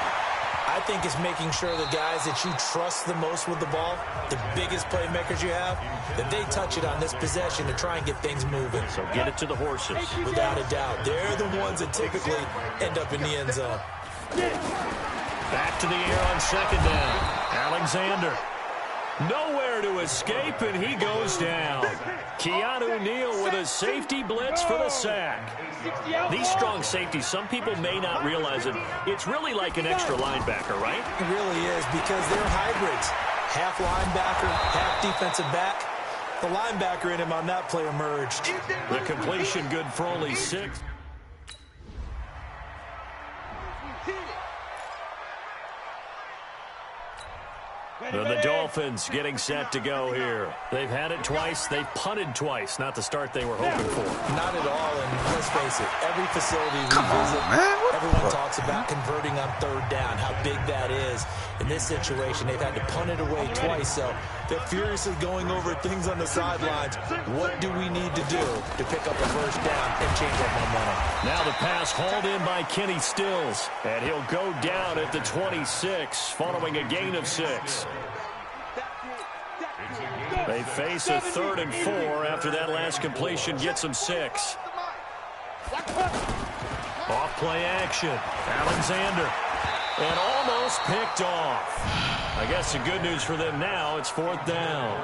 P: I think it's making sure the guys that you trust the most with the ball, the biggest playmakers you have, that they touch it on this possession to try and get things moving.
D: So get it to the horses.
P: Without a doubt. They're the ones that typically end up in the end zone.
D: Back to the air on second down. Alexander. Nowhere to escape, and he goes down. Keanu Neal with a safety blitz for the sack. These strong safeties, some people may not realize it. It's really like an extra linebacker, right?
P: It really is, because they're hybrids. Half linebacker, half defensive back. The linebacker in him on that play emerged.
D: The completion good for only 6. The Dolphins getting set to go here. They've had it twice. They've punted twice. Not the start they were hoping for.
P: Not at all, and let's face it, every facility we visit, everyone talks about converting on 3rd down, how big that is. In this situation, they've had to punt it away twice, so they're furiously going over things on the sidelines. What do we need to do to pick up a first down and change our momentum?
D: Now the pass hauled in by Kenny Stills, and he'll go down at the 26 following a gain of 6. They face a 3rd and 4 after that last completion gets them 6. Off play action. Alexander. And almost picked off. I guess the good news for them now, it's 4th down.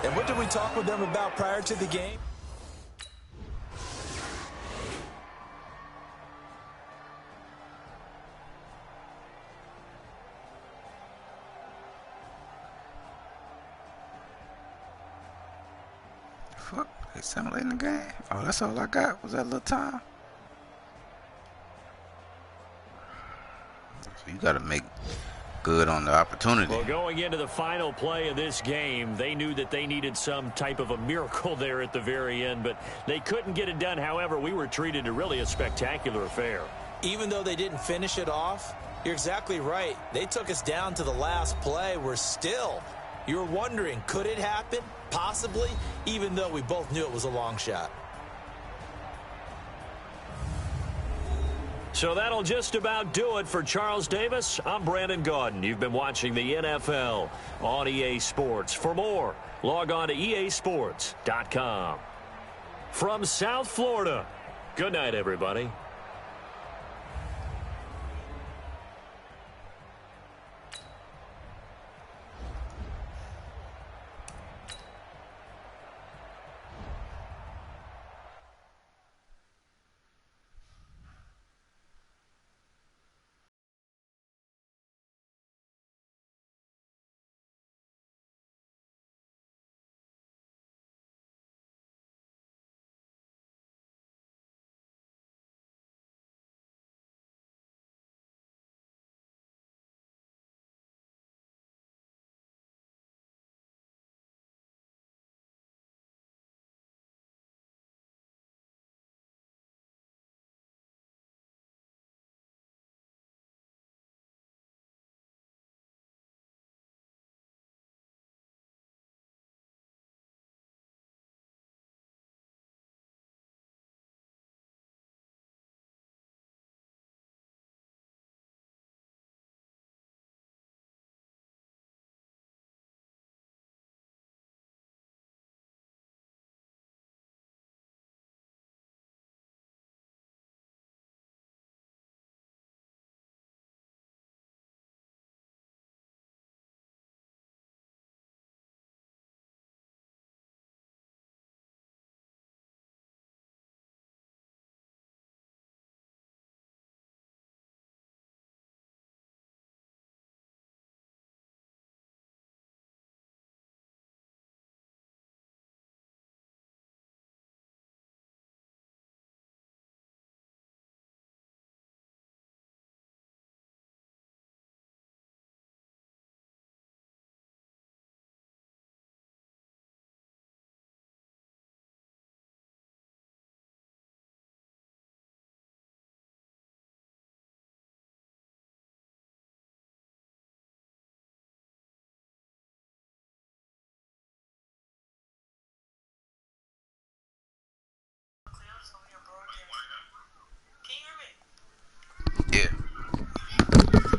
P: And what did we talk with them about prior to the game?
L: fuck? They simulating the game? Oh, that's all I got. Was that little time? So you got to make good on the opportunity.
D: Well, going into the final play of this game, they knew that they needed some type of a miracle there at the very end, but they couldn't get it done. However, we were treated to really a spectacular affair.
P: Even though they didn't finish it off, you're exactly right. They took us down to the last play. We're still, you're wondering, could it happen? Possibly, even though we both knew it was a long shot.
D: So that'll just about do it for Charles Davis. I'm Brandon Gaudin. You've been watching the NFL on EA Sports. For more, log on to easports.com. From South Florida, good night, everybody.